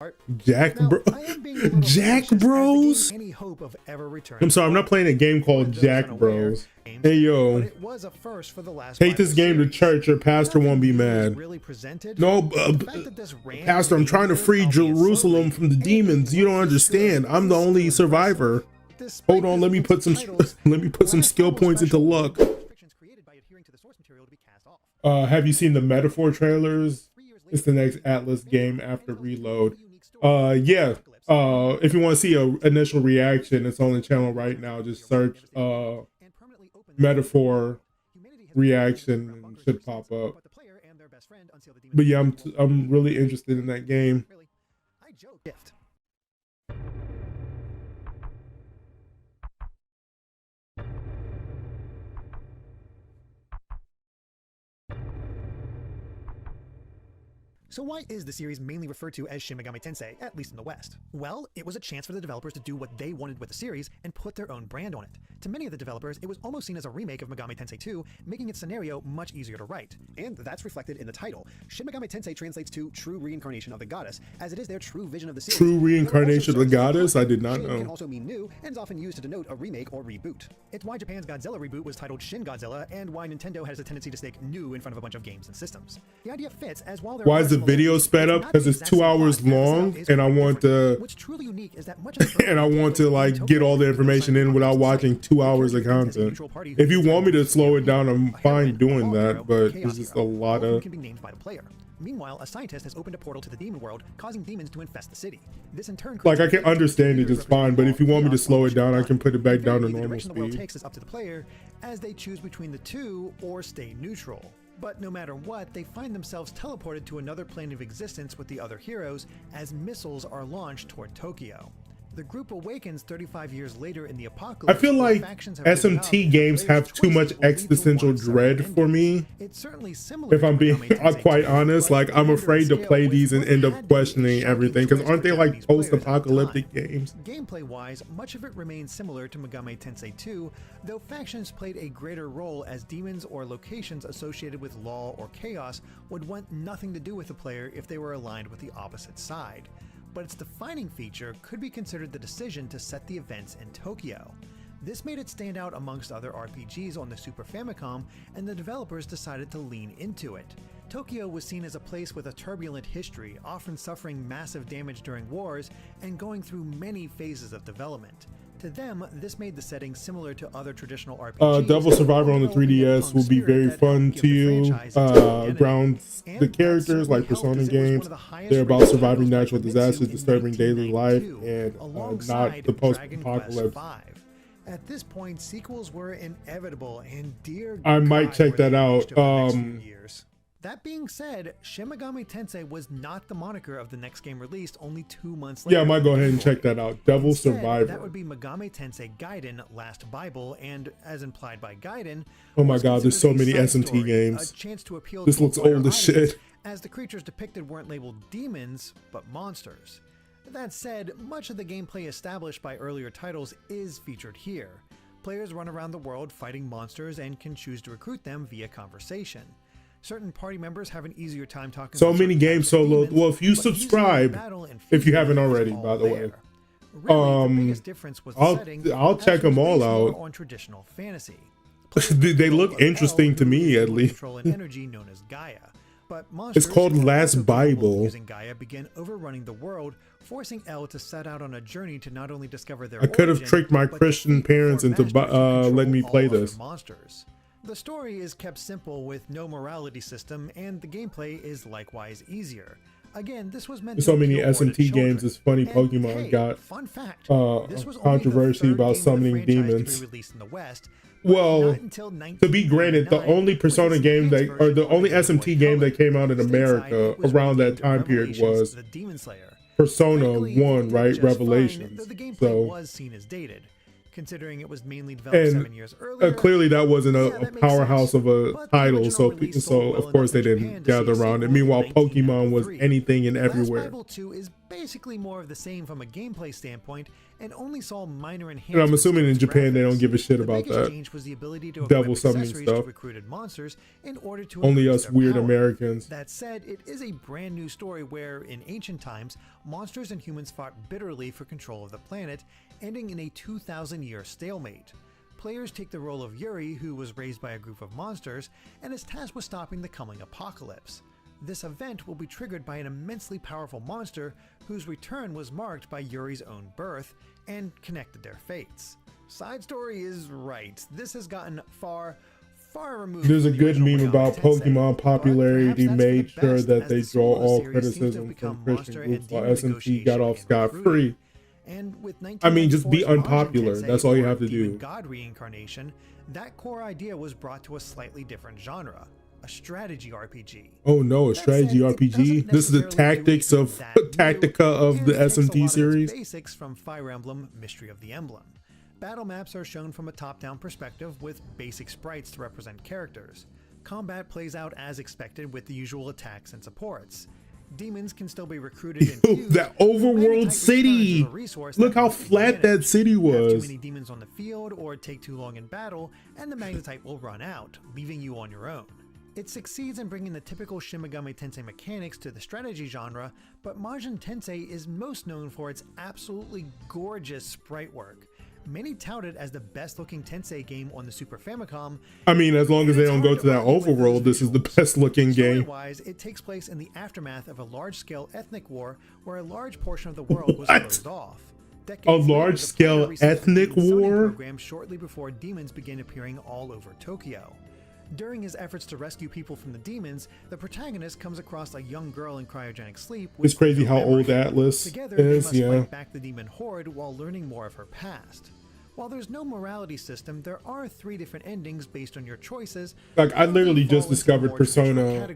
part. Jack Now, Bro. I am being a little Jack cautious as the Bros? game any hope of ever returning. I'm sorry, I'm not playing a game called Those Jack unaware, Bros. games, Hey but yo, it was a first for the last take this game to series. church, your pastor Nothing won't be new was mad. really presented. No, The fact that this ran Pastor, I'm trying to linear, free albeit Jerusalem slowly, from the and demons. You don't was understand. good, I'm the is only still survivor. impressive. Despite Hold on, let me this put some list of titles, let me put some last skill Bible points into special, luck. restrictions created by adhering to the source material to be cast off. Have you seen the metaphor trailers? 3 years It's the later, next Atlas game after and Reload. unique story. Yeah. If you want to see a initial reaction, it's on the channel right now. Just search metaphor reaction and should pop up. But yeah, I'm really interested in that game. I joke. Gift. So why is the series mainly referred to as Shin Megami Tensei, at least in the West? Well, it was a chance for the developers to do what they wanted with the series and put their own brand on it. To many of the developers, it was almost seen as a remake of Megami Tensei 2, making its scenario much easier to write. And that's reflected in the title. Shin Megami Tensei translates to true reincarnation of the goddess, as it is their true vision of the series. True reincarnation of the goddess? I did not Shin can know. also mean new, and is often used to denote a remake or reboot. It's why Japan's Godzilla reboot was titled Shin Godzilla, and why Nintendo has a tendency to stick new in front of a bunch of games and systems. The idea fits, as while there Why are is the video sped up? Because it's 2 hours long, and I want to and I want to like get all the information in without watching 2 hours of content. If you want me to slow it down, I'm fine doing that, but it's just a lot of. Can be named by the player. Meanwhile, a scientist has opened a portal to the demon world, causing demons to infest the city. This in turn Like I can understand it just fine, but if you want me to slow it down, I can put it back down to normal The world speed. takes us up to the player as they choose between the two or stay neutral. But no matter what, they find themselves teleported to another plane of existence with the other heroes as missiles are launched toward Tokyo. The group awakens 35 years later in the apocalypse. I feel like SMT games have too much existential dread for me. It's certainly similar. If I'm being quite honest, like I'm afraid to play these and end up questioning everything, because aren't they like post-apocalyptic games? Gameplay-wise, much of it remains similar to Megami Tensei 2, though factions played a greater role as demons or locations associated with law or chaos would want nothing to do with the player if they were aligned with the opposite side. But its defining feature could be considered the decision to set the events in Tokyo. This made it stand out amongst other RPGs on the Super Famicom, and the developers decided to lean into it. Tokyo was seen as a place with a turbulent history, often suffering massive damage during wars and going through many phases of development. To them, this made the setting similar to other traditional RPGs. Devil Survivor on the 3DS will be very fun to you. Grounds the characters like Persona games. They're about surviving natural disasters, disturbing daily life, and not the post-apocalypse. At this point, sequels were inevitable, and dear I might check that out. That being said, Shin Megami Tensei was not the moniker of the next game released only 2 months later. Yeah, I might go ahead and check that out. Devil Survivor. That would be Megami Tensei Gaiden Last Bible, and as implied by Gaiden, oh my god, there's so many SMT games. This looks old as shit. As the creatures depicted weren't labeled demons, but monsters. That said, much of the gameplay established by earlier titles is featured here. Players run around the world fighting monsters and can choose to recruit them via conversation. Certain party members have an easier time talking. So many games solo. Well, if you subscribe, if you haven't already, by the way, I'll check them all out. On traditional fantasy. They look interesting to me, at least. Energy known as Gaia. But it's called Last Bible. Using Gaia began overrunning the world, forcing L to set out on a journey to not only discover their I could have tricked my Christian parents into letting me play this. Monsters. The story is kept simple with no morality system, and the gameplay is likewise easier. Again, this was meant to so many SMT games. It's funny, and Pokemon got fun fact, controversy about summoning demons. Well, to be granted, the only Persona game or the only SMT game that came out in America around that time period was Persona 1, right? Revelations. The gameplay was seen as dated, considering it was mainly developed 7 years earlier. Clearly that wasn't a powerhouse of a title, so of course they didn't gather around it. Meanwhile, Pokemon was anything and everywhere. Last Bible 2 is basically more of the same from a gameplay standpoint, and only saw minor enhancements. And I'm assuming in Japan they don't give a shit about that. Change was the ability to devil summoning stuff. To recruited monsters in order to only us weird power. Americans. That said, it is a brand new story where, in ancient times, monsters and humans fought bitterly for control of the planet, ending in a 2,000-year stalemate. Players take the role of Yuri, who was raised by a group of monsters, and is tasked with stopping the coming apocalypse. This event will be triggered by an immensely powerful monster whose return was marked by Yuri's own birth and connected their fates. Side story is right. This has gotten far removed. There's a good meme about Pokemon popularity made sure that they draw all criticism from Christian groups while SMT got off scot-free. And with I mean, just be unpopular. That's all you have to do. God reincarnation, that core idea was brought to a slightly different genre. A strategy RPG. Oh no, a strategy RPG? This is the tactics of Tactica of the SMT series. Basics from Fire Emblem Mystery of the Emblem. Battle maps are shown from a top-down perspective with basic sprites to represent characters. Combat plays out as expected with the usual attacks and supports. Demons can still be recruited and fused. That overworld city! Look how flat that city was. Too many demons on the field or take too long in battle, and the magnetite will run out, leaving you on your own. It succeeds in bringing the typical Shin Megami Tensei mechanics to the strategy genre, but Majin Tensei is most known for its absolutely gorgeous sprite work. Many tout it as the best-looking Tensei game on the Super Famicom. I mean, as long as they don't go to that overworld, this is the best-looking game. Story-wise, it takes place in the aftermath of a large-scale ethnic war where a large portion of the world was closed off. A large-scale ethnic war? Shortly before demons begin appearing all over Tokyo. During his efforts to rescue people from the demons, the protagonist comes across a young girl in cryogenic sleep. It's crazy how old Atlus Together, is, they must fight back the demon horde while learning more of her past. While there's no morality system, there are 3 different endings based on your choices. Like, I literally just discovered Persona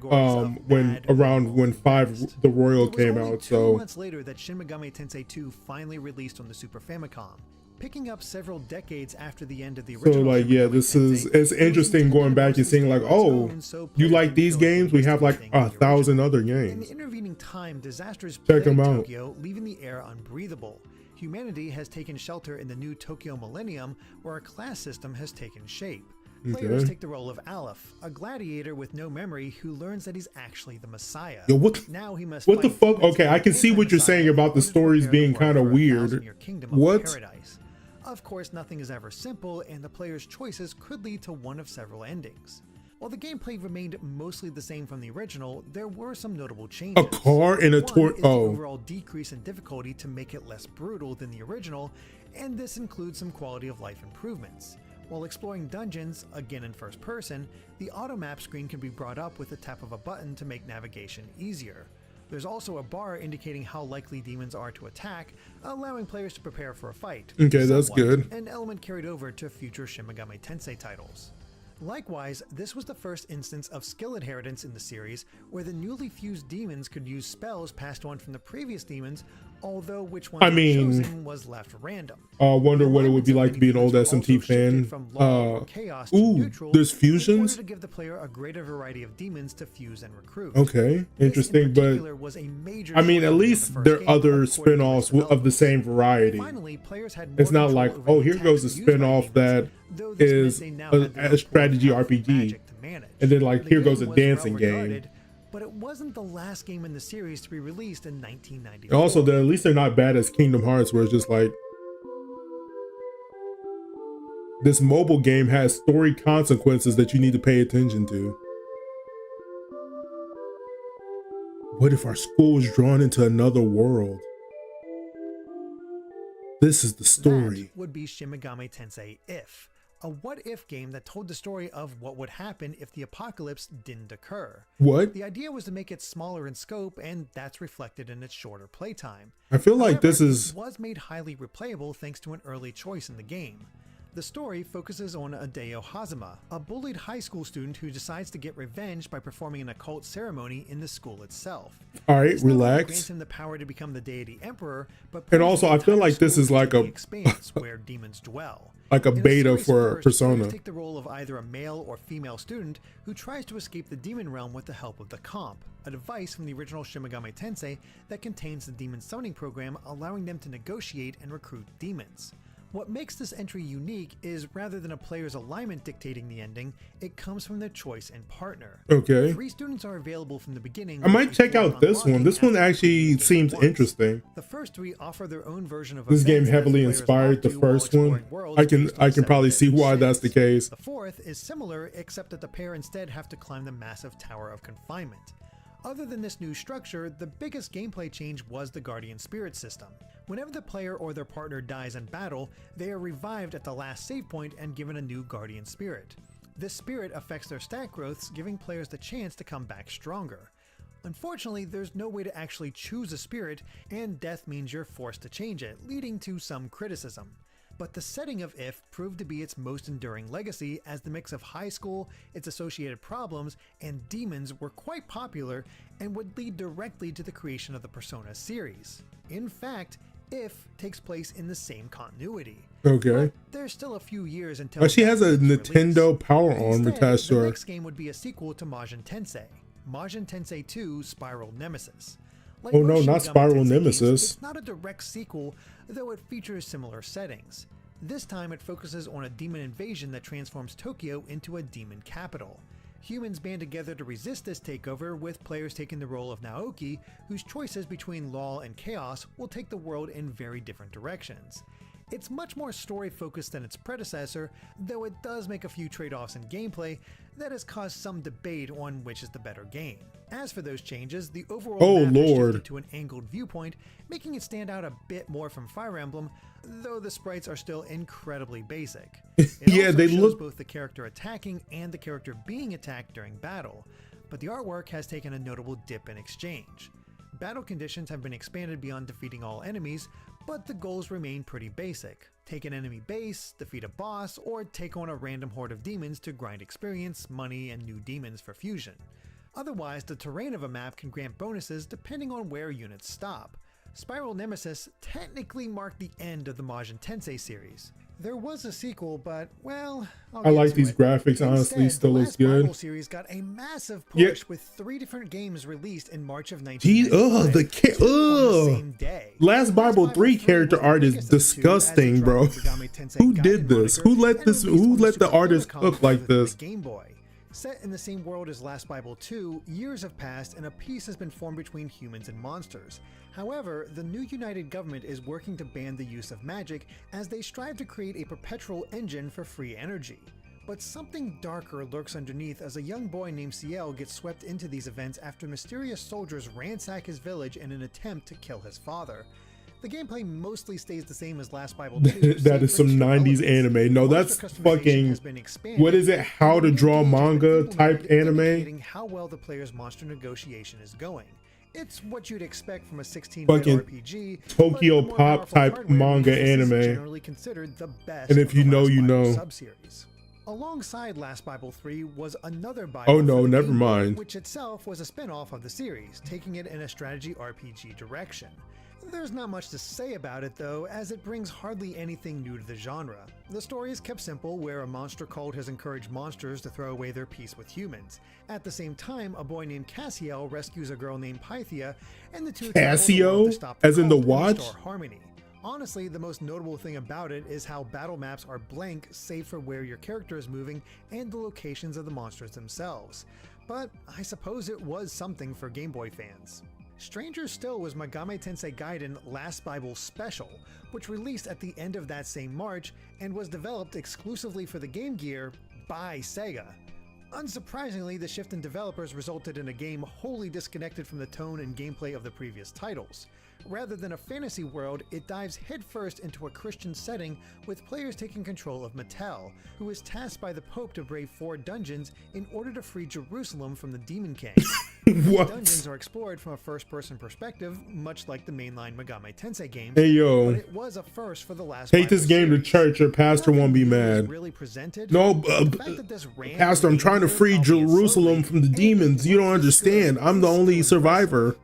when 5 The Royal came out, so 2 months later that Shin Megami Tensei 2 finally released on the Super Famicom. Picking up several decades after the end of the original. So like, yeah, it's interesting going back and seeing like, oh, you like these games? We have like 1,000 other games. In the intervening time, disasters plagued Tokyo, leaving the air unbreathable. Humanity has taken shelter in the new Tokyo Millennium, where a class system has taken shape. Players take the role of Aleph, a gladiator with no memory who learns that he's actually the Messiah. Yo, now he must what the fuck? Okay, I can see what you're saying about the stories being kind of weird. What? Of course, nothing is ever simple, and the player's choices could lead to one of several endings. While the gameplay remained mostly the same from the original, there were some notable changes. A car in a the overall decrease in difficulty to make it less brutal than the original, and this includes some quality of life improvements. While exploring dungeons, again in first person, the auto map screen can be brought up with the tap of a button to make navigation easier. There's also a bar indicating how likely demons are to attack, allowing players to prepare for a fight. Okay, that's good. An element carried over to future Shin Megami Tensei titles. Likewise, this was the first instance of skill inheritance in the series, where the newly fused demons could use spells passed on from the previous demons, although which one chosen was left random. I wonder what it would be like to be an old SMT fan. There's fusions? To give the player a greater variety of demons to fuse and recruit. Okay, interesting, but I mean, at least there are other spin-offs of the same variety. Finally, players had it's not like, oh, here goes a spin-off that is a strategy RPG, and then like, here goes a dancing game. But it wasn't the last game in the series to be released in 1994. And also, at least they're not bad as Kingdom Hearts, where it's just like, this mobile game has story consequences that you need to pay attention to. What if our school is drawn into another world? This is the story. That would be Shin Megami Tensei If, a what-if game that told the story of what would happen if the apocalypse didn't occur. What? The idea was to make it smaller in scope, and that's reflected in its shorter playtime. I feel like this was made highly replayable thanks to an early choice in the game. The story focuses on Adeo Hazama, a bullied high school student who decides to get revenge by performing an occult ceremony in the school itself. All right, relax. Grants him the power to become the deity emperor, but and also I feel like this is like a expanse where demons dwell. Like a beta for Persona. Take the role of either a male or female student who tries to escape the demon realm with the help of the Comp, a device from the original Shin Megami Tensei that contains the demon summoning program, allowing them to negotiate and recruit demons. What makes this entry unique is rather than a player's alignment dictating the ending, it comes from their choice and partner. Okay. 3 students are available from the beginning. I might check out this one. This one actually seems interesting. The first 3 offer their own version of this game heavily inspired the first one. I can probably see why that's the case. The 4th is similar, except that the pair instead have to climb the massive Tower of Confinement. Other than this new structure, the biggest gameplay change was the Guardian Spirit system. Whenever the player or their partner dies in battle, they are revived at the last save point and given a new Guardian Spirit. This spirit affects their stat growths, giving players the chance to come back stronger. Unfortunately, there's no way to actually choose a spirit, and death means you're forced to change it, leading to some criticism. But the setting of IF proved to be its most enduring legacy, as the mix of high school, its associated problems, and demons were quite popular and would lead directly to the creation of the Persona series. In fact, IF takes place in the same continuity. Okay. But there's still a few years until she has a Nintendo Power Arm attached to her. The next game would be a sequel to Majin Tensei, Majin Tensei 2 Spiral Nemesis. Like oh no, not Spiral Nemesis. Games, it's not a direct sequel, though it features similar settings. This time it focuses on a demon invasion that transforms Tokyo into a demon capital. Humans band together to resist this takeover, with players taking the role of Naoki, whose choices between law and chaos will take the world in very different directions. It's much more story-focused than its predecessor, though it does make a few trade-offs in gameplay that has caused some debate on which is the better game. As for those changes, the overall map is shifted to an angled viewpoint, making it stand out a bit more from Fire Emblem, though the sprites are still incredibly basic. Yeah, they look both the character attacking and the character being attacked during battle, but the artwork has taken a notable dip in exchange. Battle conditions have been expanded beyond defeating all enemies, but the goals remain pretty basic. Take an enemy base, defeat a boss, or take on a random horde of demons to grind experience, money, and new demons for fusion. Otherwise, the terrain of a map can grant bonuses depending on where units stop. Spiral Nemesis technically marked the end of the Majin Tensei series. There was a sequel, but, well, I like these graphics, honestly. Still looks good. The series got a massive push with 3 different games released in March of 1995. Last Bible 3 character art is disgusting, bro. Who did this? Who let the artist cook like this? Game Boy. Set in the same world as Last Bible 2, years have passed and a peace has been formed between humans and monsters. However, the new united government is working to ban the use of magic as they strive to create a perpetual engine for free energy. But something darker lurks underneath as a young boy named Ciel gets swept into these events after mysterious soldiers ransack his village in an attempt to kill his father. The gameplay mostly stays the same as Last Bible 2. That is some 90s anime. No, that's fucking, what is it? How to draw manga type anime? How well the player's monster negotiation is going. It's what you'd expect from a 16-bit RPG. Tokyo Pop type manga anime. And if you know, you know. Alongside Last Bible 3 was another Bible. Oh no, never mind. Which itself was a spin-off of the series, taking it in a strategy RPG direction. There's not much to say about it though, as it brings hardly anything new to the genre. The story is kept simple, where a monster cult has encouraged monsters to throw away their peace with humans. At the same time, a boy named Cassiel rescues a girl named Pythia, and the two Cassio, as in the watch? Harmony. Honestly, the most notable thing about it is how battle maps are blank save for where your character is moving and the locations of the monsters themselves. But I suppose it was something for Game Boy fans. Stranger still was Megami Tensei Gaiden Last Bible Special, which released at the end of that same March and was developed exclusively for the Game Gear by Sega. Unsurprisingly, the shift in developers resulted in a game wholly disconnected from the tone and gameplay of the previous titles. Rather than a fantasy world, it dives headfirst into a Christian setting, with players taking control of Mattel, who is tasked by the Pope to brave 4 dungeons in order to free Jerusalem from the Demon King. What? Dungeons are explored from a first-person perspective, much like the mainline Megami Tensei games. Hey yo, but it was a first for the last. Take this game to church. Your pastor won't be mad. Really presented, no, Pastor, I'm trying to free Jerusalem from the demons. You don't understand. I'm the only survivor.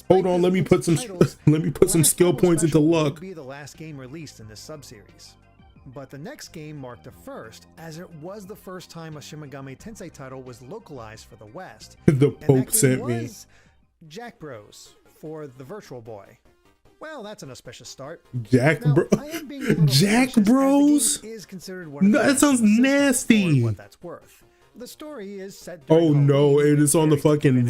Hold on, let me put some skill points into luck. Be the last game released in this subseries. But the next game marked a first, as it was the first time a Shin Megami Tensei title was localized for the West. The Pope sent me. Jack Bros for the Virtual Boy. Well, that's an auspicious start. Jack Bros? Is considered one no, that sounds nasty. What that's worth. The story is set. Oh no, it is on the fucking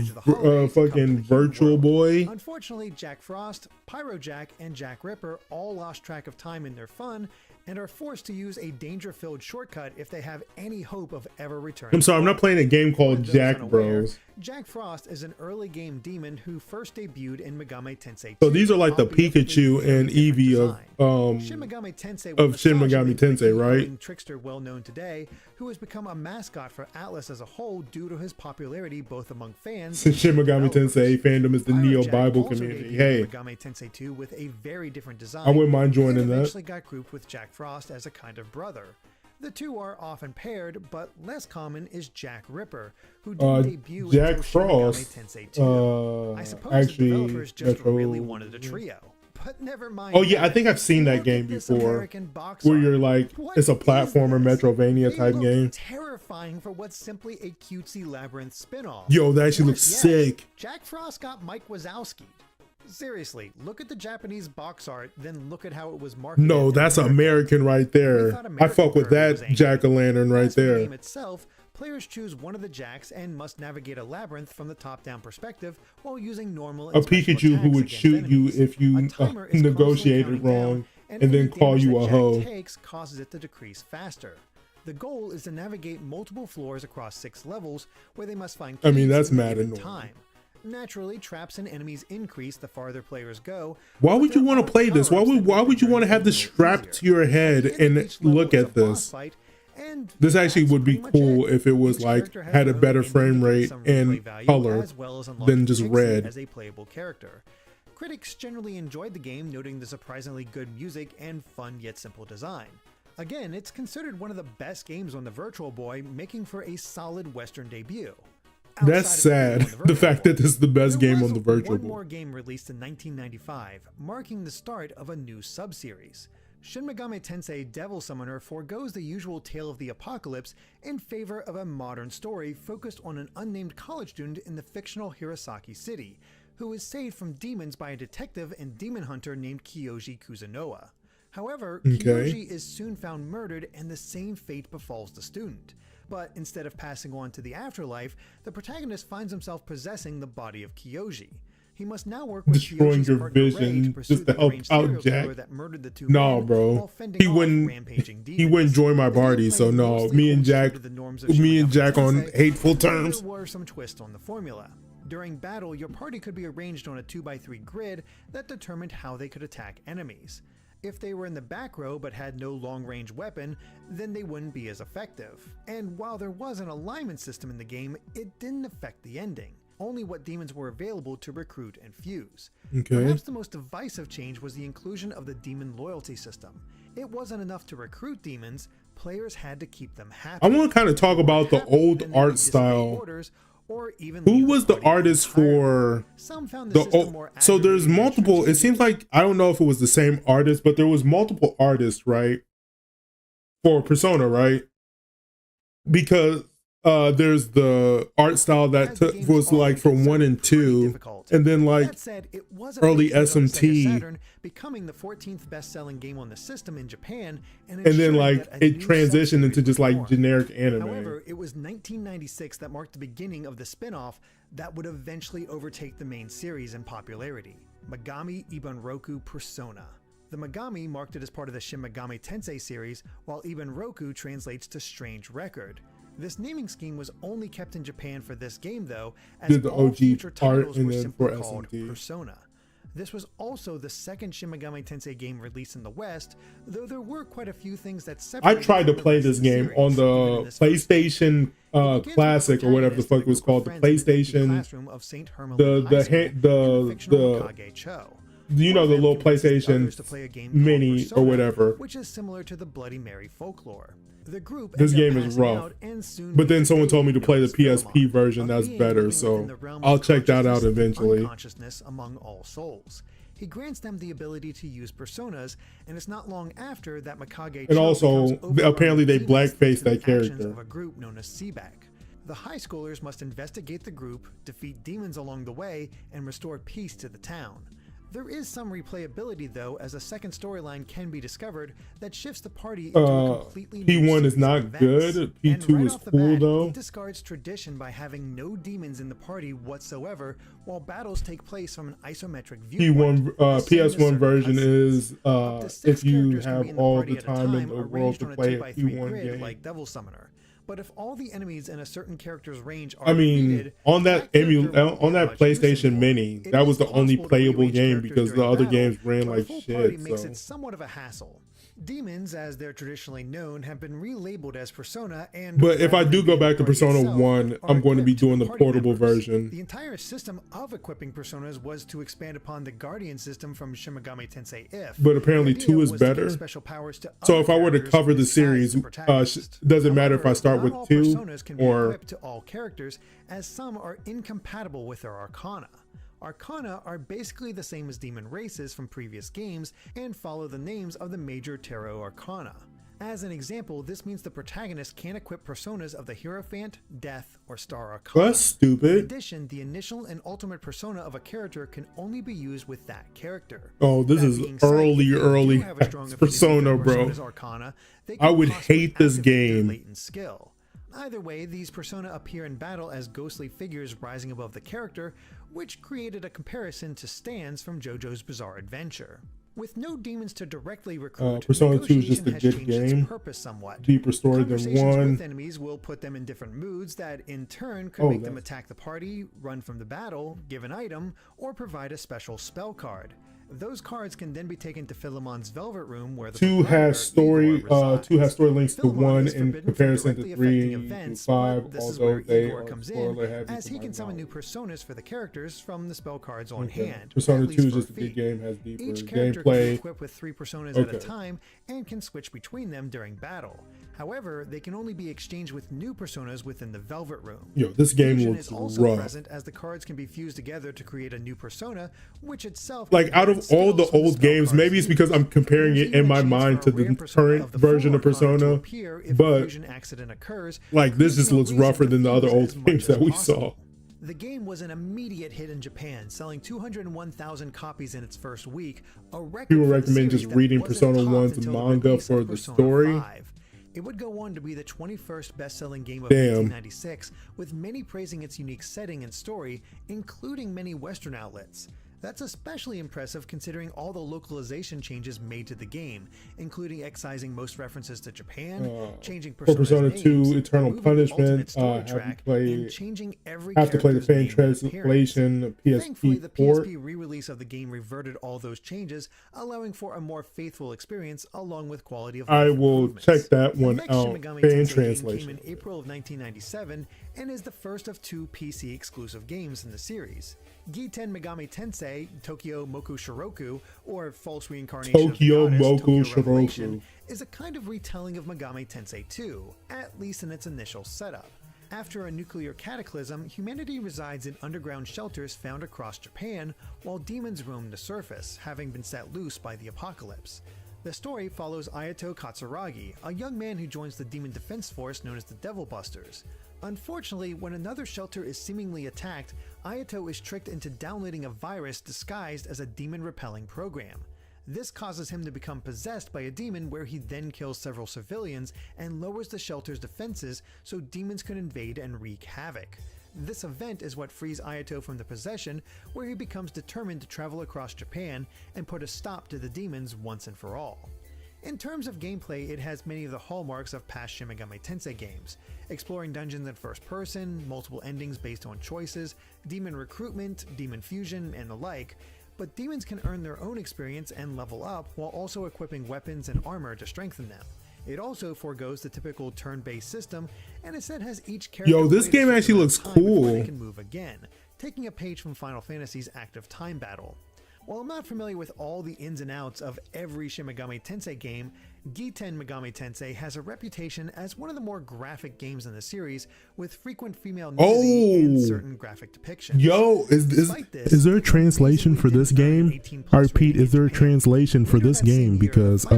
Virtual Boy. Unfortunately, Jack Frost, Pyro Jack, and Jack Ripper all lost track of time in their fun and are forced to use a danger-filled shortcut if they have any hope of ever returning. I'm sorry, I'm not playing a game called Jack Bros. Jack Frost is an early game demon who first debuted in Megami Tensei 2. So these are like the Pikachu and Eevee of Shin Megami Tensei, Shin Megami Tensei, right? Trickster well known today, who has become a mascot for Atlus as a whole due to his popularity both among fans. Since Shin Megami Tensei fandom is the Neo-Bible community. Hey, Megami Tensei 2 with a very different design. I wouldn't mind joining that. Eventually got grouped with Jack Frost as a kind of brother. The two are often paired, but less common is Jack Ripper, who didn't debut Jack Frost. Tensei 2. I suppose the developers just really wanted a trio. But never mind. Oh yeah, I think I've seen that game before. Where you're like, it's a platformer Metrovania type game. Terrifying for what's simply a cutesy labyrinth spin-off. Yo, that actually looks sick. Jack Frost got Mike Wazowski. Seriously, look at the Japanese box art, then look at how it was marketed. No, that's American right there. I fuck with that jack-o'-lantern right there. The game itself, players choose one of the jacks and must navigate a labyrinth from the top-down perspective while using normal. A Pikachu who would shoot you if you negotiated wrong and then call you a hoe. Causes it to decrease faster. The goal is to navigate multiple floors across 6 levels where they must find keys that's in mad given annoying. time. Naturally, traps and enemies increase the farther players go. Why would you want to play this? Why would you want to have this strapped to your head and look at this? This actually would be cool if it was like had a better frame rate and color than just red. As a playable character. Critics generally enjoyed the game, noting the surprisingly good music and fun yet simple design. Again, it's considered one of the best games on the Virtual Boy, making for a solid Western debut. That's sad, the fact that this is the best game on the Virtual Boy. One more game released in 1995, marking the start of a new sub-series. Shin Megami Tensei Devil Summoner forgoes the usual tale of the apocalypse in favor of a modern story focused on an unnamed college student in the fictional Hirosaki city, who is saved from demons by a detective and demon hunter named Kiyoshi Kuzunoa. However, Kiyoshi is soon found murdered and the same fate befalls the student. But instead of passing on to the afterlife, the protagonist finds himself possessing the body of Kiyoshi. He must now work with destroying your vision just to help out Jack. No, bro. He wouldn't join my party, so no. Me and Jack on hateful terms. There were some twists on the formula. During battle, your party could be arranged on a 2x3 grid that determined how they could attack enemies. If they were in the back row but had no long-range weapon, then they wouldn't be as effective. And while there was an alignment system in the game, it didn't affect the ending. Only what demons were available to recruit and fuse. Perhaps the most divisive change was the inclusion of the demon loyalty system. It wasn't enough to recruit demons, players had to keep them happy. I want to kind of talk about the old art style. Who was the artist for so there's multiple, it seems like, I don't know if it was the same artist, but there was multiple artists, right? For Persona, right? Because there's the art style that was like from 1 and 2, and then like early SMT, becoming the 14th best-selling game on the system in Japan, and then like it transitioned into just like generic anime. However, it was 1996 that marked the beginning of the spin-off that would eventually overtake the main series in popularity, Megami Ibanroku Persona. The Megami marked it as part of the Shin Megami Tensei series, while Ibanroku translates to Strange Record. This naming scheme was only kept in Japan for this game though, as all future titles were simply called Persona. This was also the second Shin Megami Tensei game released in the West, though there were quite a few things that separated. I tried to play this game on the PlayStation Classic or whatever the fuck it was called, the PlayStation, you know, the little PlayStation Mini or whatever, which is similar to the Bloody Mary folklore. The group this game is rough, but then someone told me to play the PSP version that's better, so I'll check that out eventually. Among all souls. He grants them the ability to use personas, and it's not long after that Mikage. And also, apparently they blackface that character. Of a group known as Seaback. The high schoolers must investigate the group, defeat demons along the way, and restore peace to the town. There is some replayability though, as a second storyline can be discovered that shifts the party into a completely new P1 is not events. good. P2 right is cool though. It discards tradition by having no demons in the party whatsoever, while battles take place from an isometric viewpoint. PS1 version is if you have all the time in the world to play a P1 game. Like Devil Summoner. But if all the enemies in a certain character's range are defeated, on that PlayStation Mini, that was the only playable game because the other games ran like shit. Makes it somewhat of a hassle. Demons, as they're traditionally known, have been relabeled as Persona, but if I do go back to Persona 1, I'm going to be doing the portable version. The entire system of equipping Personas was to expand upon the Guardian system from Shin Megami Tensei If. But apparently 2 is better. So if I were to cover the series, does it matter if I start with 2 or to all characters, as some are incompatible with their Arcana. Arcana are basically the same as demon races from previous games and follow the names of the major tarot arcana. As an example, this means the protagonist can equip personas of the Hierophant, Death, or Star Arcana. That's stupid. In addition, the initial and ultimate persona of a character can only be used with that character. Oh, this is early Persona, bro. Arcana, I would hate this game. Skill. Either way, these persona appear in battle as ghostly figures rising above the character, which created a comparison to Stans from JoJo's Bizarre Adventure. With no demons to directly recruit, Persona 2 is just a good game. Deeper story than 1. With enemies will put them in different moods that in turn could make them attack the party, run from the battle, give an item, or provide a special spell card. Those cards can then be taken to Philemon's Velvet Room, where the 2 has story links to 1 in comparison to 3 and 5, although they are spoiler heavy. As he can summon new personas for the characters from the spell cards on hand. Persona 2 is just a good game, has deeper gameplay. Equipped with 3 personas at a time and can switch between them during battle. However, they can only be exchanged with new personas within the Velvet Room. Yo, this game looks is also rough. Present as the cards can be fused together to create a new persona, which itself like out of all the old games, maybe it's because I'm comparing it in my mind to the current version of Persona, but like this just looks rougher than the other old games that we saw. The game was an immediate hit in Japan, selling 201,000 copies in its first week, a record. People recommend just reading Persona 1's manga for the story. 5. It would go on to be the 21st best-selling game of 1996, with many praising its unique setting and story, including many Western outlets. That's especially impressive considering all the localization changes made to the game, including excising most references to Japan, changing Persona names, 2 Eternal Punishment, have to play the fan translation Thankfully, the PSP port. PSP re-release of the game reverted all those changes, allowing for a more faithful experience along with quality of life. I will check that one out. Fan translation came in April of 1997 and is the first of 2 PC exclusive games in the series. Giten Megami Tensei Tokyo Moku Shiroku, or False Reincarnation Tokyo of the Goddess, Moku Tokyo Revelation, Shiroku, is a kind of retelling of Megami Tensei 2, at least in its initial setup. After a nuclear cataclysm, humanity resides in underground shelters found across Japan, while demons roam the surface, having been set loose by the apocalypse. The story follows Ayato Katsuragi, a young man who joins the demon defense force known as the Devil Busters. Unfortunately, when another shelter is seemingly attacked, Ayato is tricked into downloading a virus disguised as a demon-repelling program. This causes him to become possessed by a demon, where he then kills several civilians and lowers the shelter's defenses so demons can invade and wreak havoc. This event is what frees Ayato from the possession, where he becomes determined to travel across Japan and put a stop to the demons once and for all. In terms of gameplay, it has many of the hallmarks of past Shin Megami Tensei games, exploring dungeons in first person, multiple endings based on choices, demon recruitment, demon fusion, and the like, but demons can earn their own experience and level up while also equipping weapons and armor to strengthen them. It also forgoes the typical turn-based system, and instead has each character. Yo, this game actually looks cool. They can move again, taking a page from Final Fantasy's active time battle. While I'm not familiar with all the ins and outs of every Shin Megami Tensei game, Megaten Megami Tensei has a reputation as one of the more graphic games in the series, with frequent female nudity and certain graphic depictions. Yo, is there a translation for this game? I repeat, is there a translation for this game? Because the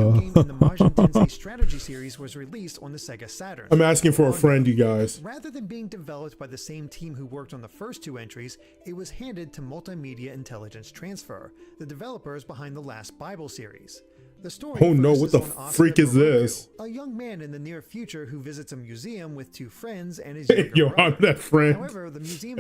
Majin Tensei strategy series was released on the Sega Saturn. I'm asking for a friend, you guys. Rather than being developed by the same team who worked on the first two entries, it was handed to Multimedia Intelligence Transfer, the developers behind the last Bible series. The story oh no, what the freak is this? A young man in the near future who visits a museum with two friends and his younger yo, brother. I'm that friend. However, the museum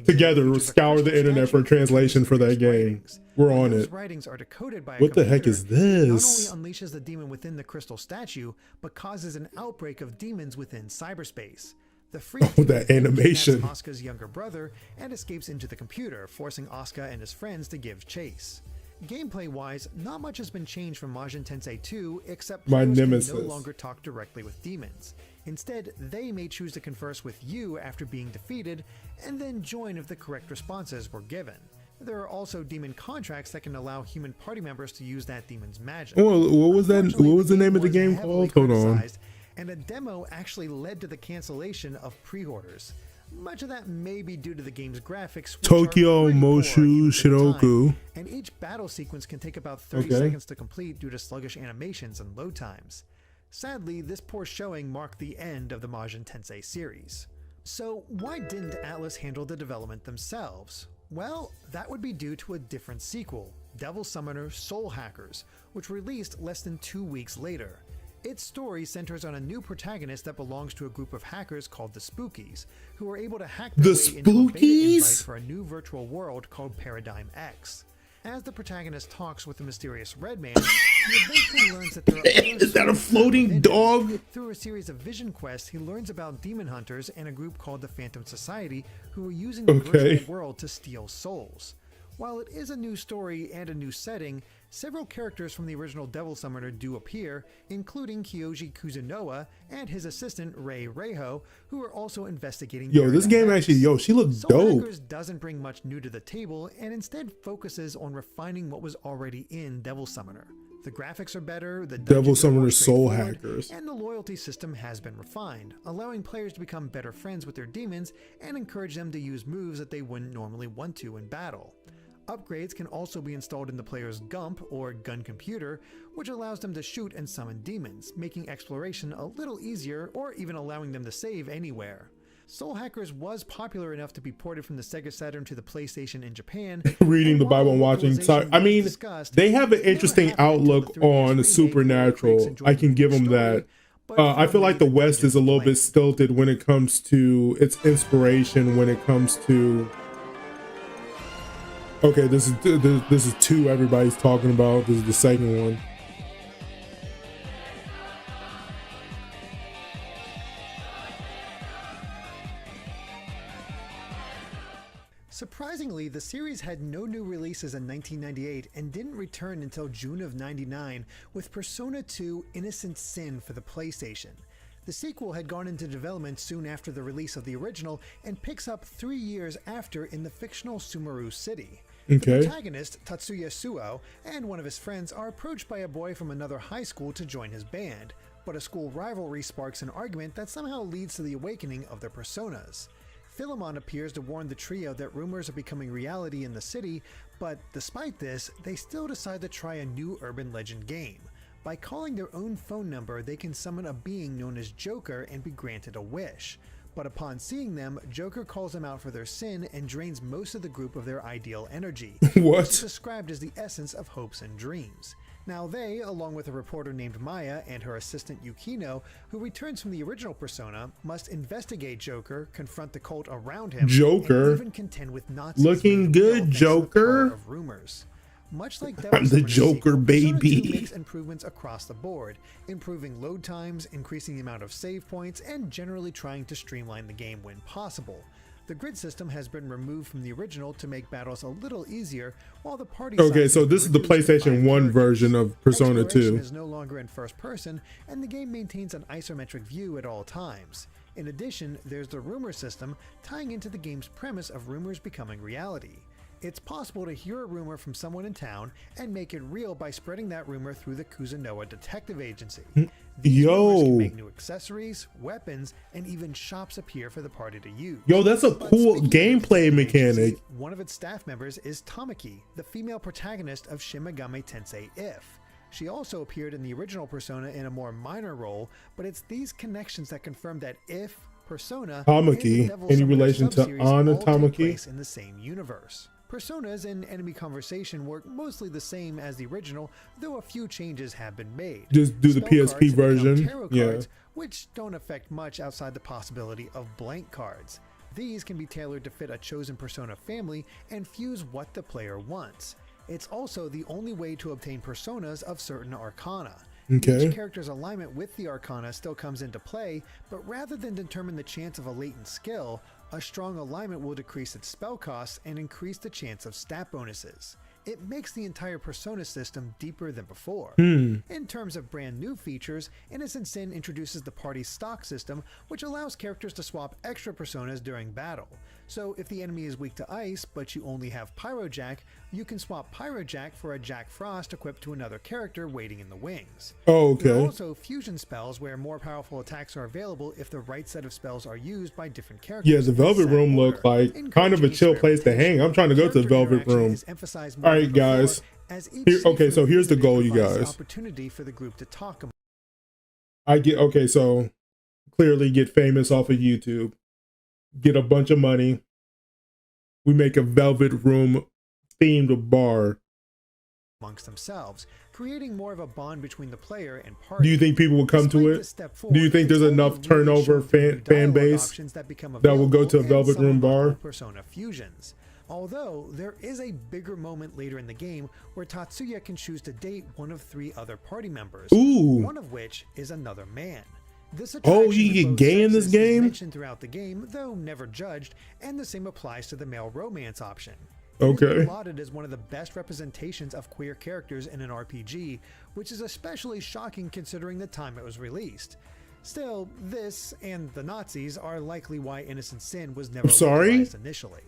together we'll scour the internet for a translation for that game. We're on it. Writings are decoded by what the heck is this? Not only unleashes the demon within the crystal statue, but causes an outbreak of demons within cyberspace. The freak that animation. Asuka's younger brother and escapes into the computer, forcing Asuka and his friends to give chase. Gameplay-wise, not much has been changed from Majin Tensei 2, except players can no longer talk directly with demons. Instead, they may choose to converse with you after being defeated, and then join if the correct responses were given. There are also demon contracts that can allow human party members to use that demon's magic. Oh, what was that? What was the name of the game called? Hold on. And a demo actually led to the cancellation of pre-orders. Much of that may be due to the game's graphics, Tokyo Moshu Shiroku, and each battle sequence can take about 30 seconds to complete due to sluggish animations and load times. Sadly, this poor showing marked the end of the Majin Tensei series. So why didn't Atlus handle the development themselves? Well, that would be due to a different sequel, Devil Summoner Soul Hackers, which released less than 2 weeks later. Its story centers on a new protagonist that belongs to a group of hackers called the Spookies, who are able to hack their way into a beta invite for a new virtual world called Paradigm X. As the protagonist talks with the mysterious Red Man, he eventually learns that there are is that a floating dog? Through a series of vision quests, he learns about demon hunters and a group called the Phantom Society, who are using the virtual world to steal souls. While it is a new story and a new setting, several characters from the original Devil Summoner do appear, including Kyoji Kuzunoa and his assistant Rei Reiho, who are also investigating. Yo, this game actually, she looks dope. Hackers doesn't bring much new to the table and instead focuses on refining what was already in Devil Summoner. The graphics are better, the Devil Summoner Soul Hackers, and the loyalty system has been refined, allowing players to become better friends with their demons and encourage them to use moves that they wouldn't normally want to in battle. Upgrades can also be installed in the player's GUMP, or gun computer, which allows them to shoot and summon demons, making exploration a little easier or even allowing them to save anywhere. Soul Hackers was popular enough to be ported from the Sega Saturn to the PlayStation in Japan. Reading the Bible and watching. I mean, they have an interesting outlook on Supernatural. I can give them that. I feel like the West is a little bit stilted when it comes to its inspiration, when it comes to... Okay, this is two everybody's talking about. This is the second one. Surprisingly, the series had no new releases in 1998 and didn't return until June of '99 with Persona 2 Innocent Sin for the PlayStation. The sequel had gone into development soon after the release of the original and picks up 3 years after in the fictional Sumeru City. The protagonist, Tatsuya Suo, and one of his friends are approached by a boy from another high school to join his band, but a school rivalry sparks an argument that somehow leads to the awakening of their personas. Philemon appears to warn the trio that rumors are becoming reality in the city, but despite this, they still decide to try a new urban legend game. By calling their own phone number, they can summon a being known as Joker and be granted a wish. But upon seeing them, Joker calls them out for their sin and drains most of the group of their ideal energy, which is described as the essence of hopes and dreams. Now they, along with a reporter named Maya and her assistant Yukino, who returns from the original Persona, must investigate Joker, confront the cult around him, and even contend with Nazis. Looking good, Joker. Of rumors. Much like I'm the Joker, baby. Makes improvements across the board, improving load times, increasing the amount of save points, and generally trying to streamline the game when possible. The grid system has been removed from the original to make battles a little easier, while the party Okay, so this is the PlayStation 1 version of Persona 2. Is no longer in first person, and the game maintains an isometric view at all times. In addition, there's the rumor system, tying into the game's premise of rumors becoming reality. It's possible to hear a rumor from someone in town and make it real by spreading that rumor through the Kuzunoha Detective Agency. These rumors can make new accessories, weapons, and even shops appear for the party to use. Yo, that's a cool gameplay mechanic. One of its staff members is Tamaki, the female protagonist of Shin Megami Tensei If. She also appeared in the original Persona in a more minor role, but it's these connections that confirm that If, Persona, Tamaki, any relation to Anna Tamaki? In the same universe. Personas and enemy conversation work mostly the same as the original, though a few changes have been made. Just do the PSP version, cards, which don't affect much outside the possibility of blank cards. These can be tailored to fit a chosen Persona family and fuse what the player wants. It's also the only way to obtain personas of certain arcana. Okay. Each character's alignment with the arcana still comes into play, but rather than determine the chance of a latent skill, a strong alignment will decrease its spell costs and increase the chance of stat bonuses. It makes the entire Persona system deeper than before. In terms of brand new features, Innocent Sin introduces the party stock system, which allows characters to swap extra personas during battle. So if the enemy is weak to ice, but you only have Pyrojack, you can swap Pyrojack for a Jack Frost equipped to another character waiting in the wings. Oh, okay. There are also fusion spells where more powerful attacks are available if the right set of spells are used by different characters. Yeah, the Velvet Room looked like kind of a chill place to hang. I'm trying to go to the Velvet Room. All right, guys. Okay, so here's the goal, you guys. Opportunity for the group to talk. Okay, so clearly get famous off of YouTube, get a bunch of money. We make a Velvet Room themed bar amongst themselves, creating more of a bond between the player and party. Do you think people will come to it? Do you think there's enough turnover fan base that will go to a Velvet Room bar? Persona fusions. Although, there is a bigger moment later in the game where Tatsuya can choose to date one of 3 other party members, one of which is another man. This you can get gay in this game? Mentioned throughout the game, though never judged, and the same applies to the male romance option. Okay. It is lauded as one of the best representations of queer characters in an RPG, which is especially shocking considering the time it was released. Still, this and the Nazis are likely why Innocent Sin was never released initially.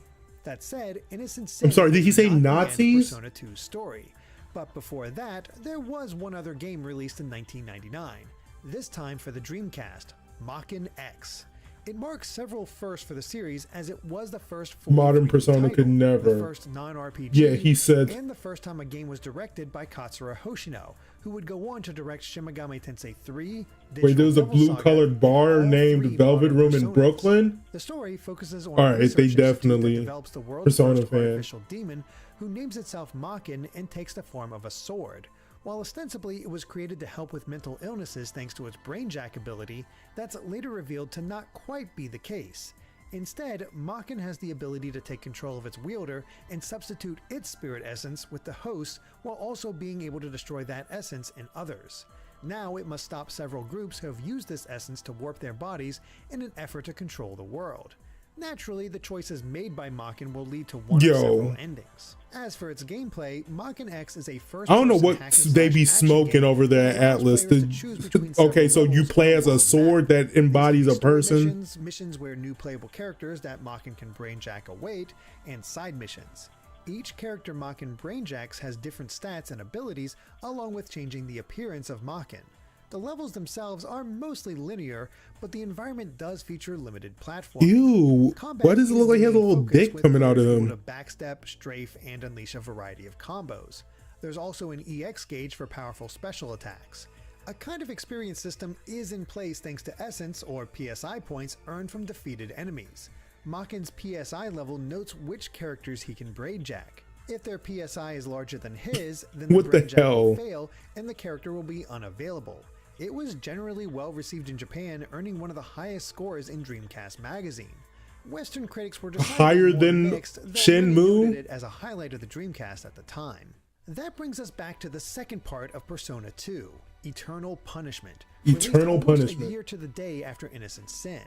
That said, Innocent Sin. I'm sorry, did he say Nazis? Persona 2's story. But before that, there was one other game released in 1999, this time for the Dreamcast, Megaten X. It marks several firsts for the series, as it was the first modern Persona could never. The first non-RPG, yeah, he said, and the first time a game was directed by Katsura Hoshino, who would go on to direct Shin Megami Tensei 3. Wait, there's a blue-colored bar named Velvet Room in Brooklyn? The story focuses on they definitely develops the world's Persona first fan. artificial demon, who names itself Megaten and takes the form of a sword. While ostensibly it was created to help with mental illnesses thanks to its brainjack ability, that's later revealed to not quite be the case. Instead, Megaten has the ability to take control of its wielder and substitute its spirit essence with the host, while also being able to destroy that essence in others. Now it must stop several groups who have used this essence to warp their bodies in an effort to control the world. Naturally, the choices made by Megaten will lead to one of several endings. As for its gameplay, Megaten X is a first. I don't know what they be smoking over there at Atlus. Okay, so you play as a sword that embodies a person. Missions where new playable characters that Megaten can brainjack await, and side missions. Each character Megaten brainjacks has different stats and abilities, along with changing the appearance of Megaten. The levels themselves are mostly linear, but the environment does feature limited platforming. Ew, why does it look like he has a little dick coming out of him? To backstep, strafe, and unleash a variety of combos. There's also an EX gauge for powerful special attacks. A kind of experience system is in place thanks to Essence, or PSI points, earned from defeated enemies. Megaten's PSI level notes which characters he can brainjack. If their PSI is larger than his, then the brainjack will fail and the character will be unavailable. It was generally well received in Japan, earning one of the highest scores in Dreamcast magazine. Western critics were higher than Shenmue it as a highlight of the Dreamcast at the time. That brings us back to the second part of Persona 2, Eternal Punishment. Eternal Punishment. A year to the day after Innocent Sin.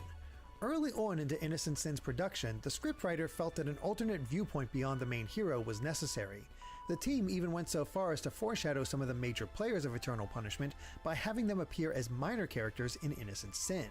Early on into Innocent Sin's production, the scriptwriter felt that an alternate viewpoint beyond the main hero was necessary. The team even went so far as to foreshadow some of the major players of Eternal Punishment by having them appear as minor characters in Innocent Sin.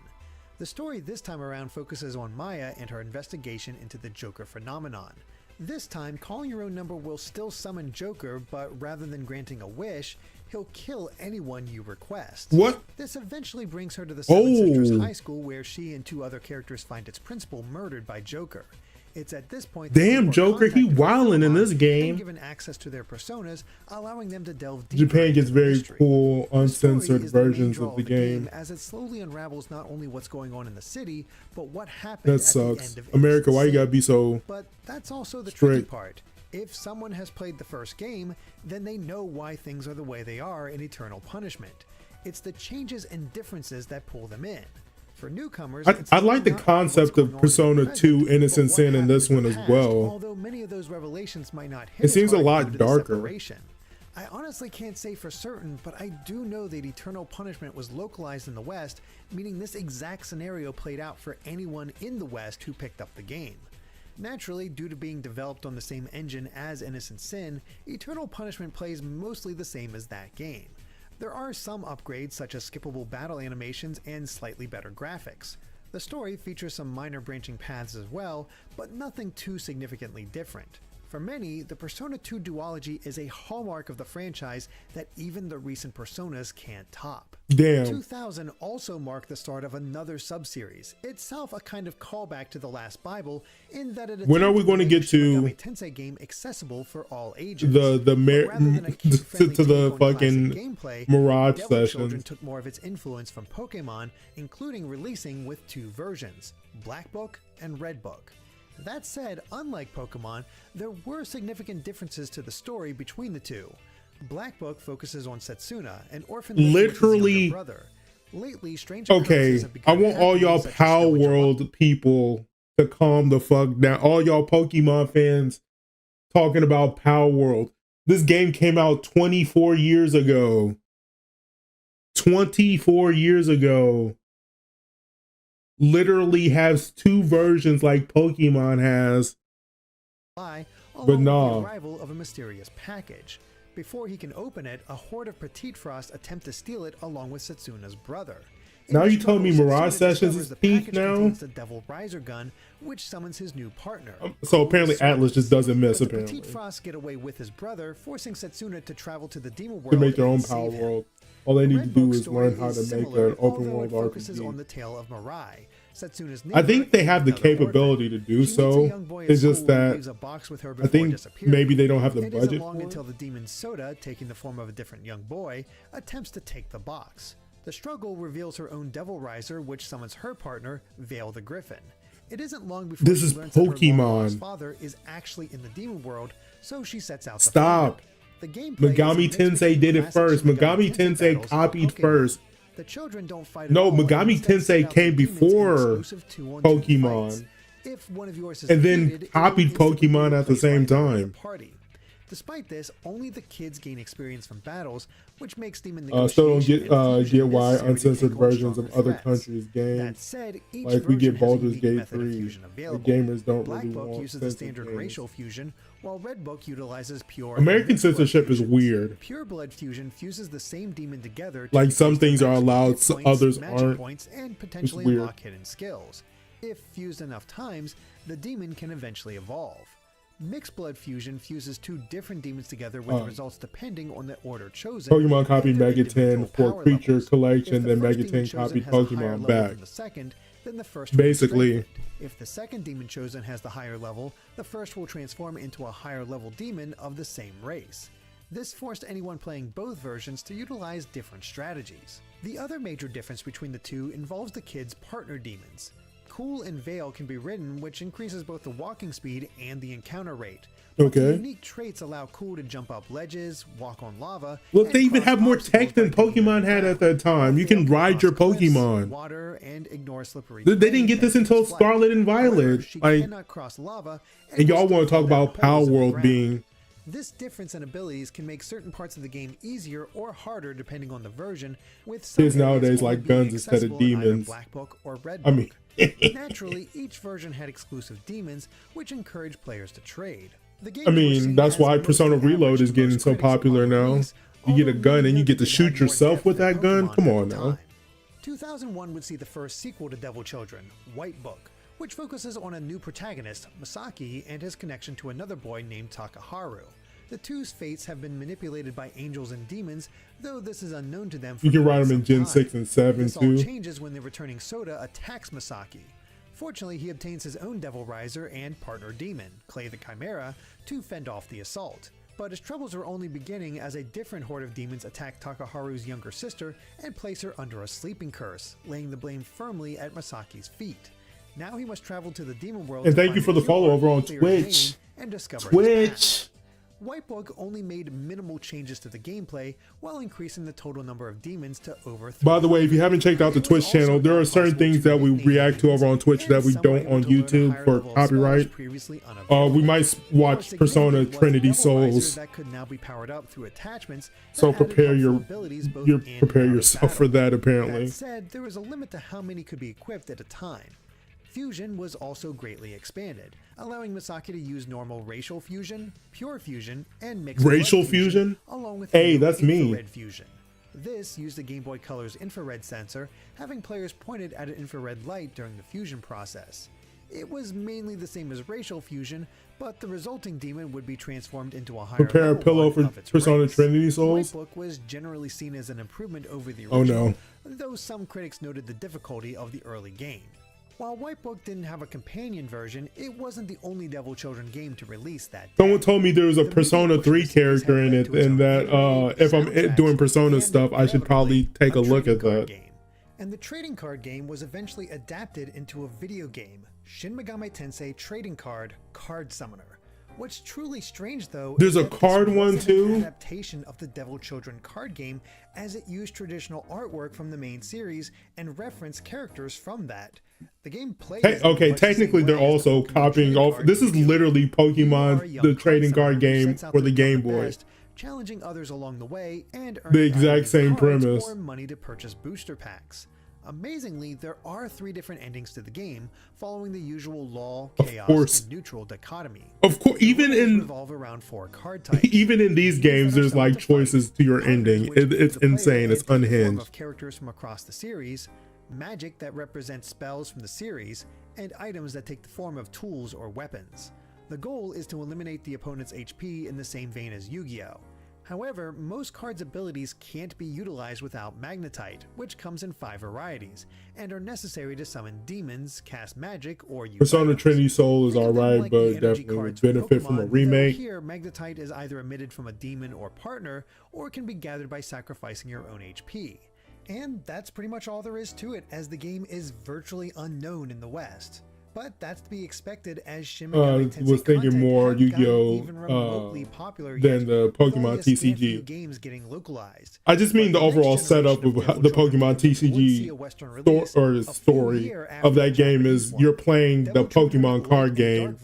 The story this time around focuses on Maya and her investigation into the Joker phenomenon. This time, calling your own number will still summon Joker, but rather than granting a wish, he'll kill anyone you request. What? This eventually brings her to the Seven Sisters High School, where she and 2 other characters find its principal murdered by Joker. It's at this point damn Joker, he wildin' in this game. Given access to their personas, allowing them to delve deeper. Japan gets very cool, uncensored versions of the game, as it slowly unravels not only what's going on in the city, but what happened that sucks. America, why you gotta be so? But that's also the strict. tricky part. If someone has played the first game, then they know why things are the way they are in Eternal Punishment. It's the changes and differences that pull them in. For newcomers, I like the concept of Persona 2 Innocent Sin in this one as well. Although many of those revelations might not hit, it seems a lot darker. I honestly can't say for certain, but I do know that Eternal Punishment was localized in the West, meaning this exact scenario played out for anyone in the West who picked up the game. Naturally, due to being developed on the same engine as Innocent Sin, Eternal Punishment plays mostly the same as that game. There are some upgrades such as skippable battle animations and slightly better graphics. The story features some minor branching paths as well, but nothing too significantly different. For many, the Persona 2 duology is a hallmark of the franchise that even the recent Personas can't top. Damn. 2000 also marked the start of another sub-series, itself a kind of callback to the last Bible in that it when are we going to get to Megami Tensei game accessible for all ages. to the fucking gameplay, Mirage Devil session? Children took more of its influence from Pokemon, including releasing with 2 versions, Black Book and Red Book. That said, unlike Pokemon, there were significant differences to the story between the two. Black Book focuses on Setsuna, an orphan literally brother. Lately, strange okay, I want all y'all Power World people to calm the fuck down. All y'all Pokemon fans talking about Power World. This game came out 24 years ago. 24 years ago. Literally has 2 versions like Pokemon has. But nah. The arrival of a mysterious package. Before he can open it, a horde of Petite Frost attempt to steal it along with Setsuna's brother. Now you told me Mirage Sessions is peak now? The Devil Riser gun, which summons his new partner. So apparently Atlus just doesn't miss, apparently. Petite Frost get away with his brother, forcing Setsuna to travel to the Demon World to make their own Power World. All they need to do is learn how to make an open world RPG. On the tale of Mirai. I think they have the capability to do so. It's just that I think maybe they don't have the budget. It isn't long until the demon Soda, taking the form of a different young boy, attempts to take the box. The struggle reveals her own Devil Riser, which summons her partner, Vale the Griffin. It isn't long before this is Pokemon. Her father is actually in the demon world, so she sets out. Stop. The Megami Tensei did it first. Megami Tensei copied first. The children don't fight no, Megami Tensei came before Pokemon, and then copied Pokemon at the same time. Despite this, only the kids gain experience from battles, which makes them in still don't get why uncensored versions of other countries' games. That said, each like we get Baldur's Gate 3, the gamers don't Black really Book want uses the standard racial fusion, while Red Book utilizes pure American censorship is weird. Pure blood fusion fuses the same demon together. Like some things are allowed, so others aren't. Points and potentially unlock hidden skills. If fused enough times, the demon can eventually evolve. Mixed blood fusion fuses 2 different demons together with results depending on the order chosen. Pokemon copied Megaten for Creature Collection, then Megaten copied Pokemon back. Then the first basically. If the second demon chosen has the higher level, the first will transform into a higher level demon of the same race. This forced anyone playing both versions to utilize different strategies. The other major difference between the two involves the kids' partner demons. Cool and Vale can be ridden, which increases both the walking speed and the encounter rate. Okay. Unique traits allow Cool to jump up ledges, walk on lava. Look, they even have more tech than Pokemon had at that time. You can ride your Pokemon. Water and ignore slippery. They didn't get this until Scarlet and Violet. Like, cannot cross lava, and y'all want to talk about Power World being This difference in abilities can make certain parts of the game easier or harder depending on the version, with some kids nowadays like guns instead of demons. Black Book or Red I Book. mean, Naturally, each version had exclusive demons, which encouraged players to trade. I mean, that's why Persona Reload is getting so popular now. You get a gun and you get to shoot yourself with that gun? Come on now. 2001 would see the first sequel to Devil Children, White Book, which focuses on a new protagonist, Masaki, and his connection to another boy named Takaharu. The two's fates have been manipulated by angels and demons, though this is unknown to them for you can write them in Gen time. 6 and 7 this too. All changes when the returning Soda attacks Masaki. Fortunately, he obtains his own Devil Riser and partner demon, Clay the Chimera, to fend off the assault. But his troubles are only beginning as a different horde of demons attack Takaharu's younger sister and place her under a sleeping curse, laying the blame firmly at Masaki's feet. Now he must travel to the demon world. And thank you for the follow over on Twitch. And discover Twitch. White Book only made minimal changes to the gameplay while increasing the total number of demons to over 300. By the way, if you haven't checked out the Twitch channel, there are certain things that we react to over on Twitch that we don't on YouTube for copyright. We might watch Persona Trinity Souls. That could now be powered up through attachments. So prepare prepare yourself for that apparently. That said, there was a limit to how many could be equipped at a time. Fusion was also greatly expanded, allowing Masaki to use normal racial fusion, pure fusion, and mixed racial fusion, along with that's infrared me. Fusion. This used the Game Boy Color's infrared sensor, having players pointed at an infrared light during the fusion process. It was mainly the same as racial fusion, but the resulting demon would be transformed into a higher Prepare a pillow for Persona Trinity Souls. White Book was generally seen as an improvement over the original, though some critics noted the difficulty of the early game. While White Book didn't have a companion version, it wasn't the only Devil Children game to release that day. Someone told me there was a Persona 3 character in it, and that if I'm doing Persona stuff, I should probably take a look at that. And the trading card game was eventually adapted into a video game, Shin Megami Tensei Trading Card Card Summoner. What's truly strange, though, there's a card one too. An adaptation of the Devil Children card game, as it used traditional artwork from the main series and referenced characters from that. The game plays. Okay, technically they're also copying off. This is literally Pokemon, the trading card game for the Game Boy. Challenging others along the way and the exact same premise. Or money to purchase booster packs. Amazingly, there are 3 different endings to the game, following the usual law, chaos, and neutral dichotomy. Of course, even in revolve around 4 card types. Even in these games, there's like choices to your ending. It's insane. It's unhinged. Of characters from across the series, magic that represents spells from the series, and items that take the form of tools or weapons. The goal is to eliminate the opponent's HP in the same vein as Yu-Gi-Oh! However, most cards' abilities can't be utilized without Magnetite, which comes in 5 varieties, and are necessary to summon demons, cast magic, or use Persona items. Trinity Soul is alright, Like but definitely would benefit from a remake. Here, Magnetite is either emitted from a demon or partner, or can be gathered by sacrificing your own HP. And that's pretty much all there is to it, as the game is virtually unknown in the West. But that's to be expected, as Shin Megami Tensei was thinking more Yu-Gi-Oh than the Pokemon TCG. Games getting localized. I just mean the overall setup of the Pokemon TCG story of that game is you're playing the Pokemon card game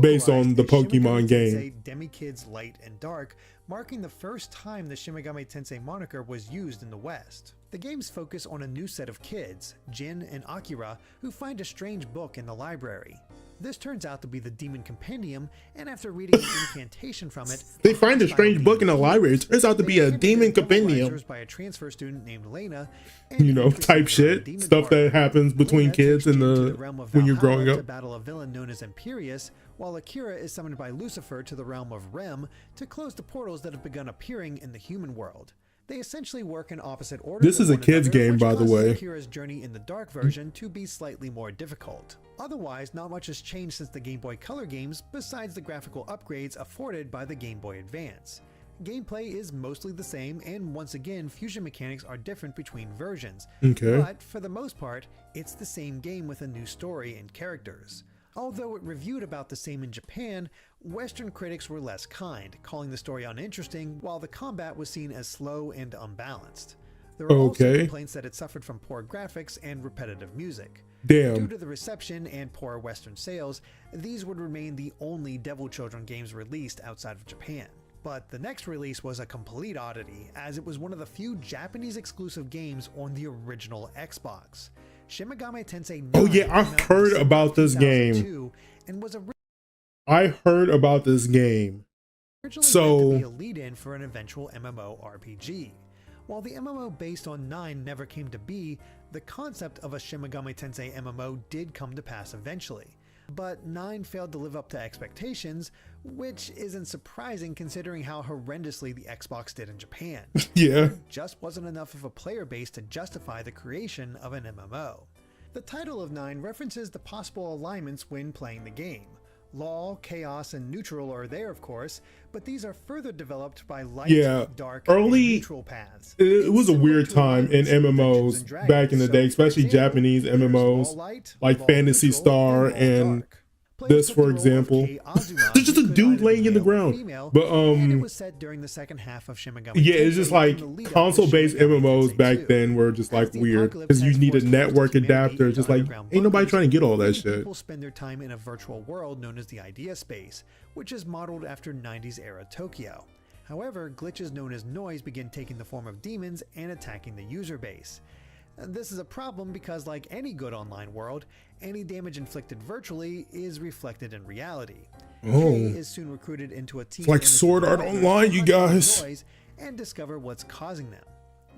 based on the Pokemon game. Demi Kids Light and Dark, marking the first time the Shin Megami Tensei moniker was used in the West. The games focus on a new set of kids, Jin and Akira, who find a strange book in the library. This turns out to be the Demon Compendium, and after reading an incantation from it, they find a strange book in the library. It turns out to be a Demon Compendium. By a transfer student named Lena, you know, type shit, stuff that happens between kids in the when you're growing up. To battle a villain known as Imperius, while Akira is summoned by Lucifer to the realm of Rem to close the portals that have begun appearing in the human world. They essentially work in opposite order. This is a kid's game, by the way. Akira's journey in the dark version to be slightly more difficult. Otherwise, not much has changed since the Game Boy Color games, besides the graphical upgrades afforded by the Game Boy Advance. Gameplay is mostly the same, and once again, fusion mechanics are different between versions. Okay. But for the most part, it's the same game with a new story and characters. Although it reviewed about the same in Japan, Western critics were less kind, calling the story uninteresting, while the combat was seen as slow and unbalanced. There were also complaints that it suffered from poor graphics and repetitive music. Damn. Due to the reception and poor Western sales, these would remain the only Devil Children games released outside of Japan. But the next release was a complete oddity, as it was one of the few Japanese exclusive games on the original Xbox. Shin Megami Tensei 9. Oh yeah, I heard about this game. And was I heard about this game. Originally meant to be a lead-in for an eventual MMORPG. While the MMO based on 9 never came to be, the concept of a Shin Megami Tensei MMO did come to pass eventually. But 9 failed to live up to expectations, which isn't surprising considering how horrendously the Xbox did in Japan. Yeah. There just wasn't enough of a player base to justify the creation of an MMO. The title of 9 references the possible alignments when playing the game. Law, chaos, and neutral are there, of course, but these are further developed by light, dark, and neutral paths. It was a weird time in MMOs back in the day, especially Japanese MMOs, like Phantasy Star and this, for example. There's just a dude laying in the ground. But it was set during the second half of Shin Megami Tensei. Yeah, it's just like console-based MMOs back then were just like weird because you need a network adapter. Just like ain't nobody trying to get all that shit. People spend their time in a virtual world known as the Idea Space, which is modeled after 90s era Tokyo. However, glitches known as noise begin taking the form of demons and attacking the user base. This is a problem because, like any good online world, any damage inflicted virtually is reflected in reality. Kay is soon recruited into a team. It's like Sword Art Online, you guys. And discover what's causing them.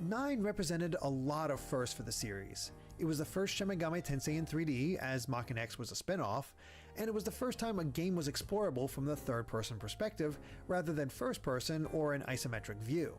9 represented a lot of firsts for the series. It was the first Shin Megami Tensei in 3D, as Mach X was a spin-off, and it was the first time a game was explorable from the third-person perspective rather than first-person or an isometric view.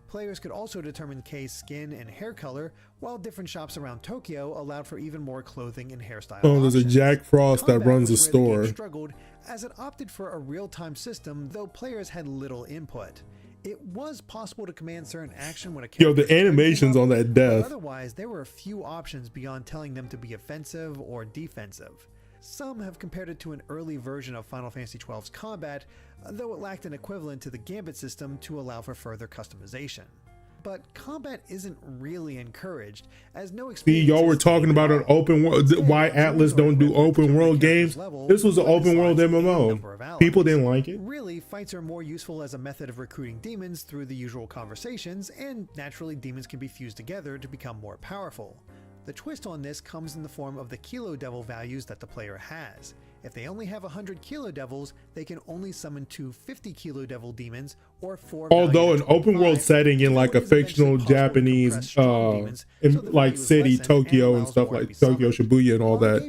Players could also determine Kay's skin and hair color, while different shops around Tokyo allowed for even more clothing and hairstyle there's a Jack Frost that runs a store. The game struggled as it opted for a real-time system, though players had little input. It was possible to command certain action when a character the animations on that death. Otherwise, there were a few options beyond telling them to be offensive or defensive. Some have compared it to an early version of Final Fantasy XII's combat, though it lacked an equivalent to the Gambit system to allow for further customization. But combat isn't really encouraged, as no experience. See, y'all were talking about an open world. Why Atlus don't do open world games? This was an open world MMO. People didn't like it. Really, fights are more useful as a method of recruiting demons through the usual conversations, and naturally demons can be fused together to become more powerful. The twist on this comes in the form of the Kilo Devil values that the player has. If they only have 100 Kilo Devils, they can only summon 2 50 Kilo Devil demons or 4. Although an open world setting in like a fictional Japanese like city, Tokyo and stuff like Tokyo, Shibuya and all that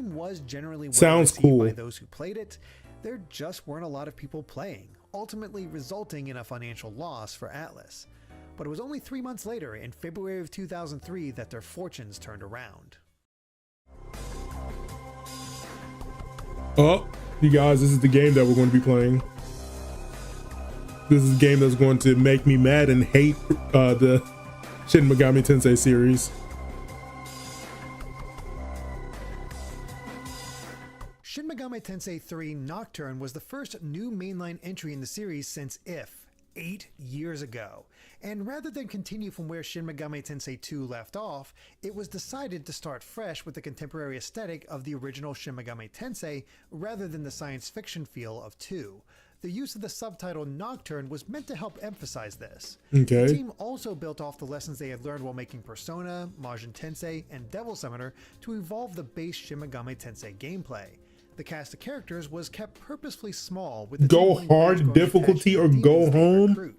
sounds cool. By those who played it, there just weren't a lot of people playing, ultimately resulting in a financial loss for Atlus. But it was only 3 months later, in February of 2003, that their fortunes turned around. Oh, you guys, this is the game that we're going to be playing. This is a game that's going to make me mad and hate the Shin Megami Tensei series. Shin Megami Tensei 3 Nocturne was the first new mainline entry in the series since If, 8 years ago, and rather than continue from where Shin Megami Tensei 2 left off, it was decided to start fresh with the contemporary aesthetic of the original Shin Megami Tensei rather than the science fiction feel of 2. The use of the subtitle Nocturne was meant to help emphasize this. Okay. The team also built off the lessons they had learned while making Persona, Majin Tensei, and Devil Summoner to evolve the base Shin Megami Tensei gameplay. The cast of characters was kept purposefully small with the go hard difficulty or go home.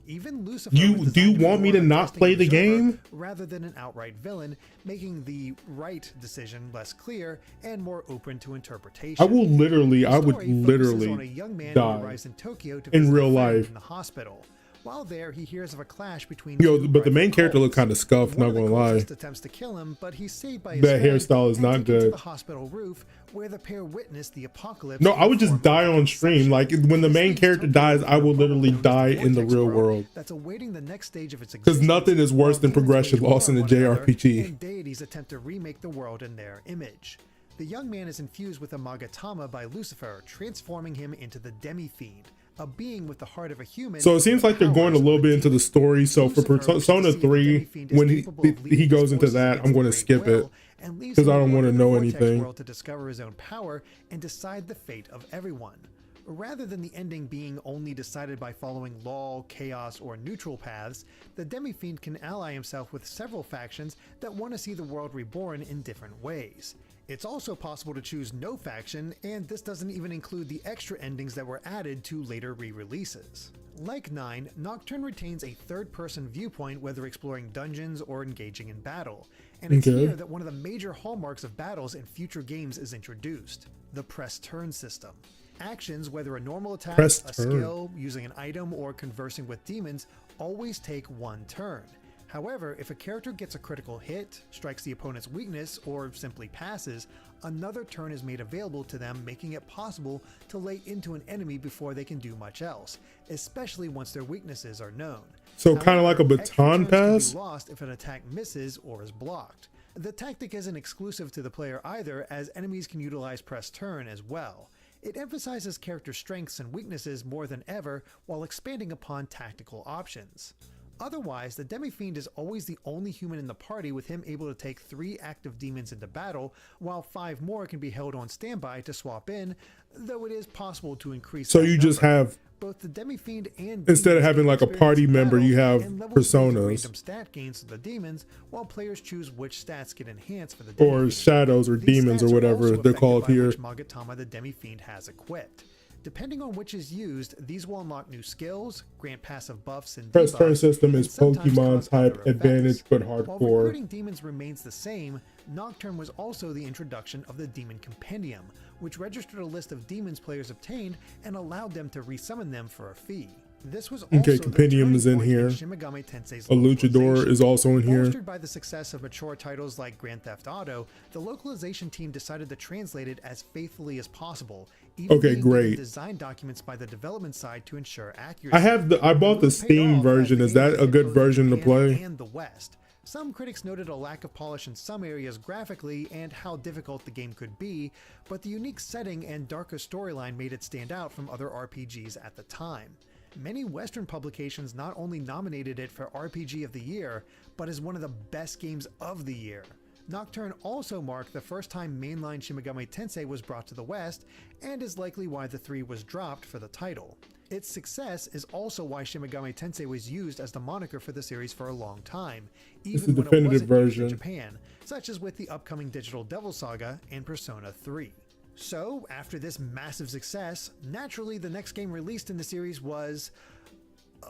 Even Lucifer do you want me to not play the game rather than an outright villain, making the right decision less clear and more open to interpretation. I would literally die in real life. In the hospital. While there, he hears of a clash between but the main character looked kind of scuffed, not gonna lie. Attempts to kill him, but he's saved by his that hairstyle is not good. To the hospital roof, where the pair witness the apocalypse. No, I would just die on stream. Like when the main character dies, I will literally die in the real world. That's awaiting the next stage of its existence. Because nothing is worse than progression loss in a JRPG. And deities attempt to remake the world in their image. The young man is infused with a Magatama by Lucifer, transforming him into the Demi-Fiend, a being with the heart of a human. So it seems like they're going a little bit into the story. So for Persona 3, when he goes into that, I'm going to skip it because I don't want to know anything. World to discover his own power and decide the fate of everyone. Rather than the ending being only decided by following law, chaos, or neutral paths, the Demi-Fiend can ally himself with several factions that want to see the world reborn in different ways. It's also possible to choose no faction, and this doesn't even include the extra endings that were added to later re-releases. Like 9, Nocturne retains a third-person viewpoint whether exploring dungeons or engaging in battle, and it's here that one of the major hallmarks of battles in future games is introduced: the press turn system. Actions, whether a normal attack, a skill, using an item, or conversing with demons, always take one turn. However, if a character gets a critical hit, strikes the opponent's weakness, or simply passes, another turn is made available to them, making it possible to lay into an enemy before they can do much else, especially once their weaknesses are known. So kind of like a baton pass? Can be lost if an attack misses or is blocked. The tactic isn't exclusive to the player either, as enemies can utilize press turn as well. It emphasizes character strengths and weaknesses more than ever while expanding upon tactical options. Otherwise, the Demi-Fiend is always the only human in the party, with him able to take 3 active demons into battle, while 5 more can be held on standby to swap in, though it is possible to increase. So you just have, both the Demi-Fiend and instead of having like a party member, you have personas. Random stat gains to the demons, while players choose which stats get enhanced for the Demi-Fiend. Or shadows or demons or whatever they're called here. Which Magatama the Demi-Fiend has equipped. Depending on which is used, these will unlock new skills, grant passive buffs and debuffs. Press turn system is Pokemon type advantage, but hardcore. While recruiting demons remains the same, Nocturne was also the introduction of the Demon Compendium, which registered a list of demons players obtained and allowed them to resummon them for a fee. This was also Compendium is in here. Shin Megami Tensei's a luchador is also in here. Bolstered by the success of mature titles like Grand Theft Auto, the localization team decided to translate it as faithfully as possible. Even great. Design documents by the development side to ensure accuracy. I bought the Steam version. Is that a good version to play? And the West. Some critics noted a lack of polish in some areas graphically and how difficult the game could be, but the unique setting and darker storyline made it stand out from other RPGs at the time. Many Western publications not only nominated it for RPG of the Year, but as one of the best games of the year. Nocturne also marked the first time mainline Shin Megami Tensei was brought to the West, and is likely why the 3 was dropped for the title. Its success is also why Shin Megami Tensei was used as the moniker for the series for a long time, even when it wasn't used in Japan, such as with the upcoming digital Devil Saga and Persona 3. So, after this massive success, naturally the next game released in the series was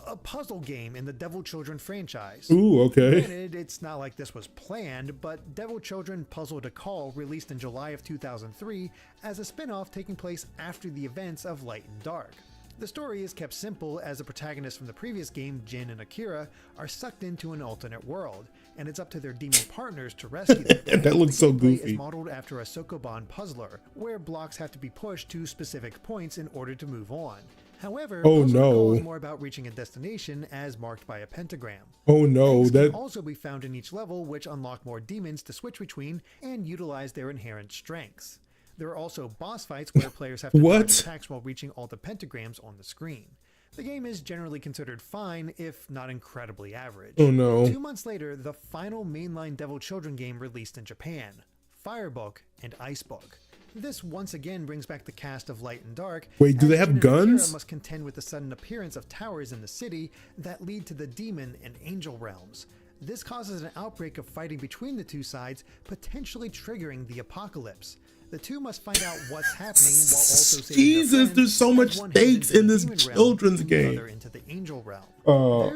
a puzzle game in the Devil Children franchise. Ooh, okay. Granted, it's not like this was planned, but Devil Children Puzzle to Call released in July of 2003 as a spin-off taking place after the events of Light and Dark. The story is kept simple, as the protagonists from the previous game, Jin and Akira, are sucked into an alternate world, and it's up to their demon partners to rescue them. That looks so goofy. It's modeled after a Sokoban puzzler, where blocks have to be pushed to specific points in order to move on. However, Puzzle is more about reaching a destination as marked by a pentagram. Oh no, that can also be found in each level, which unlock more demons to switch between and utilize their inherent strengths. There are also boss fights where players have to dodge attacks while reaching all the pentagrams on the screen. The game is generally considered fine, if not incredibly average. Oh no. 2 months later, the final mainline Devil Children game released in Japan, Firebook and Icebook. This once again brings back the cast of Light and Dark. Wait, do they have guns? Must contend with the sudden appearance of towers in the city that lead to the demon and angel realms. This causes an outbreak of fighting between the two sides, potentially triggering the apocalypse. The two must find out what's happening while also saving Jesus, there's so much stakes in this children's game. Into the angel realm. For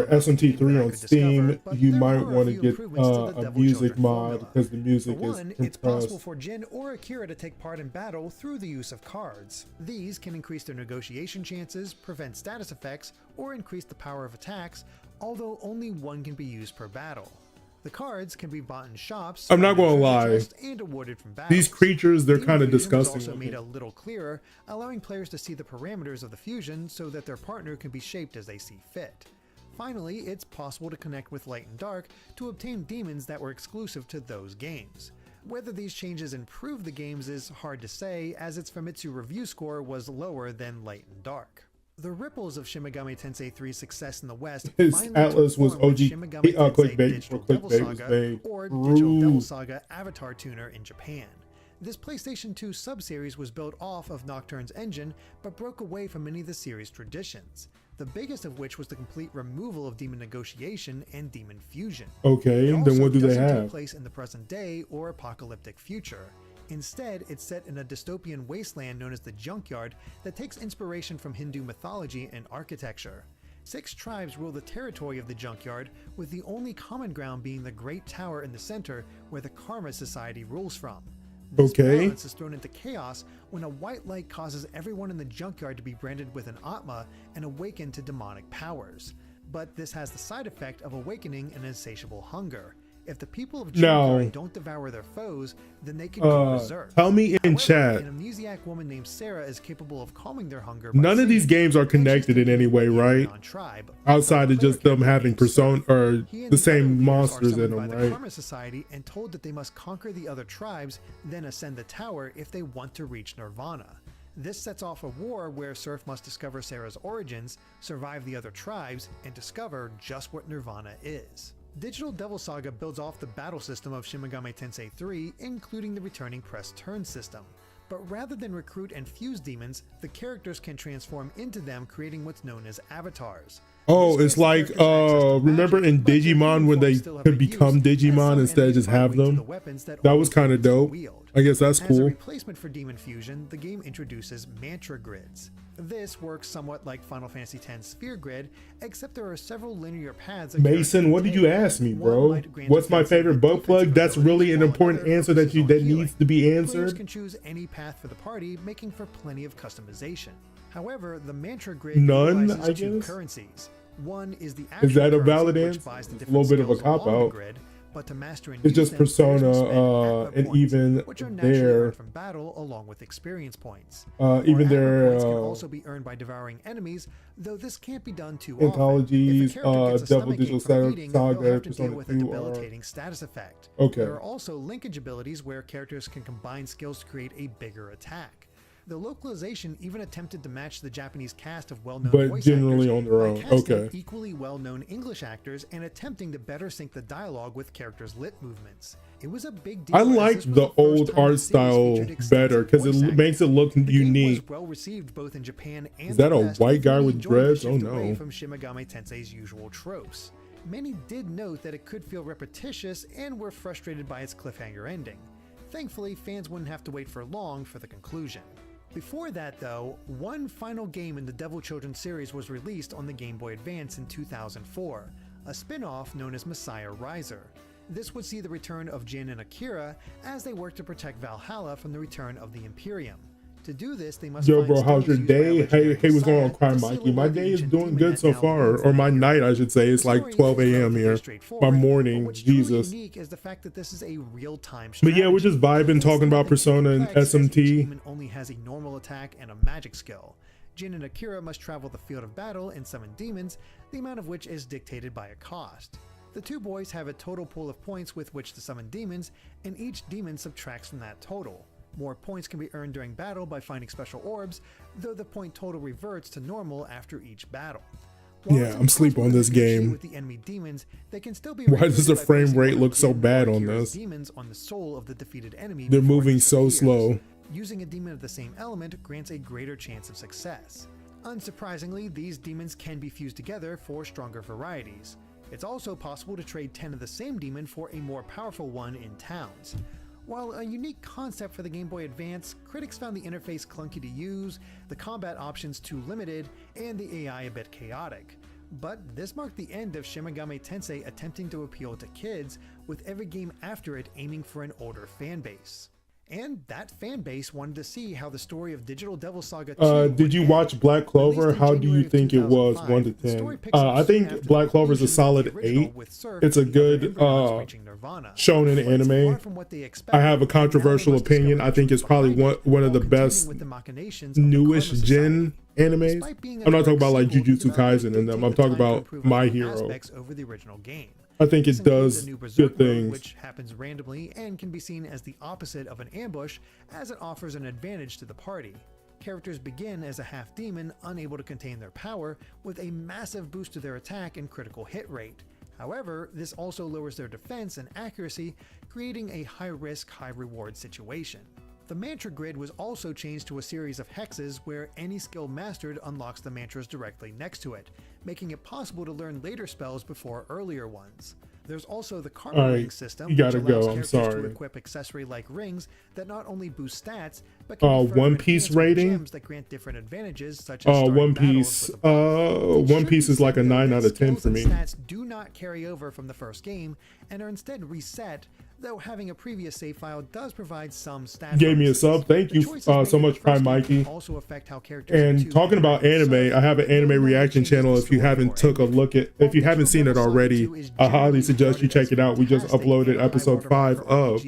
SMT 3 on Steam, you might want to get a music mod because the music is compressed. It's possible for Jin or Akira to take part in battle through the use of cards. These can increase their negotiation chances, prevent status effects, or increase the power of attacks, although only one can be used per battle. The cards can be bought in shops. I'm not going to lie. And awarded from battles. These creatures, they're kind of disgusting. Also made a little clearer, allowing players to see the parameters of the fusion so that their partner can be shaped as they see fit. Finally, it's possible to connect with Light and Dark to obtain demons that were exclusive to those games. Whether these changes improve the games is hard to say, as its Famitsu review score was lower than Light and Dark. The ripples of Shin Megami Tensei 3's success in the West Atlus was OG Shin Megami Tensei Digital Devil Saga, or Digital Devil Saga Avatar Tuner in Japan. This PlayStation 2 sub-series was built off of Nocturne's engine, but broke away from many of the series' traditions. The biggest of which was the complete removal of demon negotiation and demon fusion. Okay, then what do they have? Take place in the present day or apocalyptic future. Instead, it's set in a dystopian wasteland known as the Junkyard that takes inspiration from Hindu mythology and architecture. 6 tribes rule the territory of the Junkyard, with the only common ground being the Great Tower in the center where the Karma Society rules from. This balance is thrown into chaos when a white light causes everyone in the Junkyard to be branded with an Atma and awaken to demonic powers. But this has the side effect of awakening an insatiable hunger. If the people of Junkyard don't devour their foes, then they can go berserk. Tell me in chat. An amnesiac woman named Sarah is capable of calming their hunger. None of these games are connected in any way, right? Outside of just them having persona or the same monsters in them, right? Karma Society and told that they must conquer the other tribes, then ascend the tower if they want to reach Nirvana. This sets off a war where Surf must discover Sarah's origins, survive the other tribes, and discover just what Nirvana is. Digital Devil Saga builds off the battle system of Shin Megami Tensei 3, including the returning press turn system. But rather than recruit and fuse demons, the characters can transform into them, creating what's known as avatars. Oh, it's like, remember in Digimon when they could become Digimon instead of just have them? That was kind of dope. I guess that's cool. As a replacement for Demon Fusion, the game introduces Mantra Grids. This works somewhat like Final Fantasy X Sphere Grid, except there are several linear paths. Mason, what did you ask me, bro? What's my favorite bug plug? That's really an important answer that needs to be answered. Players can choose any path for the party, making for plenty of customization. However, the Mantra Grid utilizes 2 currencies. One is the actual that a valid answer? A little bit of a cop-out. But to master and it's just Persona and even which are their from battle along with experience points. Even their points can also be earned by devouring enemies, though this can't be done too anthologies, often. Devil Digital Saga, Persona 2 with a debilitating status effect. Okay. There are also linkage abilities where characters can combine skills to create a bigger attack. The localization even attempted to match the Japanese cast of well-known voice generally actors on their own. Okay. Equally well-known English actors and attempting to better sync the dialogue with characters' lip movements. It was a big deal. I like the old art style better because it makes it look unique. Was well received both in Japan and is that a West, white guy with dreads? Oh no. From Shin Megami Tensei's usual tropes. Many did note that it could feel repetitious and were frustrated by its cliffhanger ending. Thankfully, fans wouldn't have to wait for long for the conclusion. Before that though, one final game in the Devil Children series was released on the Game Boy Advance in 2004, a spin-off known as Messiah Riser. This would see the return of Jin and Akira as they work to protect Valhalla from the return of the Imperium. To do this, they must Yo, bro, how's your day? Hey, what's going on, Cry Mikey? My day is doing good so far, or my night, I should say. It's like 12 a.m. here. My morning, Jesus. Is the fact that this is a real-time but yeah, we're just vibing, talking about Persona and SMT. Only has a normal attack and a magic skill. Jin and Akira must travel the field of battle and summon demons, the amount of which is dictated by a cost. The 2 boys have a total pool of points with which to summon demons, and each demon subtracts from that total. More points can be earned during battle by finding special orbs, though the point total reverts to normal after each battle. Yeah, I'm sleep on this game. With the enemy demons, they can still be Why does the frame rate look so bad on this? Demons on the soul of the defeated enemy. They're moving so slow. Using a demon of the same element grants a greater chance of success. Unsurprisingly, these demons can be fused together for stronger varieties. It's also possible to trade 10 of the same demon for a more powerful one in towns. While a unique concept for the Game Boy Advance, critics found the interface clunky to use, the combat options too limited, and the AI a bit chaotic. But this marked the end of Shin Megami Tensei attempting to appeal to kids, with every game after it aiming for an older fanbase. And that fanbase wanted to see how the story of Digital Devil Saga 2 did you watch Black Clover? How do you think it was 1 to 10? I think Black Clover is a solid 8. It's a good shonen anime. I have a controversial opinion. I think it's probably one of the best newish gen animes. I'm not talking about like Jujutsu Kaisen and them. I'm talking about My Hero. Over the original game. I think This it does includes a new berserk good things. mode, which happens randomly and can be seen as the opposite of an ambush, as it offers an advantage to the party. Characters begin as a half-demon, unable to contain their power, with a massive boost to their attack and critical hit rate. However, this also lowers their defense and accuracy, creating a high-risk, high-reward situation. The mantra grid was also changed to a series of hexes where any skill mastered unlocks the mantras directly next to it, making it possible to learn later spells before earlier ones. There's also the karma ring system, which allows characters to equip accessory-like rings that not only boost stats, but can be One Piece rating gems that grant different advantages, such as One Piece. One Piece is like a 9 out of 10 for me. Stats do not carry over from the first game and are instead reset, though having a previous save file does provide some stats. Gave me a sub. Thank you so much, Prime Mikey. Also affect how characters and talking about anime, I have an anime reaction channel. If you haven't if you haven't seen it already, I highly suggest you check it out. We just uploaded episode 5 of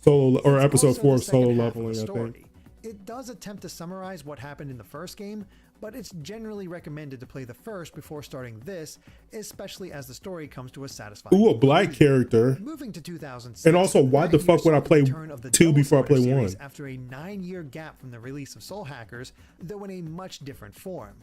Solo, or episode 4 of Solo Leveling, I think. It does attempt to summarize what happened in the first game, but it's generally recommended to play the first before starting this, especially as the story comes to a satisfying Ooh, a black character. Moving to 2006, and also, why the fuck would I play 2 before I play 1? After a 9-year gap from the release of Soul Hackers, though in a much different form.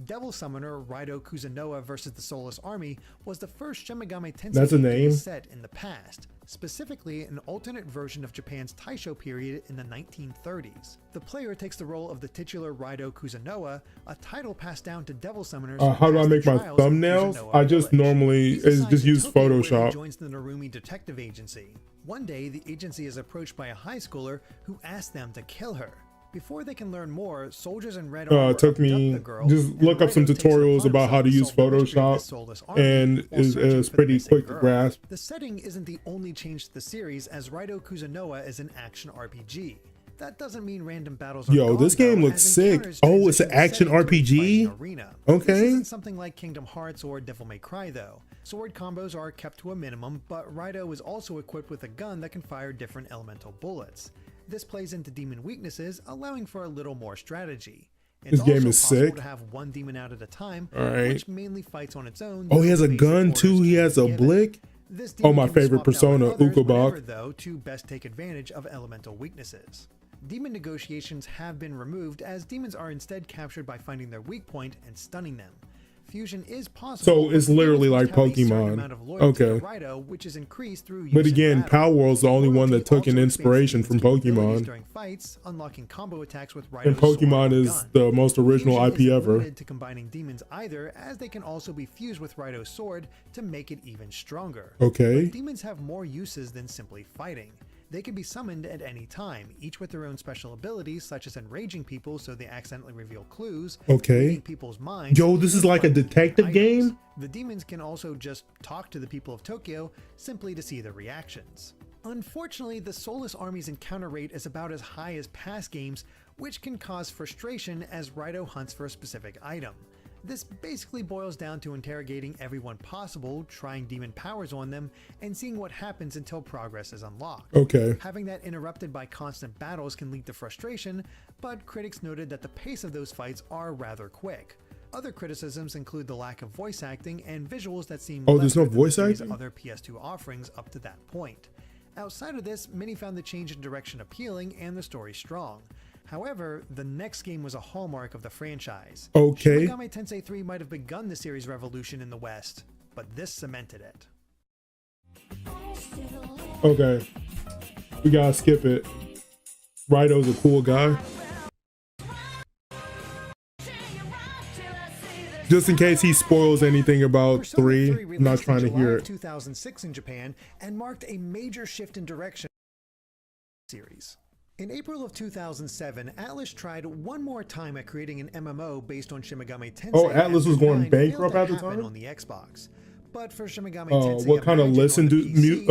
Devil Summoner Raido Kuzunoa vs. the Soulless Army was the first Shin Megami Tensei game set in the past, specifically an alternate version of Japan's Taisho period in the 1930s. The player takes the role of the titular Raido Kuzunoa, a title passed down to Devil Summoners. How do I make my thumbnails? I just normally just use Photoshop. He joins the Narumi Detective Agency. One day, the agency is approached by a high schooler who asks them to kill her. Before they can learn more, soldiers in red armor took me just look up some tutorials about how to use Photoshop, and is pretty quick to grasp. The setting isn't the only change to the series, as Raido Kuzunoa is an action RPG. That doesn't mean random battles are gone, this game looks sick. Oh, it's an action RPG? Okay. This isn't something like Kingdom Hearts or Devil May Cry though. Sword combos are kept to a minimum, but Raido is also equipped with a gun that can fire different elemental bullets. This plays into demon weaknesses, allowing for a little more strategy. It's this game also is possible sick. To have one demon out at a time, right. Which mainly fights on its own. Oh, he has a gun too. He has a blick. Oh, my favorite persona, Ukobach. Though, to best take advantage of elemental weaknesses. Demon negotiations have been removed, as demons are instead captured by finding their weak point and stunning them. Fusion is possible. So it's literally like Pokemon. Okay. Raido, which is increased through but again, Power World's the only one that took an inspiration from Pokemon. During fights, unlocking combo attacks with Raido's and Pokemon is the most original IP ever. To combining demons either, as they can also be fused with Raido's sword to make it even stronger. Okay. But demons have more uses than simply fighting. They can be summoned at any time, each with their own special abilities, such as enraging people so they accidentally reveal clues, reading people's minds. Yo, this is like a detective game? The demons can also just talk to the people of Tokyo simply to see their reactions. Unfortunately, the Soulless Army's encounter rate is about as high as past games, which can cause frustration as Raido hunts for a specific item. This basically boils down to interrogating everyone possible, trying demon powers on them, and seeing what happens until progress is unlocked. Okay. Having that interrupted by constant battles can lead to frustration, but critics noted that the pace of those fights are rather quick. Other criticisms include the lack of voice acting and visuals that seem there's no voice acting? Other PS2 offerings up to that point. Outside of this, many found the change in direction appealing and the story strong. However, the next game was a hallmark of the franchise. Okay. Shin Megami Tensei 3 might have begun the series' revolution in the West, but this cemented it. Okay. We gotta skip it. Raido's a cool guy. Just in case he spoils anything about 3, I'm not trying to hear it. 2006 in Japan, and marked a major shift in direction series. In April of 2007, Atlus tried one more time at creating an MMO based on Shin Megami Tensei. Oh, Atlus was going bankrupt at the time? On the Xbox. But for Shin Megami Tensei, what kind of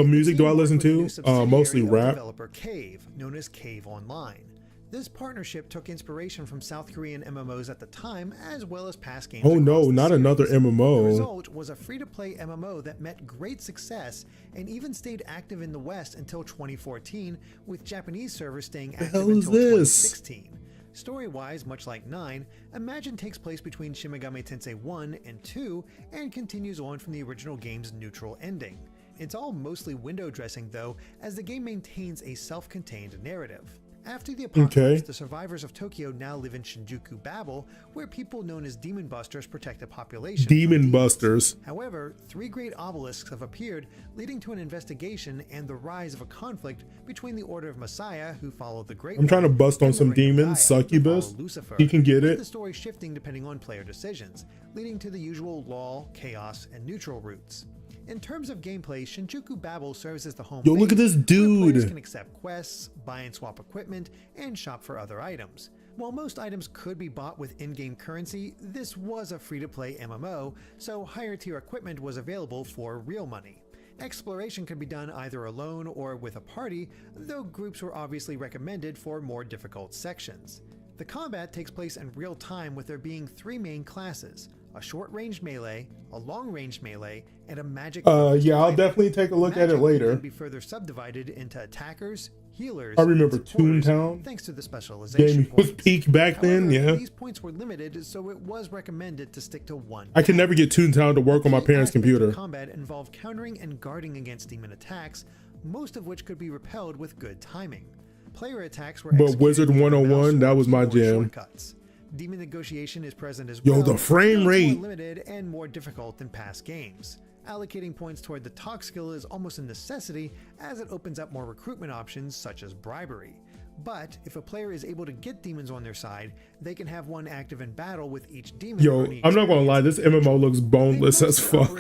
music do I listen to? Mostly rap. Developer Cave, known as Cave Online. This partnership took inspiration from South Korean MMOs at the time, as well as past games. Oh no, not another MMO. The result was a free-to-play MMO that met great success and even stayed active in the West until 2014, with Japanese servers staying active until 2016. Story-wise, much like 9, Imagine takes place between Shin Megami Tensei 1 and 2 and continues on from the original game's neutral ending. It's all mostly window dressing though, as the game maintains a self-contained narrative. After the apocalypse, the survivors of Tokyo now live in Shinjuku Babel, where people known as Demon Busters protect the population. Demon Busters. However, 3 great obelisks have appeared, leading to an investigation and the rise of a conflict between the Order of Messiah, who follow the Great I'm trying to bust on some demons, succubus. You can get it. The story shifting depending on player decisions, leading to the usual law, chaos, and neutral routes. In terms of gameplay, Shinjuku Babel serves as the home base, look at this dude. where players can accept quests, buy and swap equipment, and shop for other items. While most items could be bought with in-game currency, this was a free-to-play MMO, so higher-tier equipment was available for real money. Exploration could be done either alone or with a party, though groups were obviously recommended for more difficult sections. The combat takes place in real time, with there being 3 main classes: a short-range melee, a long-range melee, and a magic. Yeah, I'll definitely take a look at it later. Can be further subdivided into attackers, healers. I remember Toontown. Thanks to the specialization. Game was peak back then. Yeah. These points were limited, so it was recommended to stick to one. I can never get Toontown to work on my parents' computer. Combat involved countering and guarding against demon attacks, most of which could be repelled with good timing. Player attacks were. But Wizard 101, that was my jam. Shortcuts. Demon negotiation is present as well. Yo, the frame rate. More limited and more difficult than past games. Allocating points toward the talk skill is almost a necessity, as it opens up more recruitment options such as bribery. But if a player is able to get demons on their side, they can have one active in battle with each demon. Yo, I'm not gonna lie, this MMO looks boneless as fuck.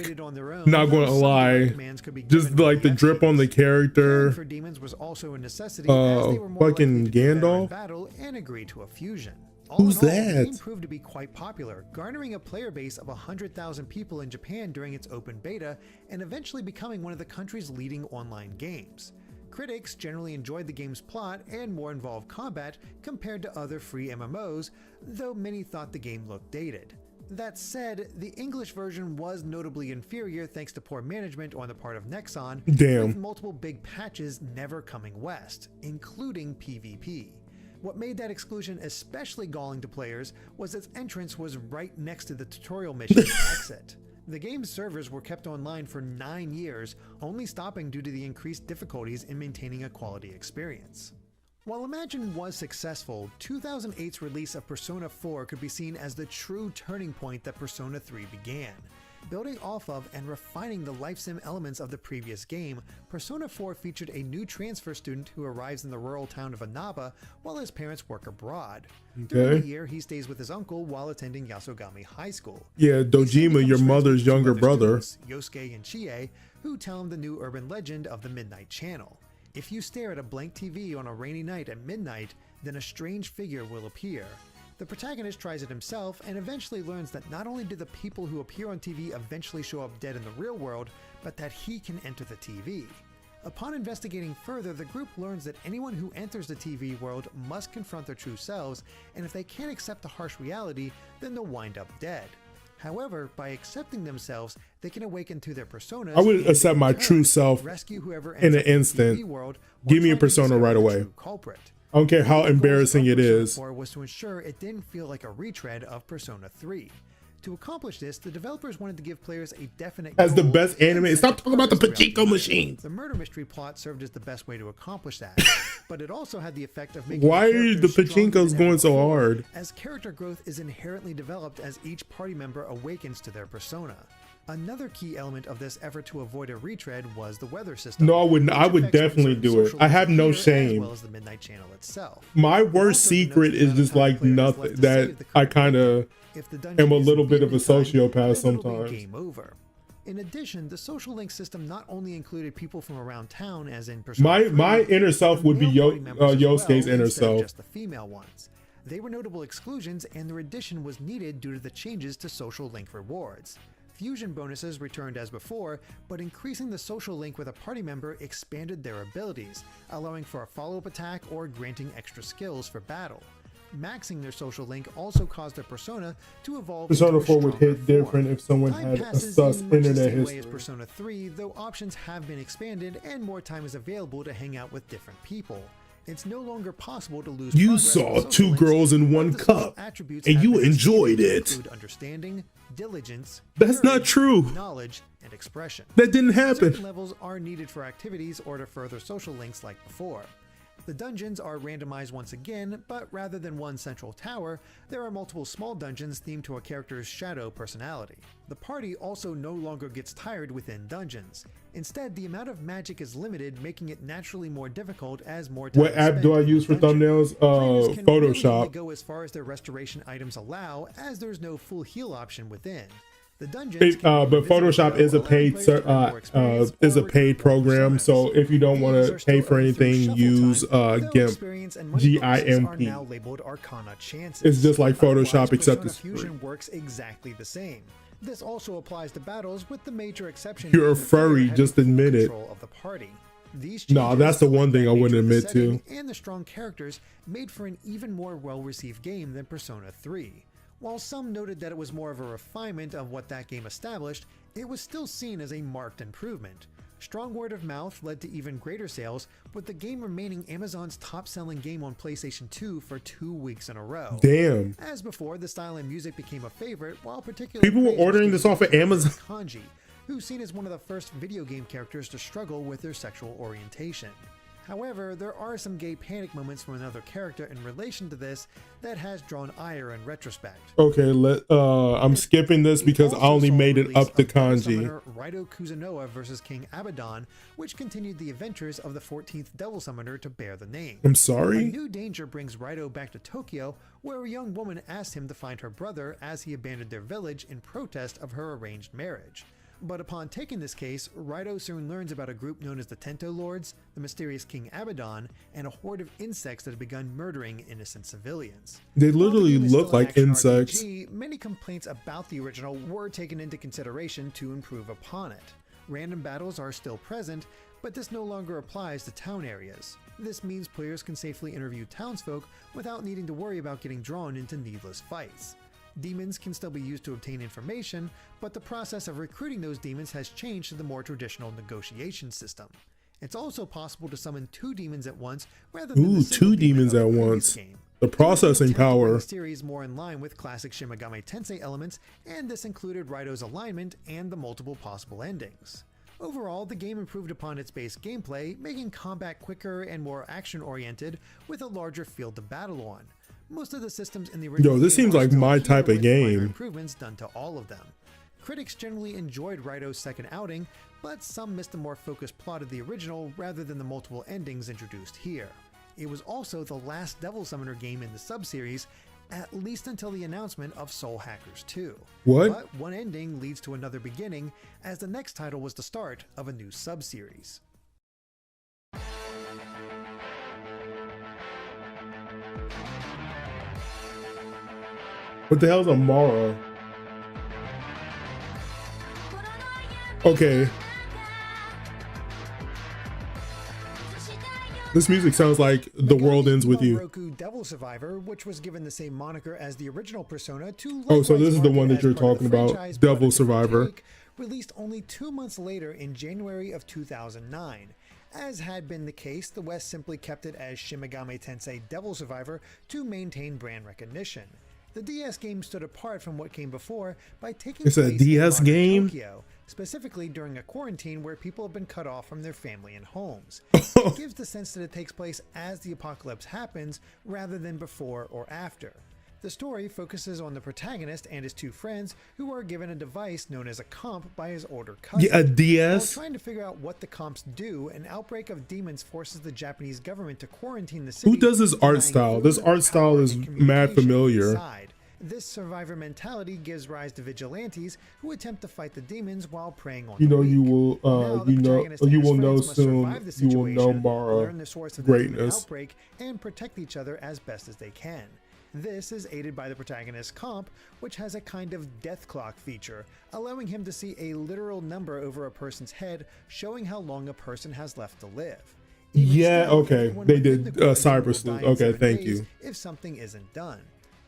Not gonna lie. Just like the drip on the character. For demons was also a necessity, as they were more fucking Gandalf. Battle and agree to a fusion. Who's that? The game proved to be quite popular, garnering a player base of 100,000 people in Japan during its open beta, and eventually becoming one of the country's leading online games. Critics generally enjoyed the game's plot and more involved combat compared to other free MMOs, though many thought the game looked dated. That said, the English version was notably inferior thanks to poor management on the part of Nexon, with multiple big patches never coming west, including PvP. What made that exclusion especially galling to players was its entrance was right next to the tutorial mission exit. The game's servers were kept online for 9 years, only stopping due to the increased difficulties in maintaining a quality experience. While Imagine was successful, 2008's release of Persona 4 could be seen as the true turning point that Persona 3 began. Building off of and refining the life sim elements of the previous game, Persona 4 featured a new transfer student who arrives in the rural town of Inaba while his parents work abroad. During the year, he stays with his uncle while attending Yasogami High School. Yeah, Dojima, your mother's younger brother. Yosuke and Chie, who tell him the new urban legend of the Midnight Channel. If you stare at a blank TV on a rainy night at midnight, then a strange figure will appear. The protagonist tries it himself and eventually learns that not only do the people who appear on TV eventually show up dead in the real world, but that he can enter the TV. Upon investigating further, the group learns that anyone who enters the TV world must confront their true selves, and if they can't accept the harsh reality, then they'll wind up dead. However, by accepting themselves, they can awaken to their personas. I would accept my true self in an instant. Give me a persona right away. I don't care how embarrassing it is. Was to ensure it didn't feel like a retread of Persona 3. To accomplish this, the developers wanted to give players a definite as the best anime. Stop talking about the pachinko machines. The murder mystery plot served as the best way to accomplish that, but it also had the effect of making. Why are the pachinkos going so hard? As character growth is inherently developed as each party member awakens to their persona. Another key element of this effort to avoid a retread was the weather system. No, I wouldn't. I would definitely do it. I have no shame. As well as the Midnight Channel itself. My worst secret is just like nothing. That I kind of am a little bit of a sociopath sometimes. Game over. In addition, the social link system not only included people from around town, as in Persona 3, my inner self would be Yosuke's inner self. Just the female ones. They were notable exclusions, and their addition was needed due to the changes to social link rewards. Fusion bonuses returned as before, but increasing the social link with a party member expanded their abilities, allowing for a follow-up attack or granting extra skills for battle. Maxing their social link also caused their persona to evolve. Persona 4 would hit different if someone had a sus internet history. As Persona 3, though options have been expanded and more time is available to hang out with different people. It's no longer possible to lose. You saw two girls in one cup, and you enjoyed it. Understanding, diligence, that's not true. Knowledge and expression. That didn't happen. Certain levels are needed for activities or to further social links like before. The dungeons are randomized once again, but rather than one central tower, there are multiple small dungeons themed to a character's shadow personality. The party also no longer gets tired within dungeons. Instead, the amount of magic is limited, making it naturally more difficult as more time. What app do I use for thumbnails? Photoshop. Really go as far as their restoration items allow, as there's no full heal option within. The dungeons but Photoshop is a paid program, so if you don't want to pay for anything, use GIMP. GIMP. It's just like Photoshop, except it's free. Works exactly the same. This also applies to battles, with the major exception. You're a furry, just admit it. Of the party. No, that's the one thing I wouldn't admit to. And the strong characters made for an even more well-received game than Persona 3. While some noted that it was more of a refinement of what that game established, it was still seen as a marked improvement. Strong word of mouth led to even greater sales, with the game remaining Amazon's top-selling game on PlayStation 2 for 2 weeks in a row. Damn. As before, the style and music became a favorite, while particularly people were ordering this off of Amazon. Kanji, who's seen as one of the first video game characters to struggle with their sexual orientation. However, there are some gay panic moments from another character in relation to this that has drawn ire in retrospect. Okay, I'm skipping this because I only made it up to Kanji. Raito Kuzunoa vs. King Abaddon, which continued the adventures of the 14th Devil Summoner to bear the name. I'm sorry? A new danger brings Raito back to Tokyo, where a young woman asks him to find her brother as he abandoned their village in protest of her arranged marriage. But upon taking this case, Raito soon learns about a group known as the Tento Lords, the mysterious King Abaddon, and a horde of insects that have begun murdering innocent civilians. They literally look like insects. RPG, many complaints about the original were taken into consideration to improve upon it. Random battles are still present, but this no longer applies to town areas. This means players can safely interview townsfolk without needing to worry about getting drawn into needless fights. Demons can still be used to obtain information, but the process of recruiting those demons has changed to the more traditional negotiation system. It's also possible to summon 2 demons at once rather than 2 demons at once. The processing power. The series more in line with classic Shin Megami Tensei elements, and this included Raito's alignment and the multiple possible endings. Overall, the game improved upon its base gameplay, making combat quicker and more action-oriented with a larger field to battle on. Most of the systems in the original this seems like my type of game. Improvements done to all of them. Critics generally enjoyed Raito's second outing, but some missed the more focused plot of the original rather than the multiple endings introduced here. It was also the last Devil Summoner game in the sub-series, at least until the announcement of Soul Hackers 2. What? But one ending leads to another beginning, as the next title was the start of a new sub-series. What the hell's Amara? Okay. This music sounds like The World Ends With You. Devil Survivor, which was given the same moniker as the original Persona to so this is the one that you're talking about, Devil Survivor. Released only 2 months later in January of 2009. As had been the case, the West simply kept it as Shin Megami Tensei Devil Survivor to maintain brand recognition. The DS game stood apart from what came before by taking place a DS game? Tokyo, specifically during a quarantine where people have been cut off from their family and homes. It gives the sense that it takes place as the apocalypse happens rather than before or after. The story focuses on the protagonist and his 2 friends who are given a device known as a comp by his older cousin. Yeah, a DS? While trying to figure out what the comps do, an outbreak of demons forces the Japanese government to quarantine the city. Who does this art style? This art style is mad familiar. Inside. This survivor mentality gives rise to vigilantes who attempt to fight the demons while preying on you will know soon. You will know Mara greatness outbreak and protect each other as best as they can. This is aided by the protagonist's comp, which has a kind of death clock feature, allowing him to see a literal number over a person's head, showing how long a person has left to live. Okay, they did Cyber Sleuth. Okay, thank you. If something isn't done.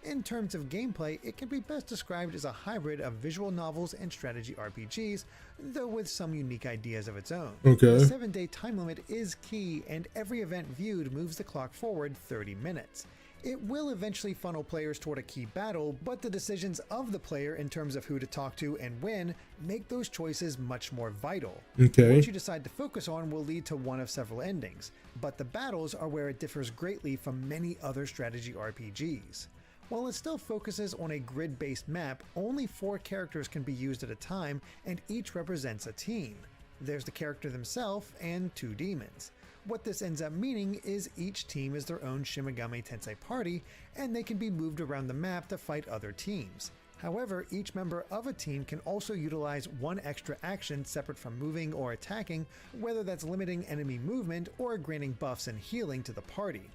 In terms of gameplay, it can be best described as a hybrid of visual novels and strategy RPGs, though with some unique ideas of its own. Okay. The 7-day time limit is key, and every event viewed moves the clock forward 30 minutes. It will eventually funnel players toward a key battle, but the decisions of the player in terms of who to talk to and when make those choices much more vital. Okay. What you decide to focus on will lead to one of several endings, but the battles are where it differs greatly from many other strategy RPGs. While it still focuses on a grid-based map, only 4 characters can be used at a time, and each represents a team. There's the character themselves and 2 demons. What this ends up meaning is each team is their own Shin Megami Tensei party, and they can be moved around the map to fight other teams. However, each member of a team can also utilize one extra action separate from moving or attacking, whether that's limiting enemy movement or granting buffs and healing to the party.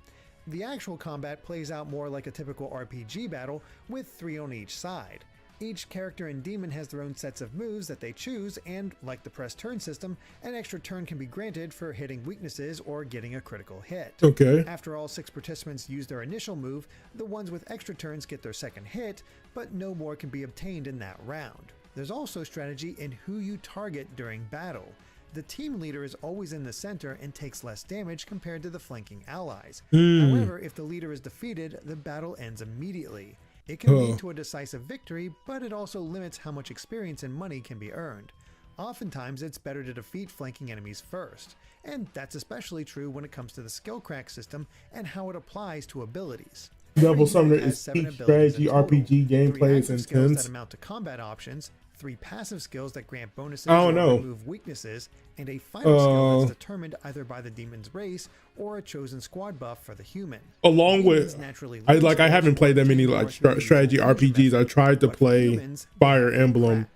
The actual combat plays out more like a typical RPG battle, with 3 on each side. Each character and demon has their own sets of moves that they choose, and like the press turn system, an extra turn can be granted for hitting weaknesses or getting a critical hit. Okay. After all 6 participants use their initial move, the ones with extra turns get their second hit, but no more can be obtained in that round. There's also strategy in who you target during battle. The team leader is always in the center and takes less damage compared to the flanking allies. However, if the leader is defeated, the battle ends immediately. It can lead to a decisive victory, but it also limits how much experience and money can be earned. Oftentimes, it's better to defeat flanking enemies first, and that's especially true when it comes to the skill crack system and how it applies to abilities. Devil Saga is peak strategy RPG gameplay is intense. That amount to combat options, 3 passive skills that grant bonuses or remove weaknesses, and a final skill that's determined either by the demon's race or a chosen squad buff for the human. Along with, I haven't played that many like strategy RPGs. I tried to play Fire Emblem.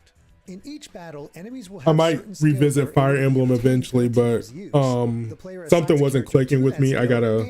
In each battle, enemies will have I might revisit Fire Emblem eventually, but something wasn't clicking with me. I gotta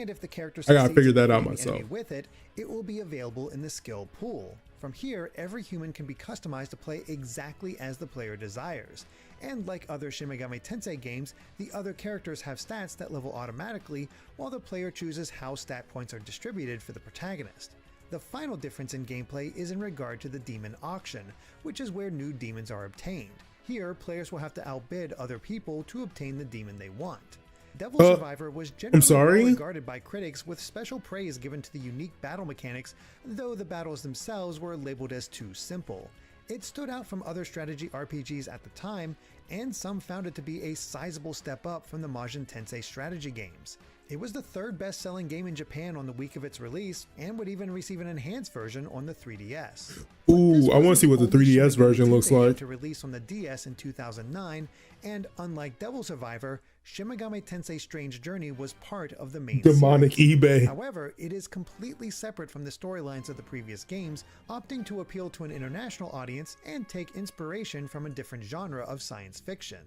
figure that out myself. With it, it will be available in the skill pool. From here, every human can be customized to play exactly as the player desires. And like other Shin Megami Tensei games, the other characters have stats that level automatically, while the player chooses how stat points are distributed for the protagonist. The final difference in gameplay is in regard to the demon auction, which is where new demons are obtained. Here, players will have to outbid other people to obtain the demon they want. Devil Survivor was generally well regarded by critics, with special praise given to the unique battle mechanics, though the battles themselves were labeled as too simple. It stood out from other strategy RPGs at the time, and some found it to be a sizable step up from the Majin Tensei strategy games. It was the 3rd best-selling game in Japan on the week of its release, and would even receive an enhanced version on the 3DS. Ooh, I want to see what the 3DS version looks like. To release on the DS in 2009, and unlike Devil Survivor, Shin Megami Tensei Strange Journey was part of the main demonic series. eBay. However, it is completely separate from the storylines of the previous games, opting to appeal to an international audience and take inspiration from a different genre of science fiction.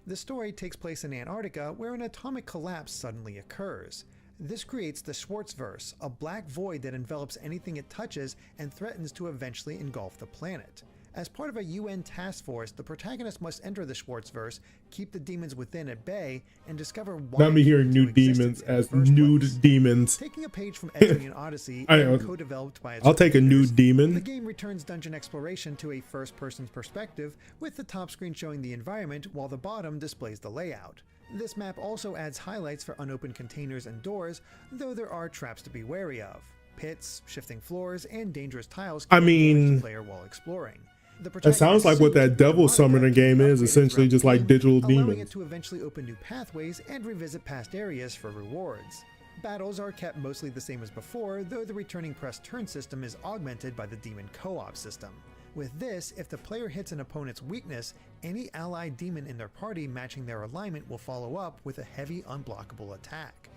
The story takes place in Antarctica, where an atomic collapse suddenly occurs. This creates the Schwarzverse, a black void that envelops anything it touches and threatens to eventually engulf the planet. As part of a UN task force, the protagonist must enter the Schwarzverse, keep the demons within at bay, and discover why. Not me hearing new demons as nude demons. Taking a page from Etrian Odyssey and co-developed by its I'll take a nude demon. The game returns dungeon exploration to a first-person perspective, with the top screen showing the environment while the bottom displays the layout. This map also adds highlights for unopened containers and doors, though there are traps to be wary of. Pits, shifting floors, and dangerous tiles can damage the player while exploring. That sounds like what that Devil Summoner game is, essentially just like digital demons. Allowing it to eventually open new pathways and revisit past areas for rewards. Battles are kept mostly the same as before, though the returning press turn system is augmented by the demon co-op system. With this, if the player hits an opponent's weakness, any allied demon in their party matching their alignment will follow up with a heavy unblockable attack.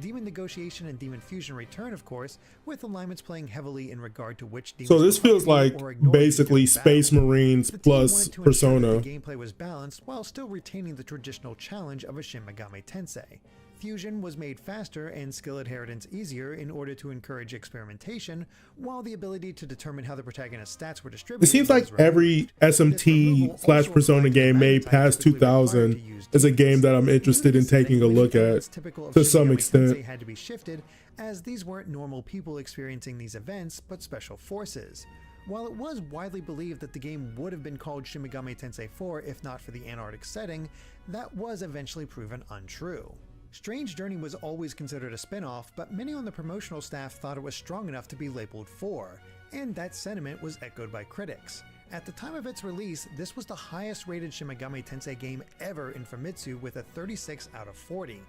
Demon Negotiation and Demon Fusion return, of course, with alignments playing heavily in regard to which demons. So this feels like basically Space Marines plus Persona. The gameplay was balanced while still retaining the traditional challenge of a Shin Megami Tensei. Fusion was made faster and skill inheritance easier in order to encourage experimentation, while the ability to determine how the protagonist's stats were distributed. It seems like every SMT/Persona game made past 2000 is a game that I'm interested in taking a look at to some extent. Had to be shifted as these weren't normal people experiencing these events, but special forces. While it was widely believed that the game would have been called Shin Megami Tensei 4 if not for the Antarctic setting, that was eventually proven untrue. Strange Journey was always considered a spin-off, but many on the promotional staff thought it was strong enough to be labeled 4, and that sentiment was echoed by critics. At the time of its release, this was the highest rated Shin Megami Tensei game ever in Famitsu with a 36 out of 40.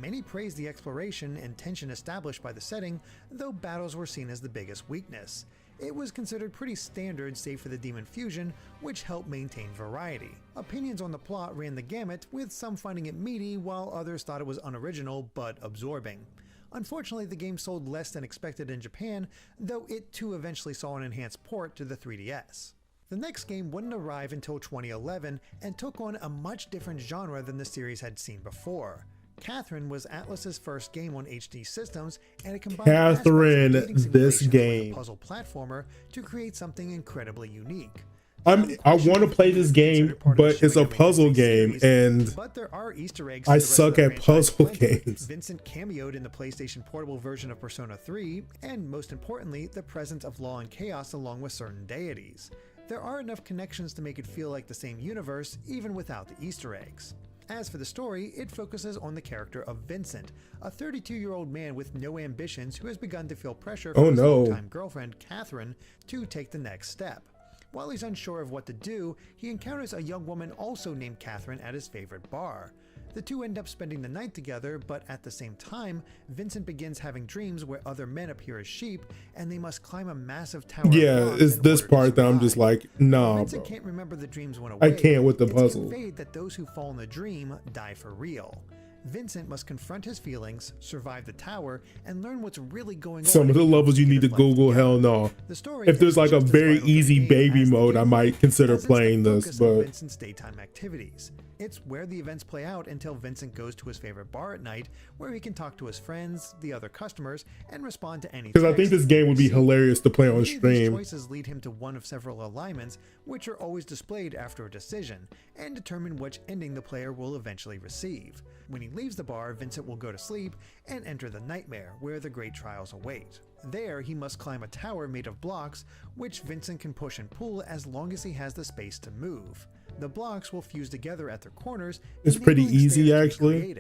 Many praised the exploration and tension established by the setting, though battles were seen as the biggest weakness. It was considered pretty standard save for the demon fusion, which helped maintain variety. Opinions on the plot ran the gamut, with some finding it meaty while others thought it was unoriginal but absorbing. Unfortunately, the game sold less than expected in Japan, though it too eventually saw an enhanced port to the 3DS. The next game wouldn't arrive until 2011 and took on a much different genre than the series had seen before. Catherine was Atlus's first game on HD systems, and it combined this game with a puzzle platformer to create something incredibly unique. I want to play this game, but it's a puzzle game, and there are Easter eggs I suck at puzzle games. Vincent cameoed in the PlayStation Portable version of Persona 3, and most importantly, the presence of law and chaos along with certain deities. There are enough connections to make it feel like the same universe, even without the Easter eggs. As for the story, it focuses on the character of Vincent, a 32-year-old man with no ambitions who has begun to feel pressure from his longtime girlfriend, Catherine, to take the next step. While he's unsure of what to do, he encounters a young woman also named Catherine at his favorite bar. The two end up spending the night together, but at the same time, Vincent begins having dreams where other men appear as sheep, and they must climb a massive tower. Yeah, it's this part that I'm just like, nah, Vincent bro. can't remember the dreams went away. I can't with the puzzle. It's conveyed that those who fall in the dream die for real. Vincent must confront his feelings, survive the tower, and learn what's really going on. Some of the levels you need to Google, hell no. If there's like a very easy baby mode, I might consider playing this, but Vincent's daytime activities. It's where the events play out until Vincent goes to his favorite bar at night, where he can talk to his friends, the other customers, and respond to any because I think this game would be hilarious to play on stream. These choices lead him to one of several alignments, which are always displayed after a decision, and determine which ending the player will eventually receive. When he leaves the bar, Vincent will go to sleep and enter the nightmare, where the great trials await. There, he must climb a tower made of blocks, which Vincent can push and pull as long as he has the space to move. The blocks will fuse together at their corners. It's pretty easy, actually.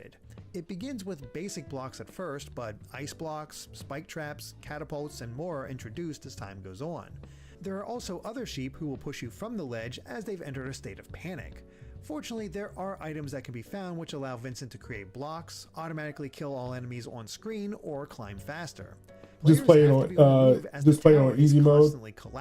It begins with basic blocks at first, but ice blocks, spike traps, catapults, and more are introduced as time goes on. There are also other sheep who will push you from the ledge as they've entered a state of panic. Fortunately, there are items that can be found which allow Vincent to create blocks, automatically kill all enemies on screen, or climb faster. Just playing on easy mode.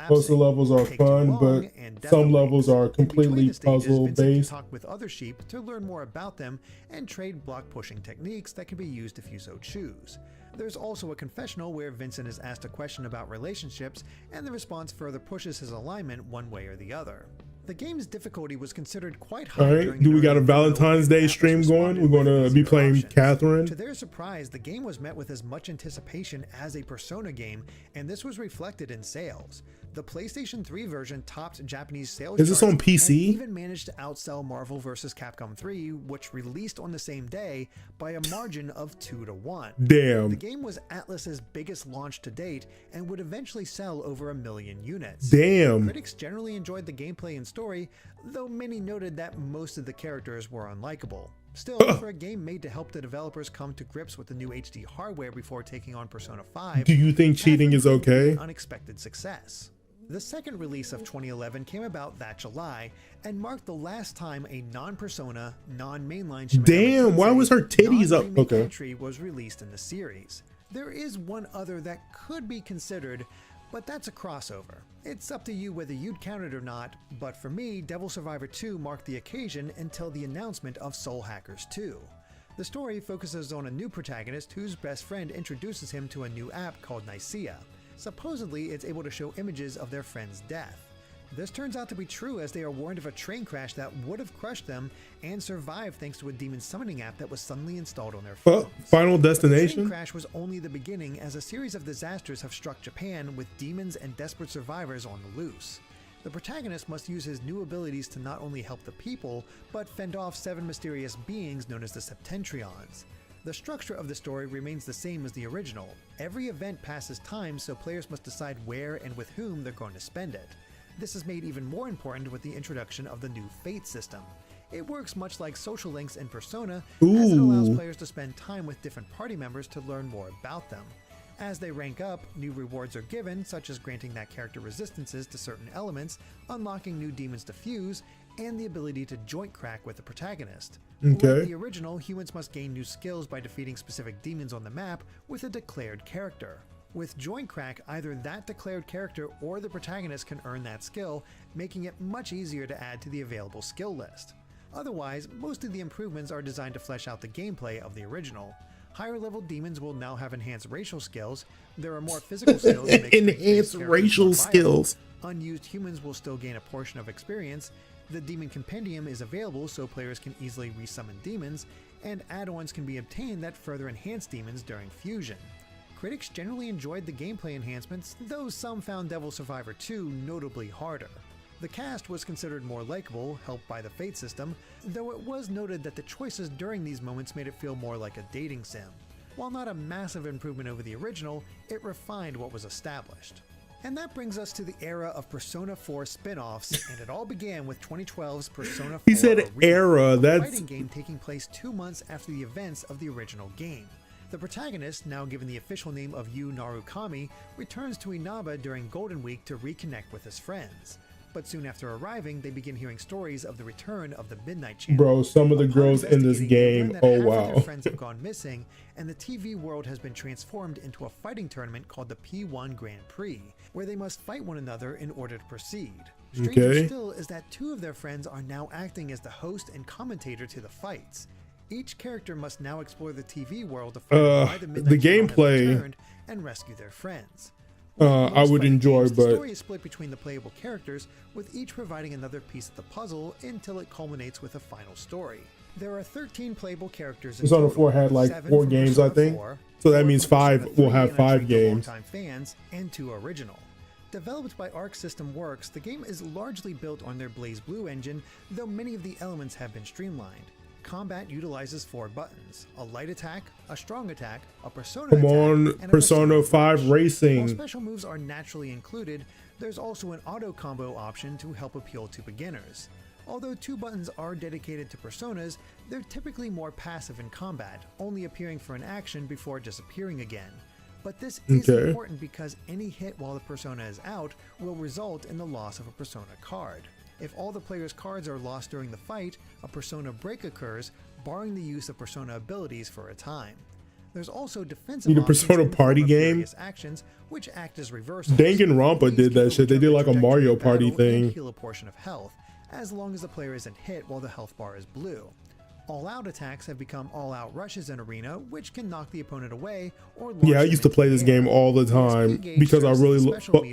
Most of the levels are fun, but some levels are completely puzzle based. Talk with other sheep to learn more about them and trade block pushing techniques that can be used if you so choose. There's also a confessional where Vincent is asked a question about relationships, and the response further pushes his alignment one way or the other. The game's difficulty was considered quite high. All right, do we got a Valentine's Day stream going? We're going to be playing Catherine. To their surprise, the game was met with as much anticipation as a Persona game, and this was reflected in sales. The PlayStation 3 version topped Japanese sales. Is this on PC? And even managed to outsell Marvel vs. Capcom 3, which released on the same day, by a margin of 2-1. Damn. The game was Atlus's biggest launch to date and would eventually sell over 1 million units. Damn. Critics generally enjoyed the gameplay and story, though many noted that most of the characters were unlikable. Still, for a game made to help the developers come to grips with the new HD hardware before taking on Persona 5, do you think cheating is okay? Unexpected success. The second release of 2011 came about that July and marked the last time a non-Persona, non-mainline Shin Megami Damn, why was her titties up? Okay. Entry was released in the series. There is one other that could be considered, but that's a crossover. It's up to you whether you'd count it or not, but for me, Devil Survivor 2 marked the occasion until the announcement of Soul Hackers 2. The story focuses on a new protagonist whose best friend introduces him to a new app called Nicaea. Supposedly, it's able to show images of their friend's death. This turns out to be true as they are warned of a train crash that would have crushed them and survived thanks to a demon summoning app that was suddenly installed on their phones. Final Destination? The train crash was only the beginning, as a series of disasters have struck Japan with demons and desperate survivors on the loose. The protagonist must use his new abilities to not only help the people, but fend off 7 mysterious beings known as the Septentrions. The The structure of the story remains the same as the original. Every event passes time, so players must decide where and with whom they're going to spend it. This is made even more important with the introduction of the new Fate system. It works much like social links in Persona, as it allows players to spend time with different party members to learn more about them. As they rank up, new rewards are given, such as granting that character resistances to certain elements, unlocking new demons to fuse, and the ability to joint crack with the protagonist. Like the original, humans must gain new skills by defeating specific demons on the map with a declared character. With joint crack, either that declared character or the protagonist can earn that skill, making it much easier to add to the available skill list. Otherwise, most of the improvements are designed to flesh out the gameplay of the original. Higher level demons will now have enhanced racial skills. There are more physical skills that make enhanced racial skills. Unused humans will still gain a portion of experience. The demon compendium is available so players can easily resummon demons, and add-ons can be obtained that further enhance demons during fusion. Critics generally enjoyed the gameplay enhancements, though some found Devil Survivor 2 notably harder. The cast was considered more likable, helped by the Fate system, though it was noted that the choices during these moments made it feel more like a dating sim. While not a massive improvement over the original, it refined what was established. And that brings us to the era of Persona 4 spin-offs, and it all began with 2012's Persona 4 He said Arena, era, a fighting game taking place 2 months after the events of the original game. The protagonist, now given the official name of Yu Narukami, returns to Inaba during Golden Week to reconnect with his friends. But soon after arriving, they begin hearing stories of the return of the Midnight Channel. Bro, some of the girls in this game, oh wow. Their friends have gone missing, and the TV world has been transformed into a fighting tournament called the P1 Grand Prix, where they must fight one another in order to proceed. Stranger still is that 2 of their friends are now acting as the host and commentator to the fights. Each character must now explore the TV world to find why the Midnight Channel has returned and rescue their friends. I would enjoy, games, but the story is split between the playable characters, with each providing another piece of the puzzle until it culminates with a final story. There are 13 playable characters. Persona 4 had like 4 games, I think. So that means 5 will have 5 games. Fans and 2 original. Developed by Arc System Works, the game is largely built on their Blaze Blue engine, though many of the elements have been streamlined. Combat utilizes 4 buttons: a light attack, a strong attack, a persona attack, and a Persona 5 Racing. While special moves are naturally included, there's also an auto combo option to help appeal to beginners. Although 2 buttons are dedicated to personas, they're typically more passive in combat, only appearing for an action before disappearing again. But this is important because any hit while the persona is out will result in the loss of a persona card. If all the player's cards are lost during the fight, a persona break occurs, barring the use of persona abilities for a time. There's also defensive Persona party game actions which act as reversals. Danganronpa did that shit. They did like a Mario Party thing. Heal a portion of health, as long as the player isn't hit while the health bar is blue. All-out attacks have become all-out rushes in Arena, which can knock the opponent away or launch I used to play this game all the time because I really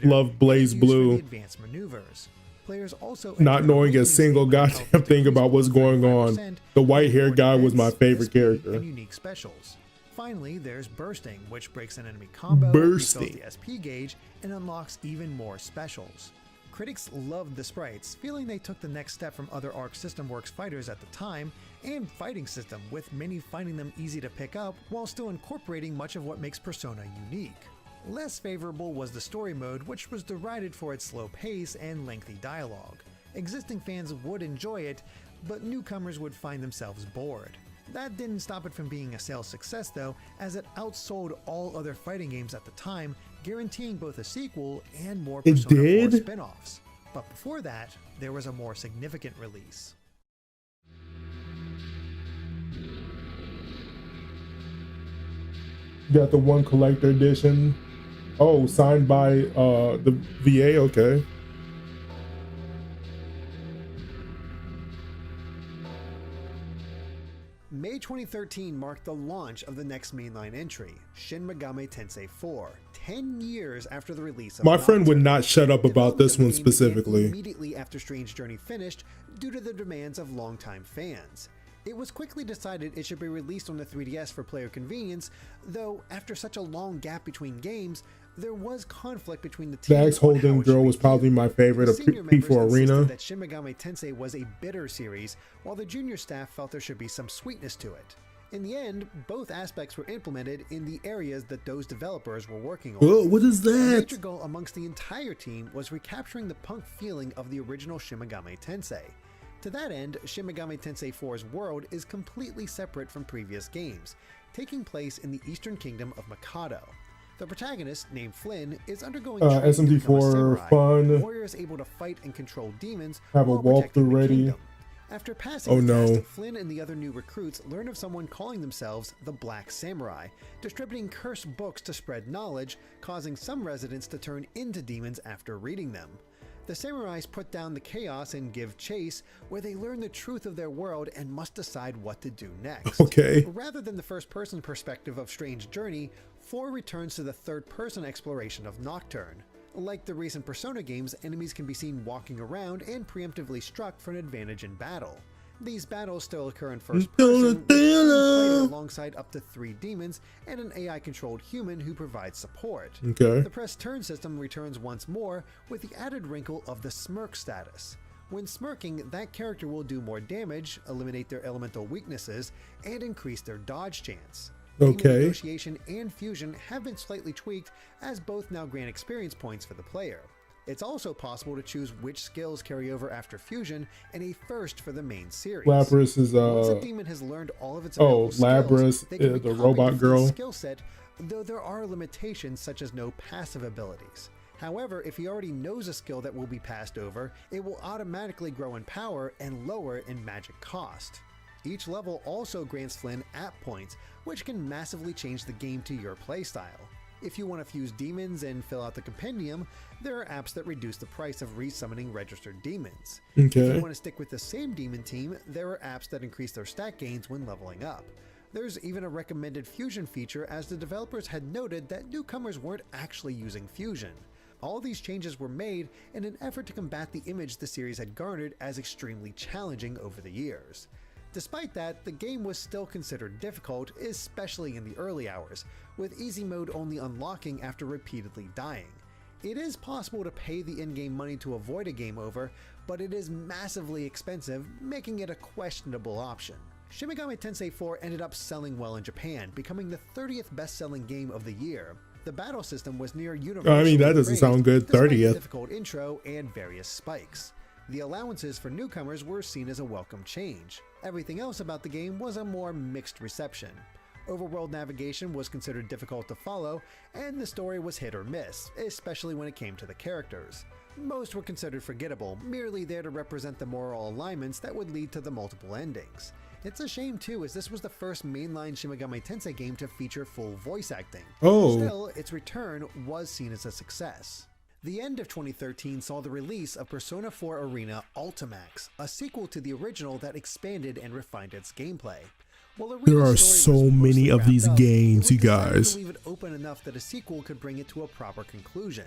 love Blaze Blue. Advanced maneuvers. Players also not knowing a single goddamn thing about what's going on. The white-haired guy was my favorite character. And unique specials. Finally, there's Bursting, which breaks an enemy combo, refills the SP gauge, and unlocks even more specials. Critics loved the sprites, feeling they took the next step from other Arc System Works fighters at the time, and fighting system, with many finding them easy to pick up while still incorporating much of what makes Persona unique. Less favorable was the story mode, which was derided for its slow pace and lengthy dialogue. Existing fans would enjoy it, but newcomers would find themselves bored. That didn't stop it from being a sales success though, as it outsold all other fighting games at the time, guaranteeing both a sequel and more Persona 4 spin-offs. But before that, there was a more significant release. Got the 1 collector edition. Oh, signed by the VA, okay. May 2013 marked the launch of the next mainline entry, Shin Megami Tensei 4, 10 years after the release of My friend would not shut up about this one specifically. Immediately after Strange Journey finished, due to the demands of longtime fans. It was quickly decided it should be released on the 3DS for player convenience, though after such a long gap between games, there was conflict between the teams. The ex-holding girl was probably my favorite of P4 Arena. That Shin Megami Tensei was a bitter series, while the junior staff felt there should be some sweetness to it. In the end, both aspects were implemented in the areas that those developers were working on. Whoa, what is that? A major goal amongst the entire team was recapturing the punk feeling of the original Shin Megami Tensei. To that end, Shin Megami Tensei 4's world is completely separate from previous games, taking place in the Eastern Kingdom of Mikado. The protagonist, named Flynn, is undergoing training SMT to become a 4 samurai. fun. The warrior is able to fight and control demons Have a while protecting walkthrough the ready. kingdom. After passing the test, Flynn and the other new recruits learn of someone calling themselves the Black Samurai, distributing cursed books to spread knowledge, causing some residents to turn into demons after reading them. The samurais put down the chaos and give chase, where they learn the truth of their world and must decide what to do next. Okay. Rather than the first-person perspective of Strange Journey, 4 returns to the third-person exploration of Nocturne. Like the recent Persona games, enemies can be seen walking around and preemptively struck for an advantage in battle. These battles still occur in first person, fighting alongside up to 3 demons and an AI-controlled human who provides support. Okay. The press turn system returns once more with the added wrinkle of the smirk status. When smirking, that character will do more damage, eliminate their elemental weaknesses, and increase their dodge chance. Demon negotiation and fusion have been slightly tweaked, as both now grant experience points for the player. It's also possible to choose which skills carry over after fusion, and a first for the main series. Labrys is Once a demon has learned all of its available skills, they can the robot girl skill set, though there are limitations such as no passive abilities. However, if he already knows a skill that will be passed over, it will automatically grow in power and lower in magic cost. Each level also grants Flynn app points, which can massively change the game to your playstyle. If you want to fuse demons and fill out the compendium, there are apps that reduce the price of resummoning registered demons. If you want to stick with the same demon team, there are apps that increase their stat gains when leveling up. There's even a recommended fusion feature, as the developers had noted that newcomers weren't actually using fusion. All these changes were made in an effort to combat the image the series had garnered as extremely challenging over the years. Despite that, the game was still considered difficult, especially in the early hours, with easy mode only unlocking after repeatedly dying. It is possible to pay the in-game money to avoid a game over, but it is massively expensive, making it a questionable option. Shin Megami Tensei 4 ended up selling well in Japan, becoming the 30th best-selling game of the year. The battle system was near universal. I mean, that doesn't sound good. 30th. Difficult intro and various spikes. The allowances for newcomers were seen as a welcome change. Everything else about the game was a more mixed reception. Overworld navigation was considered difficult to follow, and the story was hit or miss, especially when it came to the characters. Most were considered forgettable, merely there to represent the moral alignments that would lead to the multiple endings. It's a shame too, as this was the first mainline Shin Megami Tensei game to feature full voice acting. Still, its return was seen as a success. The end of 2013 saw the release of Persona 4 Arena Ultimax, a sequel to the original that expanded and refined its gameplay. There are so many of these games, you guys. To leave it open enough that a sequel could bring it to a proper conclusion.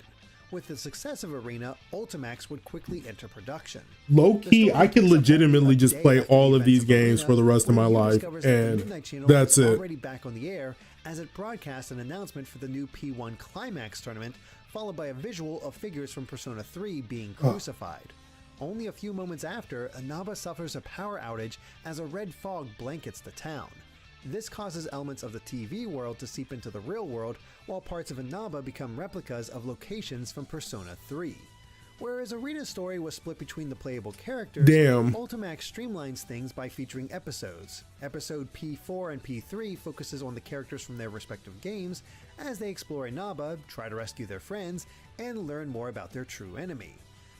With the success of Arena, Ultimax would quickly enter production. Low-key, I can legitimately just play all of these games for the rest of my life, and that's it. Already back on the air, as it broadcast an announcement for the new P1 Climax tournament, followed by a visual of figures from Persona 3 being crucified. Only a few moments after, Inaba suffers a power outage as a red fog blankets the town. This causes elements of the TV world to seep into the real world, while parts of Inaba become replicas of locations from Persona 3. Whereas Arena's story was split between the playable characters, Ultimax streamlines things by featuring episodes. Episode P4 and P3 focuses on the characters from their respective games as they explore Inaba, try to rescue their friends, and learn more about their true enemy.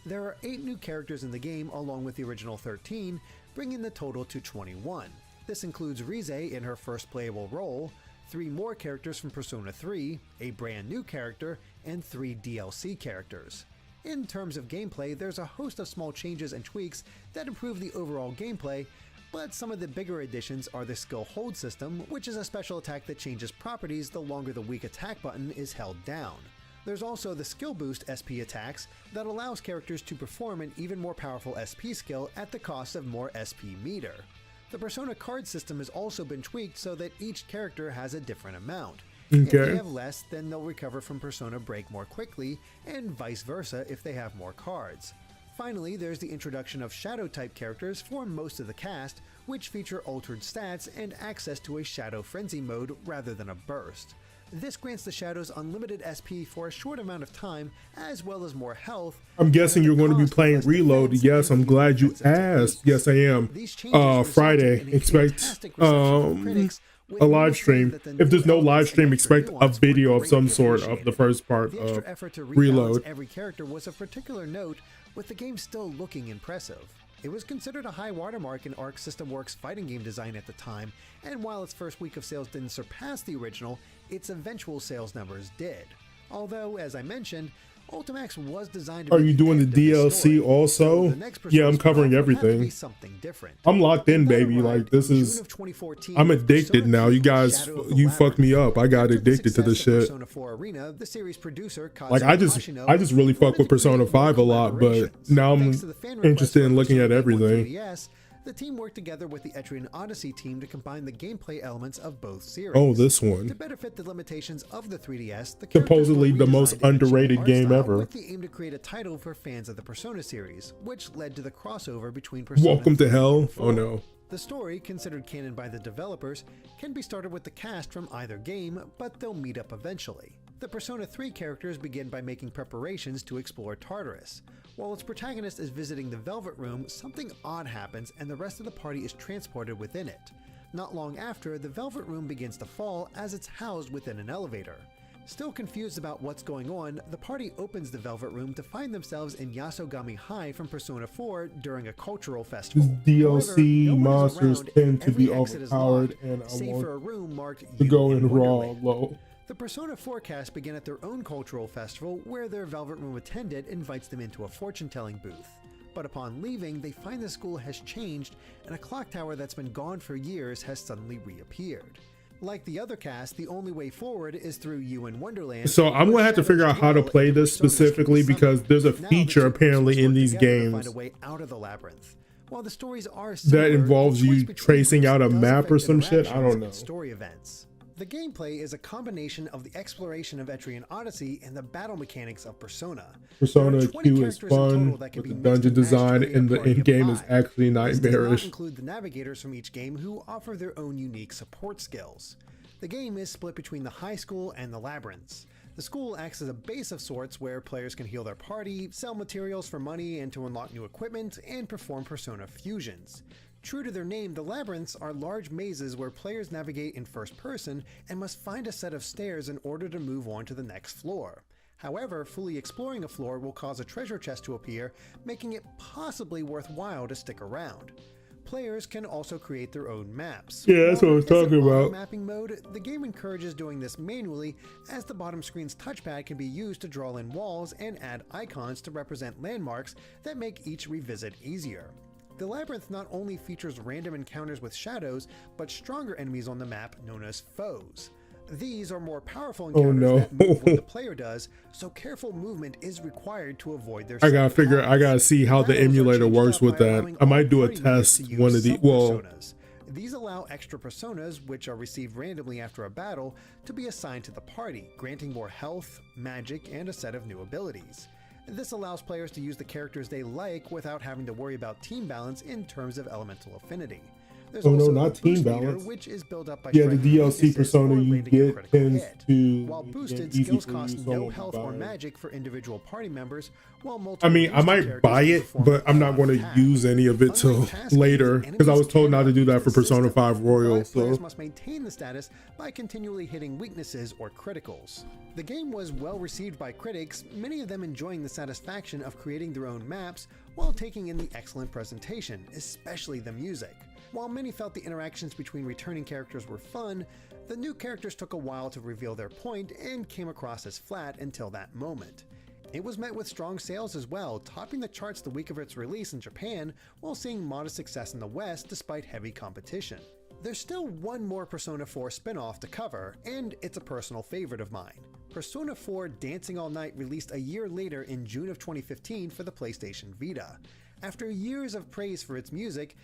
There are 8 new characters in the game along with the original 13, bringing the total to 21. This includes Rize in her first playable role, 3 more characters from Persona 3, a brand new character, and 3 DLC characters. In terms of gameplay, there's a host of small changes and tweaks that improve the overall gameplay, but some of the bigger additions are the skill hold system, which is a special attack that changes properties the longer the weak attack button is held down. There's also the skill boost SP attacks that allows characters to perform an even more powerful SP skill at the cost of more SP meter. The Persona card system has also been tweaked so that each character has a different amount. If they have less, then they'll recover from Persona Break more quickly, and vice versa if they have more cards. Finally, there's the introduction of Shadow-type characters for most of the cast, which feature altered stats and access to a Shadow Frenzy mode rather than a burst. This grants the Shadows unlimited SP for a short amount of time, as well as more health. I'm guessing you're going to be playing Reload. Yes, I'm glad you asked. Yes, I am. Friday, expect a live stream. If there's no live stream, expect a video of some sort of the first part of Reload. Every character was of particular note, with the game still looking impressive. It was considered a high watermark in Arc System Works' fighting game design at the time, and while its first week of sales didn't surpass the original, its eventual sales numbers did. Although, as I mentioned, Ultimax was designed to Are you doing the DLC also? Yeah, I'm covering everything. I'm locked in, baby. Like, this is... I'm addicted now. You guys, you fucked me up. I got addicted to this shit. Like, I just really fuck with Persona 5 a lot, but now I'm interested in looking at everything. The team worked together with the Etrian Odyssey team to combine the gameplay elements of both series. Oh, this one. To better fit the limitations of the 3DS, the supposedly the most underrated game ever. With the aim to create a title for fans of the Persona series, which led to the crossover between Persona. Welcome to Hell? Oh no. The story, considered canon by the developers, can be started with the cast from either game, but they'll meet up eventually. The Persona 3 characters begin by making preparations to explore Tartarus. While its protagonist is visiting the Velvet Room, something odd happens and the rest of the party is transported within it. Not long after, the Velvet Room begins to fall as it's housed within an elevator. Still confused about what's going on, the party opens the Velvet Room to find themselves in Yasogami High from Persona 4 during a cultural festival. DLC However, monsters tend to be overpowered, and I want to go in raw low. The Persona 4 cast begin at their own cultural festival, where their Velvet Room attendant invites them into a fortune-telling booth. But upon leaving, they find the school has changed, and a clock tower that's been gone for years has suddenly reappeared. Like the other cast, the only way forward is through You in Wonderland. So I'm going to have to figure out how to play this specifically, because there's a feature apparently in these games While the stories are similar, that involves you tracing out a map or some shit. I don't know. Story events. The gameplay is a combination of the exploration of Etrian Odyssey and the battle mechanics of Persona. Persona 2 is fun, but the dungeon design in the in-game is actually nightmarish. This does not include the navigators from each game who offer their own unique support skills. The game is split between the high school and the labyrinths. The school acts as a base of sorts where players can heal their party, sell materials for money and to unlock new equipment, and perform Persona fusions. True to their name, the labyrinths are large mazes where players navigate in first person and must find a set of stairs in order to move on to the next floor. However, fully exploring a floor will cause a treasure chest to appear, making it possibly worthwhile to stick around. Players can also create their own maps. Yeah, that's what I was talking about. Mapping mode, the game encourages doing this manually, as the bottom screen's touchpad can be used to draw in walls and add icons to represent landmarks that make each revisit easier. The labyrinth not only features random encounters with shadows, but stronger enemies on the map known as foes. These are more powerful encounters that move when the player does, so careful movement is required to avoid their I gotta see how the emulator works with that. I might do a test one of the These allow extra personas, which are received randomly after a battle, to be assigned to the party, granting more health, magic, and a set of new abilities. This allows players to use the characters they like without having to worry about team balance in terms of elemental affinity. There's oh no, not team balance. Which is built up by the DLC persona you get tends to while boosted skills cost no health or magic for individual party members. While I mean, I might buy it, but I'm not going to use any of it till later, because I was told not to do that for Persona 5 Royal. So players must maintain the status by continually hitting weaknesses or criticals. The game was well received by critics, many of them enjoying the satisfaction of creating their own maps while taking in the excellent presentation, especially the music. While many felt the interactions between returning characters were fun, the new characters took a while to reveal their point and came across as flat until that moment. It was met with strong sales as well, topping the charts the week of its release in Japan, while seeing modest success in the West despite heavy competition. There's still one more Persona 4 spin-off to cover, and it's a personal favorite of mine. Persona 4 Dancing All Night released a year later in June of 2015 for the PlayStation Vita. After years of praise for its music,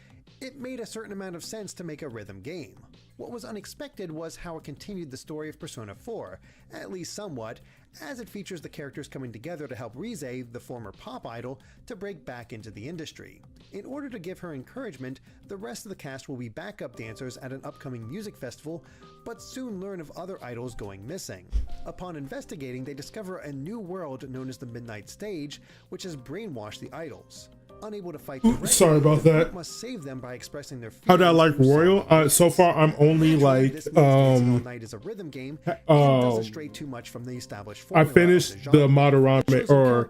it made a certain amount of sense to make a rhythm game. What was unexpected was how it continued the story of Persona 4, at least somewhat, as it features the characters coming together to help Rise, the former pop idol, to break back into the industry. In order to give her encouragement, the rest of the cast will be backup dancers at an upcoming music festival, but soon learn of other idols going missing. Upon investigating, they discover a new world known as the Midnight Stage, which has brainwashed the idols. Unable to fight directly, sorry about that. Must save them by expressing their feelings. How did I like Royal? So far I'm only like Night is a rhythm game and doesn't stray too much from the established I finished the Madarame, or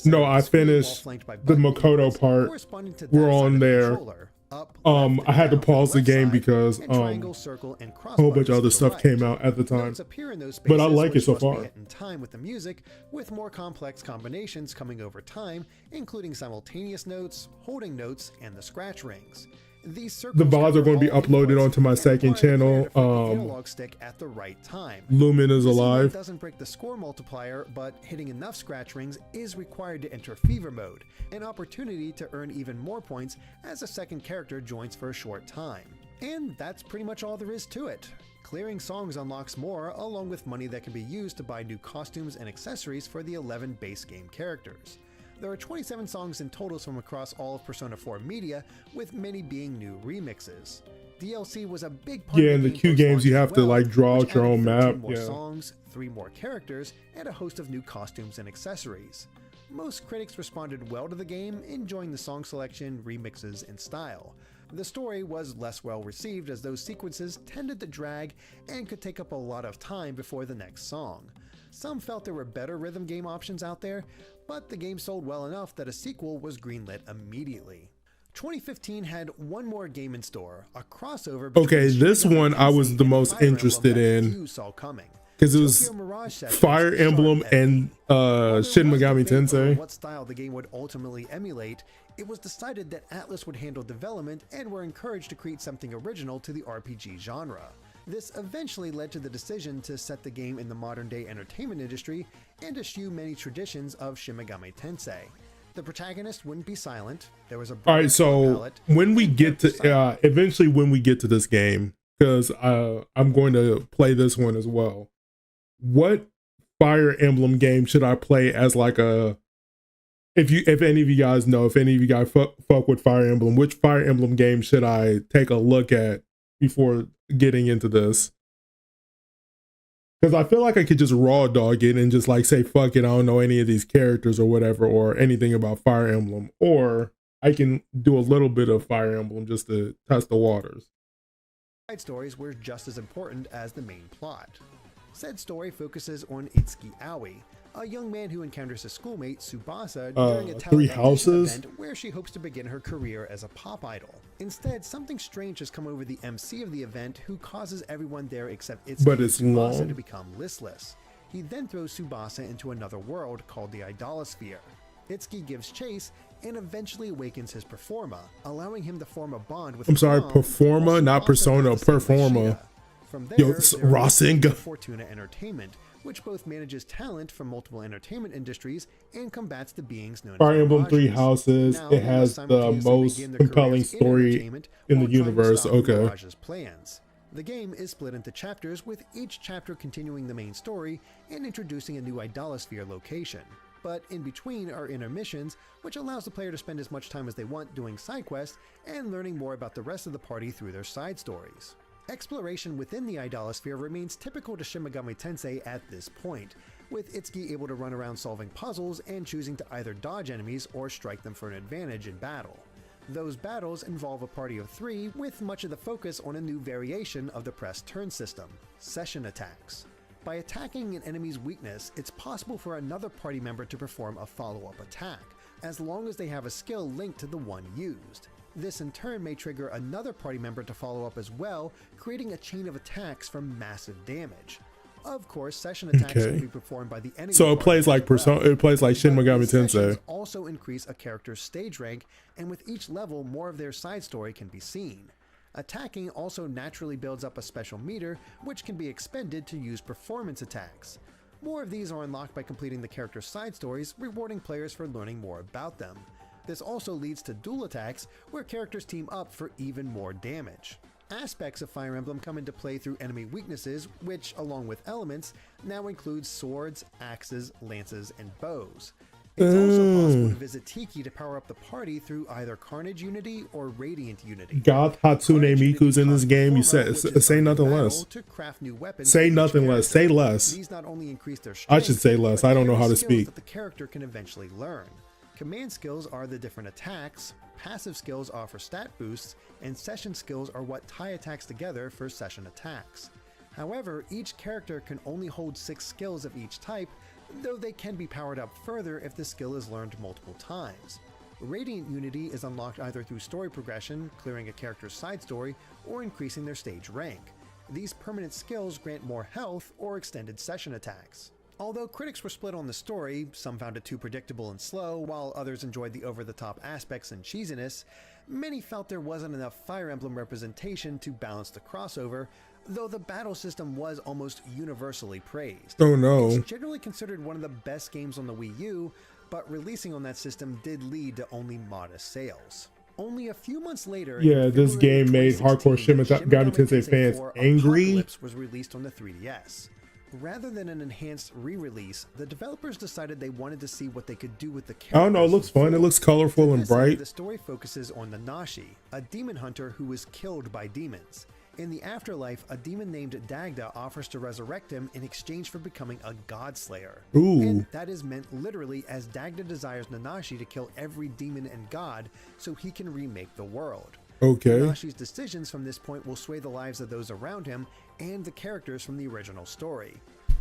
no, I finished the Makoto part. We're on there. I had to pause the game because a whole bunch of other stuff came out at the time, but I like it so far. In time with the music, with more complex combinations coming over time, including simultaneous notes, holding notes, and the scratch rings. The VODs are going to be uploaded onto my second channel. Stick at the right time. Lumen is alive. Doesn't break the score multiplier, but hitting enough scratch rings is required to enter fever mode, an opportunity to earn even more points as a second character joins for a short time. And that's pretty much all there is to it. Clearing songs unlocks more, along with money that can be used to buy new costumes and accessories for the 11 base game characters. There are 27 songs in total from across all of Persona 4 media, with many being new remixes. DLC was a big part of the Q games. You have to like draw out your own map. More songs, 3 more characters, and a host of new costumes and accessories. Most critics responded well to the game, enjoying the song selection, remixes, and style. The story was less well received as those sequences tended to drag and could take up a lot of time before the next song. Some felt there were better rhythm game options out there, but the game sold well enough that a sequel was greenlit immediately. 2015 had one more game in store, a crossover. Okay, this one I was the most interested in because it was Fire Emblem and Shin Megami Tensei. What style the game would ultimately emulate, it was decided that Atlus would handle development and were encouraged to create something original to the RPG genre. This eventually led to the decision to set the game in the modern-day entertainment industry and eschew many traditions of Shin Megami Tensei. The protagonist wouldn't be silent. There was a alright, so when we get to eventually when we get to this game, because I'm going to play this one as well. What Fire Emblem game should I play as like a? If any of you guys know, if any of you guys fuck with Fire Emblem, which Fire Emblem game should I take a look at before getting into this? Because I feel like I could just raw dog it and just like say fuck it, I don't know any of these characters or whatever, or anything about Fire Emblem, or I can do a little bit of Fire Emblem just to test the waters. Side stories were just as important as the main plot. Said story focuses on Itsuki Aoi, a young man who encounters his schoolmate Tsubasa during a talent event where she hopes to begin her career as a pop idol. Instead, something strange has come over the MC of the event who causes everyone there except Itsuki and Tsubasa to become listless. He then throws Tsubasa into another world called the Idolosphere. Itsuki gives chase and eventually awakens his Performa, allowing him to form a bond with Performa, not Persona, Performa. From there, Rasengan. Fortuna Entertainment, which both manages talent from multiple entertainment industries and combats the beings known as Fire Emblem Three Houses. It has the most compelling story in the universe. Okay. Plans. The game is split into chapters, with each chapter continuing the main story and introducing a new Idolosphere location. But in between are intermissions, which allows the player to spend as much time as they want doing side quests and learning more about the rest of the party through their side stories. Exploration within the Idolosphere remains typical to Shin Megami Tensei at this point, with Itsuki able to run around solving puzzles and choosing to either dodge enemies or strike them for an advantage in battle. Those battles involve a party of 3, with much of the focus on a new variation of the press turn system, session attacks. By attacking an enemy's weakness, it's possible for another party member to perform a follow-up attack, as long as they have a skill linked to the one used. This in turn may trigger another party member to follow up as well, creating a chain of attacks from massive damage. Of course, session attacks can be performed by the enemy. So it plays like it plays like Shin Megami Tensei. Also increase a character's stage rank, and with each level, more of their side story can be seen. Attacking also naturally builds up a special meter, which can be expended to use performance attacks. More of these are unlocked by completing the character's side stories, rewarding players for learning more about them. This also leads to dual attacks, where characters team up for even more damage. Aspects of Fire Emblem come into play through enemy weaknesses, which, along with elements, now includes swords, axes, lances, and bows. It's also possible to visit Tiki to power up the party through either Carnage Unity or Radiant Unity. God Hatsune Miku's in this game. You said say nothing less. Say nothing less. Say less. These not only increase their strength, I should say less. I don't know how to speak. That the character can eventually learn. Command skills are the different attacks, passive skills offer stat boosts, and session skills are what tie attacks together for session attacks. However, each character can only hold 6 skills of each type, though they can be powered up further if the skill is learned multiple times. Radiant Unity is unlocked either through story progression, clearing a character's side story, or increasing their stage rank. These permanent skills grant more health or extended session attacks. Although critics were split on the story, some found it too predictable and slow, while others enjoyed the over-the-top aspects and cheesiness, many felt there wasn't enough Fire Emblem representation to balance the crossover, though the battle system was almost universally praised. Oh no. It's generally considered one of the best games on the Wii U, but releasing on that system did lead to only modest sales. Only a few months later, this game made hardcore Shin Megami Tensei fans angry. Apocalypse was released on the 3DS. Rather than an enhanced re-release, the developers decided they wanted to see what they could do with the characters. I don't know, it looks fun. It looks colorful and bright. The story focuses on Nanashi, a demon hunter who was killed by demons. In the afterlife, a demon named Dagda offers to resurrect him in exchange for becoming a god slayer. Ooh. And that is meant literally, as Dagda desires Nanashi to kill every demon and god so he can remake the world. Okay. Nanashi's decisions from this point will sway the lives of those around him and the characters from the original story.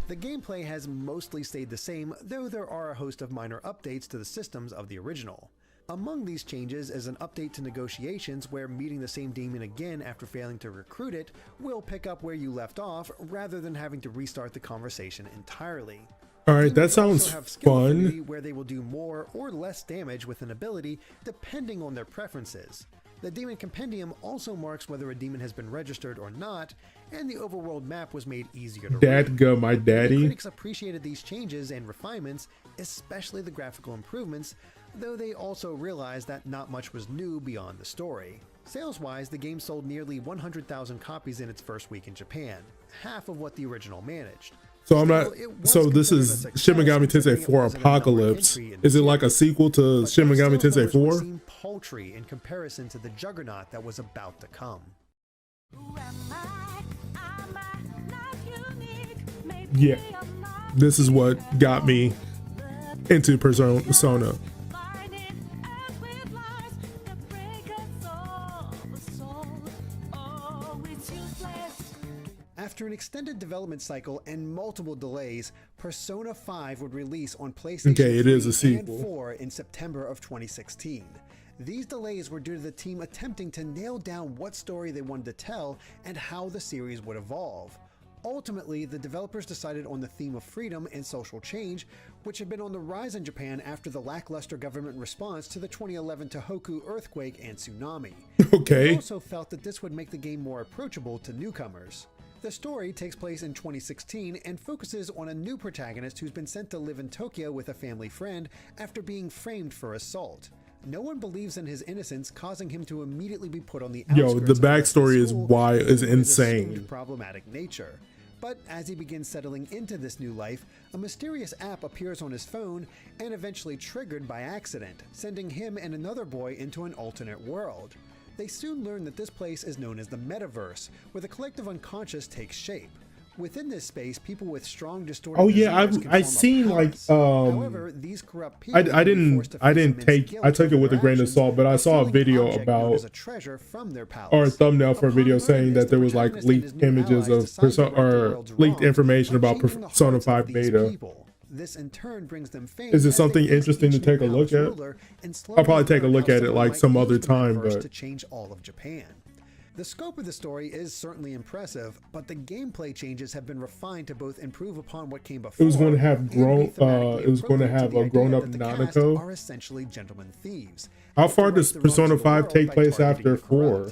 The gameplay has mostly stayed the same, though there are a host of minor updates to the systems of the original. Among these changes is an update to negotiations where meeting the same demon again after failing to recruit it will pick up where you left off rather than having to restart the conversation entirely. Alright, that sounds fun. Where they will do more or less damage with an ability depending on their preferences. The Demon Compendium also marks whether a demon has been registered or not, and the overworld map was made easier to read. Dadga, my daddy. The critics appreciated these changes and refinements, especially the graphical improvements, though they also realized that not much was new beyond the story. Sales-wise, the game sold nearly 100,000 copies in its first week in Japan, half of what the original managed. So I'm not. So this is Shin Megami Tensei 4 Apocalypse. Is it like a sequel to Shin Megami Tensei 4? Seem paltry in comparison to the juggernaut that was about to come. Yeah, this is what got me into Persona. After an extended development cycle and multiple delays, Persona 5 would release on PlayStation 3 and 4 in September of 2016. These delays were due to the team attempting to nail down what story they wanted to tell and how the series would evolve. Ultimately, the developers decided on the theme of freedom and social change, which had been on the rise in Japan after the lackluster government response to the 2011 Tohoku earthquake and tsunami. Okay. They also felt that this would make the game more approachable to newcomers. The story takes place in 2016 and focuses on a new protagonist who's been sent to live in Tokyo with a family friend after being framed for assault. No one believes in his innocence, causing him to immediately be put on the outskirts. Yo, the backstory is insane. Problematic nature. But as he begins settling into this new life, a mysterious app appears on his phone and eventually triggered by accident, sending him and another boy into an alternate world. They soon learn that this place is known as the Metaverse, where the collective unconscious takes shape. Within this space, people with strong distorted I've seen like however, these corrupt people I took it with a grain of salt, but I saw a video about or a thumbnail for a video saying that there was like leaked images of leaked information about Persona 5 beta. This in turn brings them fame. Is it something interesting to take a look at? I'll probably take a look at it like some other time, but to change all of Japan. The scope of the story is certainly impressive, but the gameplay changes have been refined to both improve upon what came before. It was going to have a grown-up Nanako. Are essentially gentlemen thieves. How far does Persona 5 take place after 4?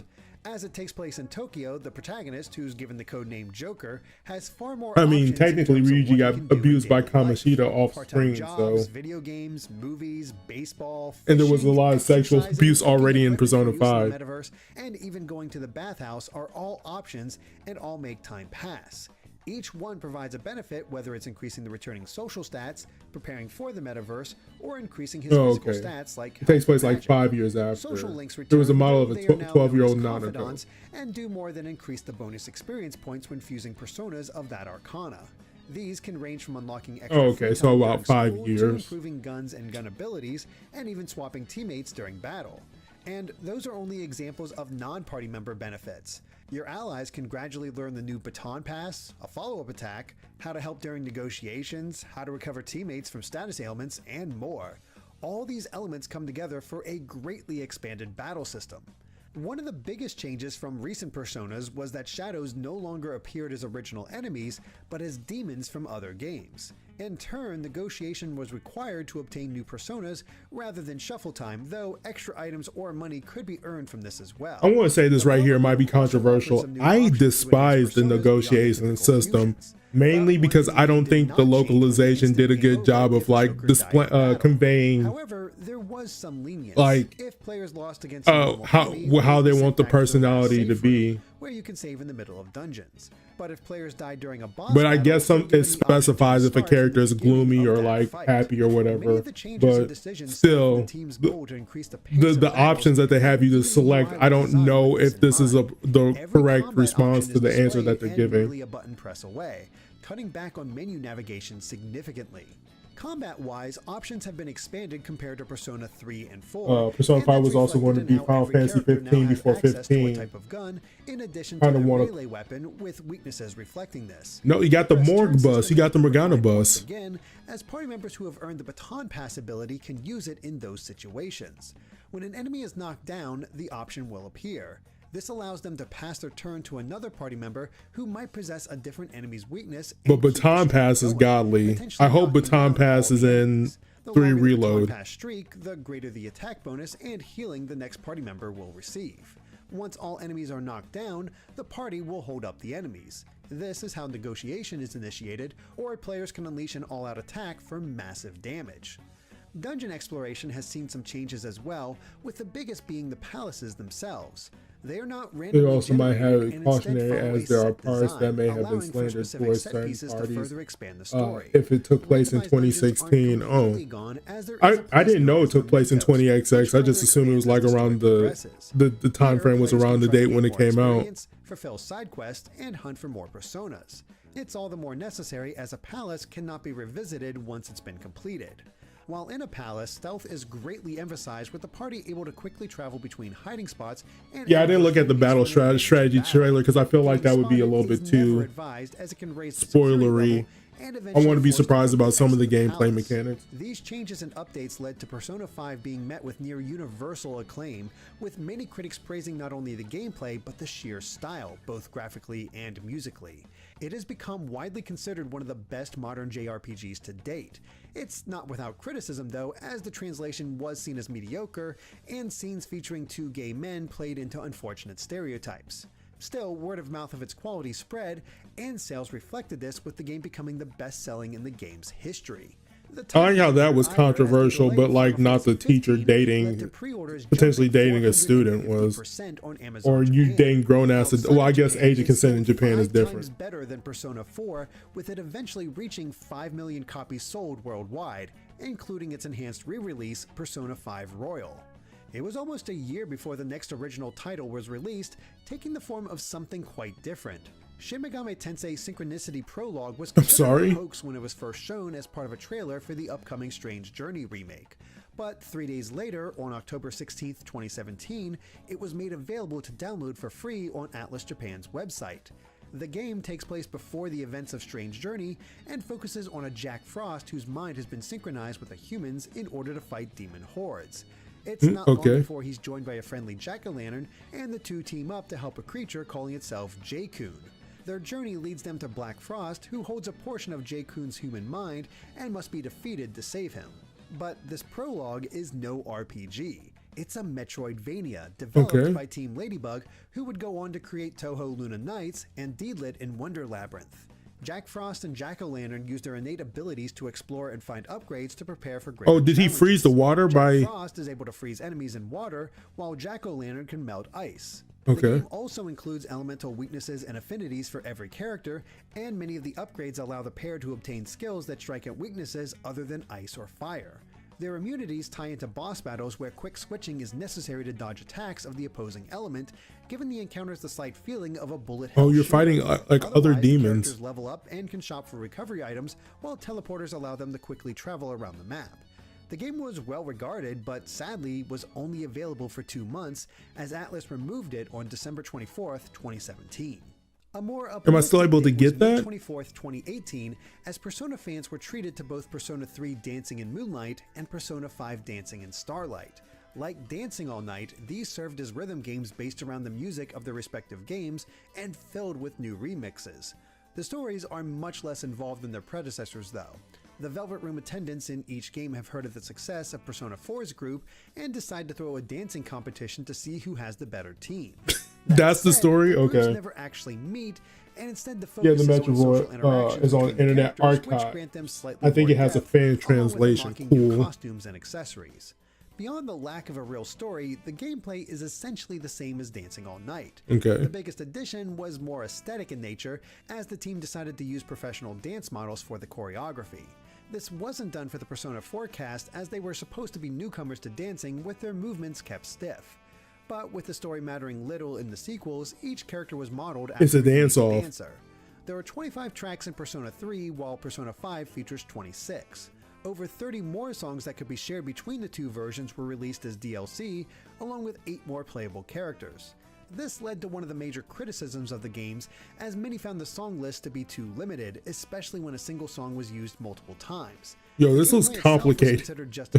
As it takes place in Tokyo, the protagonist, who's given the codename Joker, has far more I mean, technically Ryuji got abused by Kamoshida off screen, jobs, so video games, movies, baseball, fishing, and there was a lot of sexual abuse already in Persona 5. Metaverse, and even going to the bathhouse are all options and all make time pass. Each one provides a benefit, whether it's increasing the returning social stats, preparing for the metaverse, or increasing his physical stats like it takes place like 5 years after. There was a model of a 12-year-old Nanako. And do more than increase the bonus experience points when fusing personas of that arcana. These can range from unlocking extra so about 5 years, to improving guns and gun abilities, and even swapping teammates during battle. And those are only examples of non-party member benefits. Your allies can gradually learn the new baton pass, a follow-up attack, how to help during negotiations, how to recover teammates from status ailments, and more. All these elements come together for a greatly expanded battle system. One of the biggest changes from recent Personas was that shadows no longer appeared as original enemies, but as demons from other games. In turn, negotiation was required to obtain new personas rather than shuffle time, though extra items or money could be earned from this as well. I want to say this right here might be controversial. I despise the negotiation system, mainly because I don't think the localization did a good job of conveying. However, there was some lenience. Like if players lost against how they want the personality to be, where you can save in the middle of dungeons. But if players die during a boss but I guess it specifies if a character is gloomy or like happy or whatever. But still, the options that they have you to select, I don't know if this is the correct response to the answer that they're giving. A button press away, cutting back on menu navigation significantly. Combat-wise, options have been expanded compared to Persona 3 and 4. Persona 5 was also going to be Final Fantasy 15 before 15. Type of gun, in addition to the melee weapon with weaknesses reflecting this. No, you got the Morgue bus, you got the Morgana bus. Again, as party members who have earned the baton pass ability can use it in those situations. When an enemy is knocked down, the option will appear. This allows them to pass their turn to another party member who might possess a different enemy's weakness. But baton pass is godly. I hope baton pass is in 3 Reload. The baton pass streak, the greater the attack bonus and healing the next party member will receive. Once all enemies are knocked down, the party will hold up the enemies. This is how negotiation is initiated, or players can unleash an all-out attack for massive damage. Dungeon exploration has seen some changes as well, with the biggest being the palaces themselves. They are not randomly They also might have generated, it cautionary as there are parts that may have been slandered towards certain parties. If it took place in 2016, I didn't know it took place in 20XX. I just assumed it was like around the time frame was around the date when it came out. Fulfill side quests and hunt for more personas. It's all the more necessary as a palace cannot be revisited once it's been completed. While in a palace, stealth is greatly emphasized, with the party able to quickly travel between hiding spots. And I didn't look at the battle strategy trailer because I feel like that would be a little bit too spoilery. I want to be surprised about some of the gameplay mechanics. These changes and updates led to Persona 5 being met with near universal acclaim, with many critics praising not only the gameplay but the sheer style, both graphically and musically. It has become widely considered one of the best modern JRPGs to date. It's not without criticism though, as the translation was seen as mediocre, and scenes featuring 2 gay men played into unfortunate stereotypes. Still, word of mouth of its quality spread, and sales reflected this, with the game becoming the best-selling in the game's history. I like how that was controversial, but like not the teacher potentially dating a student was, or you dating grown-ass. Well, I guess age of consent in Japan is different. Better than Persona 4, with it eventually reaching 5 million copies sold worldwide, including its enhanced re-release, Persona 5 Royal. It was almost a year before the next original title was released, taking the form of something quite different. Shin Megami Tensei Synchronicity Prologue was considered a hoax when it was first shown as part of a trailer for the upcoming Strange Journey remake. But 3 days later, on October 16, 2017, it was made available to download for free on Atlus Japan's website. The game takes place before the events of Strange Journey and focuses on a Jack Frost whose mind has been synchronized with a human's in order to fight demon hordes. It's not long before he's joined by a friendly jack-o'-lantern, and the two team up to help a creature calling itself J-Kun. Their journey leads them to Black Frost, who holds a portion of J-Kun's human mind and must be defeated to save him. But this prologue is no RPG. It's a Metroidvania developed by Team Ladybug, who would go on to create Touhou Luna Nights and Deedlit in Wonder Labyrinth. Jack Frost and Jack-O-Lantern use their innate abilities to explore and find upgrades to prepare for greater did he freeze the water by... Frost is able to freeze enemies in water, while Jack-O-Lantern can melt ice. Okay. The game also includes elemental weaknesses and affinities for every character, and many of the upgrades allow the pair to obtain skills that strike at weaknesses other than ice or fire. Their immunities tie into boss battles where quick switching is necessary to dodge attacks of the opposing element, giving the encounters the slight feeling of a bullet hell. Oh, you're fighting like other demons. Characters level up and can shop for recovery items, while teleporters allow them to quickly travel around the map. The game was well regarded, but sadly was only available for 2 months, as Atlus removed it on December 24th, 2017. Am I still able to get that? 24th, 2018, as Persona fans were treated to both Persona 3 Dancing in Moonlight and Persona 5 Dancing in Starlight. Like Dancing All Night, these served as rhythm games based around the music of their respective games and filled with new remixes. The stories are much less involved than their predecessors though. The Velvet Room attendants in each game have heard of the success of Persona 4's group and decide to throw a dancing competition to see who has the better team. That's the story? The okay. Never actually meet, and instead the focus the Metroid is on Internet Archive. I think it has a fan translation. Cool. Costumes and accessories. Beyond the lack of a real story, the gameplay is essentially the same as Dancing All Night. Okay. The biggest addition was more aesthetic in nature, as the team decided to use professional dance models for the choreography. This wasn't done for the Persona 4 cast, as they were supposed to be newcomers to dancing with their movements kept stiff. But with the story mattering little in the sequels, each character was modeled after a dance-off. dancer. There are 25 tracks in Persona 3, while Persona 5 features 26. Over 30 more songs that could be shared between the two versions were released as DLC, along with 8 more playable characters. This led to one of the major criticisms of the games, as many found the song list to be too limited, especially when a single song was used multiple times. Yo, this looks complicated.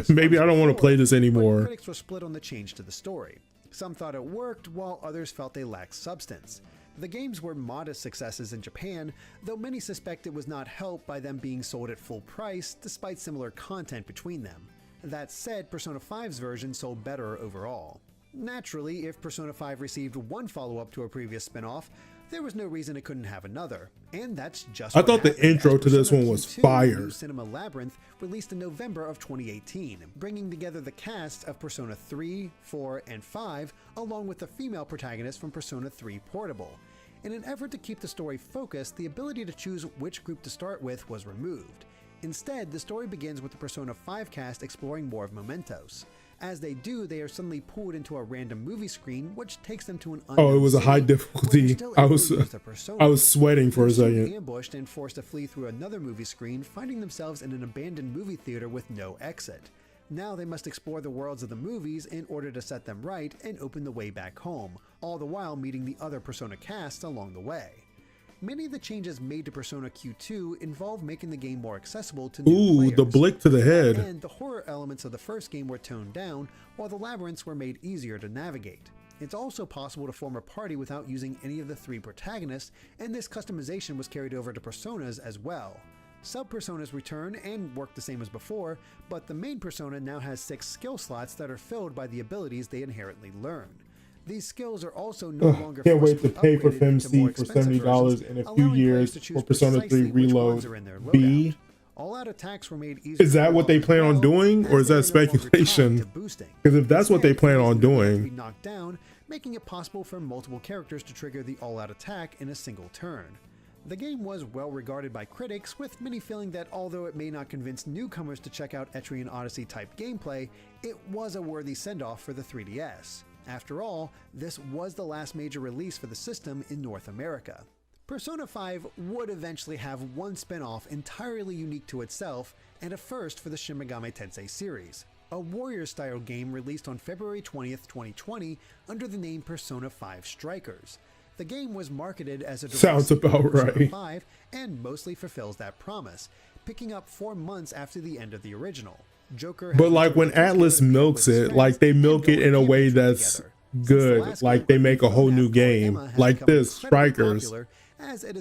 Maybe I don't want to play this anymore. Critics were split on the change to the story. Some thought it worked, while others felt they lacked substance. The games were modest successes in Japan, though many suspect it was not helped by them being sold at full price, despite similar content between them. That said, Persona 5's version sold better overall. Naturally, if Persona 5 received one follow-up to a previous spin-off, there was no reason it couldn't have another, and that's just I thought the intro to this one was fire. Cinema Labyrinth released in November of 2018, bringing together the cast of Persona 3, 4, and 5, along with the female protagonist from Persona 3 Portable. In an effort to keep the story focused, the ability to choose which group to start with was removed. Instead, the story begins with the Persona 5 cast exploring more of Mementos. As they do, they are suddenly pulled into a random movie screen, which takes them to an unknown it was a high city, difficulty. I was sweating for a second. Ambushed and forced to flee through another movie screen, finding themselves in an abandoned movie theater with no exit. Now they must explore the worlds of the movies in order to set them right and open the way back home, all the while meeting the other Persona casts along the way. Many of the changes made to Persona Q2 involve making the game more accessible to new players. The blick to the head. And the horror elements of the first game were toned down, while the labyrinths were made easier to navigate. It's also possible to form a party without using any of the 3 protagonists, and this customization was carried over to Personas as well. Sub-Personas return and work the same as before, but the main Persona now has 6 skill slots that are filled by the abilities they inherently learn. These skills are also no longer can't wait to pay for FemC for $70 in a few years for Persona 3 Reload B. All-out attacks were made easier. Is that what they plan on doing, or is that speculation? Because if that's what they plan on doing, knocked down, making it possible for multiple characters to trigger the all-out attack in a single turn. The game was well regarded by critics, with many feeling that although it may not convince newcomers to check out Etrian Odyssey type gameplay, it was a worthy send-off for the 3DS. After all, this was the last major release for the system in North America. Persona 5 would eventually have one spin-off entirely unique to itself, and a first for the Shin Megami Tensei series, a warrior-style game released on February 20th, 2020 under the name Persona 5 Strikers. The game was marketed as a sounds about right 5 and mostly fulfills that promise, picking up 4 months after the end of the original. Joker, but like when Atlus milks it, like they milk it in a way that's good, like they make a whole new game like this, Strikers,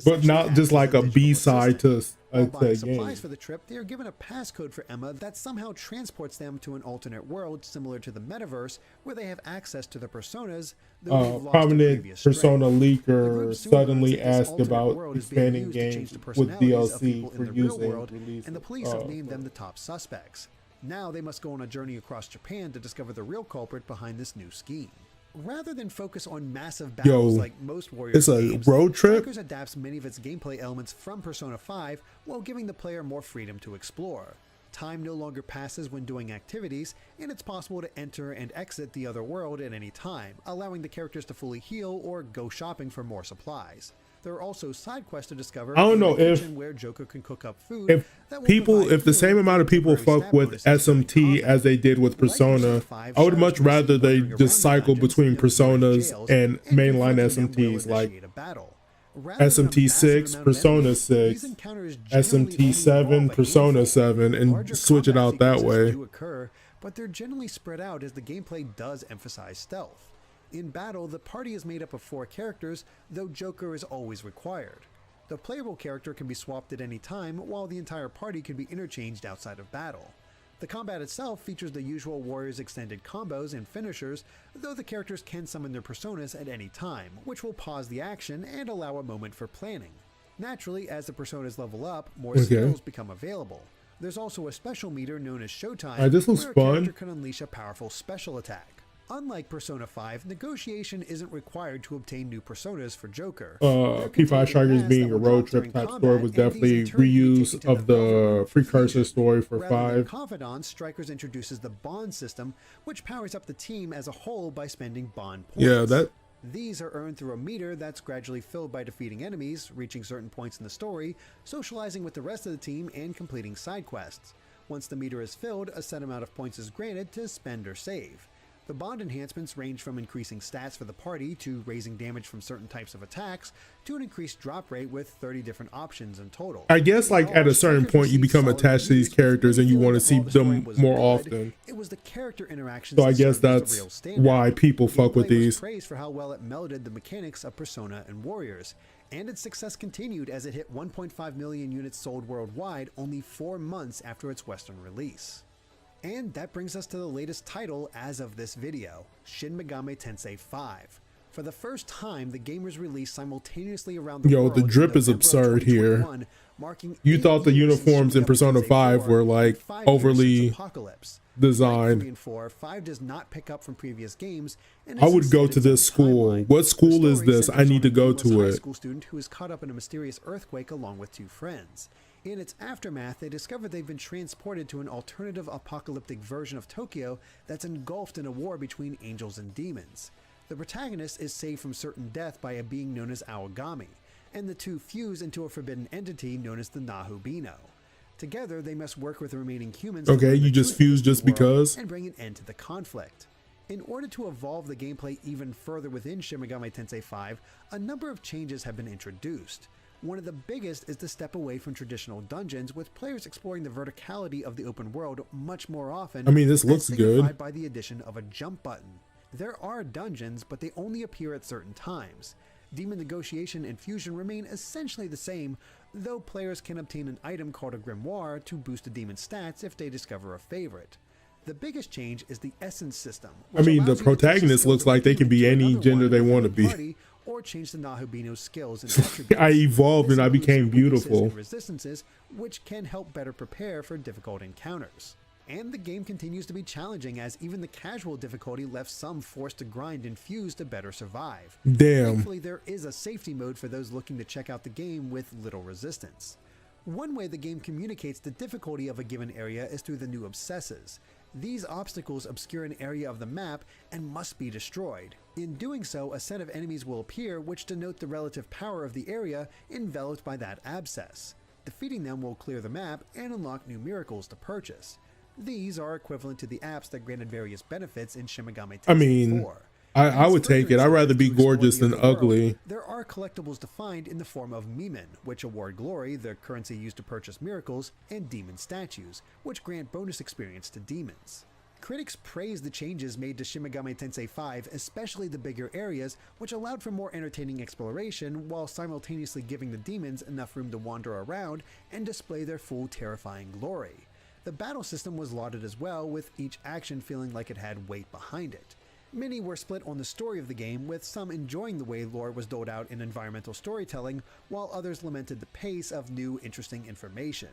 but not just like a B-side to While buying supplies for the trip, they are given a passcode for Emma that somehow transports them to an alternate world similar to the metaverse, where they have access to the personas. Prominent persona leaker suddenly asked about expanding games with DLC for using release, and the police have named them the top suspects. Now they must go on a journey across Japan to discover the real culprit behind this new scheme. Rather than focus on massive battles like most Warriors games, road trip. Strikers adapts many of its gameplay elements from Persona 5 while giving the player more freedom to explore. Time no longer passes when doing activities, and it's possible to enter and exit the other world at any time, allowing the characters to fully heal or go shopping for more supplies. There are also side quests to discover. I don't know if where Joker can cook up food. If the same amount of people fuck with SMT as they did with Persona, I would much rather they just cycle between Personas and mainline SMTs like SMT 6, Persona 6, SMT 7, Persona 7, and switch it out that way. But they're generally spread out as the gameplay does emphasize stealth. In battle, the party is made up of 4 characters, though Joker is always required. The playable character can be swapped at any time, while the entire party can be interchanged outside of battle. The combat itself features the usual Warriors extended combos and finishers, though the characters can summon their personas at any time, which will pause the action and allow a moment for planning. Naturally, as the personas level up, more skills become available. There's also a special meter known as Showtime, this looks where a fun. character can unleash a powerful special attack. Unlike Persona 5, negotiation isn't required to obtain new personas for Joker. P5 Strikers being a road trip type story was definitely reuse of the precursor story for 5. Confidants, Strikers introduces the bond system, which powers up the team as a whole by spending bond points. These are earned through a meter that's gradually filled by defeating enemies, reaching certain points in the story, socializing with the rest of the team, and completing side quests. Once the meter is filled, a set amount of points is granted to spend or save. The bond enhancements range from increasing stats for the party to raising damage from certain types of attacks to an increased drop rate with 30 different options in total. I guess like at a certain point you become attached to these characters and you want to see them more often. It was the character interactions. So I guess that's why people fuck with these. Praised for how well it melded the mechanics of Persona and Warriors, and its success continued as it hit 1.5 million units sold worldwide only 4 months after its Western release. And that brings us to the latest title as of this video, Shin Megami Tensei 5. For the first time, the game was released simultaneously around the world. The drip is absurd here. You thought the uniforms in Persona 5 were like overly designed. 3 and 4, 5 does not pick up from previous games. I would go to this school. What school is this? I need to go to it. A school student who is caught up in a mysterious earthquake along with 2 friends. In its aftermath, they discover they've been transported to an alternative apocalyptic version of Tokyo that's engulfed in a war between angels and demons. The protagonist is saved from certain death by a being known as Aogami, and the 2 fuse into a forbidden entity known as the Nahubino. Together, they must work with the remaining humans. Okay, you just fuse just because? And bring an end to the conflict. In order to evolve the gameplay even further within Shin Megami Tensei 5, a number of changes have been introduced. One of the biggest is the step away from traditional dungeons, with players exploring the verticality of the open world much more often. I mean, this looks good. By the addition of a jump button. There are dungeons, but they only appear at certain times. Demon negotiation and fusion remain essentially the same, though players can obtain an item called a grimoire to boost a demon's stats if they discover a favorite. The biggest change is the essence system. I mean, the protagonist looks like they can be any gender they want to be. Or change the Nahubino's skills and attributes. I evolved and I became beautiful. And resistances, which can help better prepare for difficult encounters. And the game continues to be challenging, as even the casual difficulty left some forced to grind and fuse to better survive. Damn. Thankfully, there is a safety mode for those looking to check out the game with little resistance. One way the game communicates the difficulty of a given area is through the new obsesses. These obstacles obscure an area of the map and must be destroyed. In doing so, a set of enemies will appear which denote the relative power of the area enveloped by that abscess. Defeating them will clear the map and unlock new miracles to purchase. These are equivalent to the apps that granted various benefits in Shin Megami Tensei 4. I would take it. I'd rather be gorgeous than ugly. There are collectibles to find in the form of Mimen, which award glory, the currency used to purchase miracles, and demon statues, which grant bonus experience to demons. Critics praised the changes made to Shin Megami Tensei V, especially the bigger areas, which allowed for more entertaining exploration while simultaneously giving the demons enough room to wander around and display their full terrifying glory. The battle system was lauded as well, with each action feeling like it had weight behind it. Many were split on the story of the game, with some enjoying the way lore was doled out in environmental storytelling, while others lamented the pace of new, interesting information.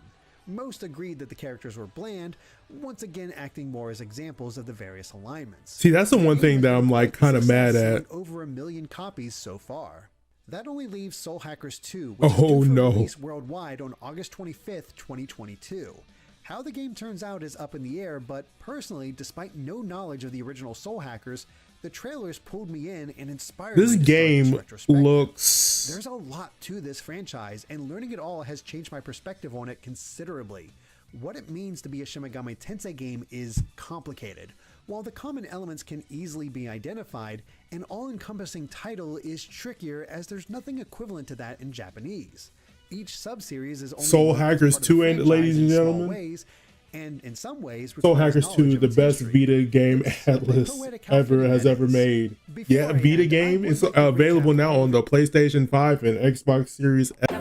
Most agreed that the characters were bland, once again acting more as examples of the various alignments. See, that's the one thing that I'm like kind of mad at. Over 1 million copies so far. That only leaves Soul Hackers 2, which is due for release worldwide on August 25th, 2022. How the game turns out is up in the air, but personally, despite no knowledge of the original Soul Hackers, the trailers pulled me in and inspired me to start this retrospective. There's a lot to this franchise, and learning it all has changed my perspective on it considerably. What it means to be a Shin Megami Tensei game is complicated. While the common elements can easily be identified, an all-encompassing title is trickier, as there's nothing equivalent to that in Japanese. Each sub-series is only Soul Hackers 2, ladies and gentlemen. Ways, and in some ways, Soul Hackers 2, the best Vita game Atlus has ever made. Yeah, Vita game is available now on the PlayStation 5 and Xbox Series X.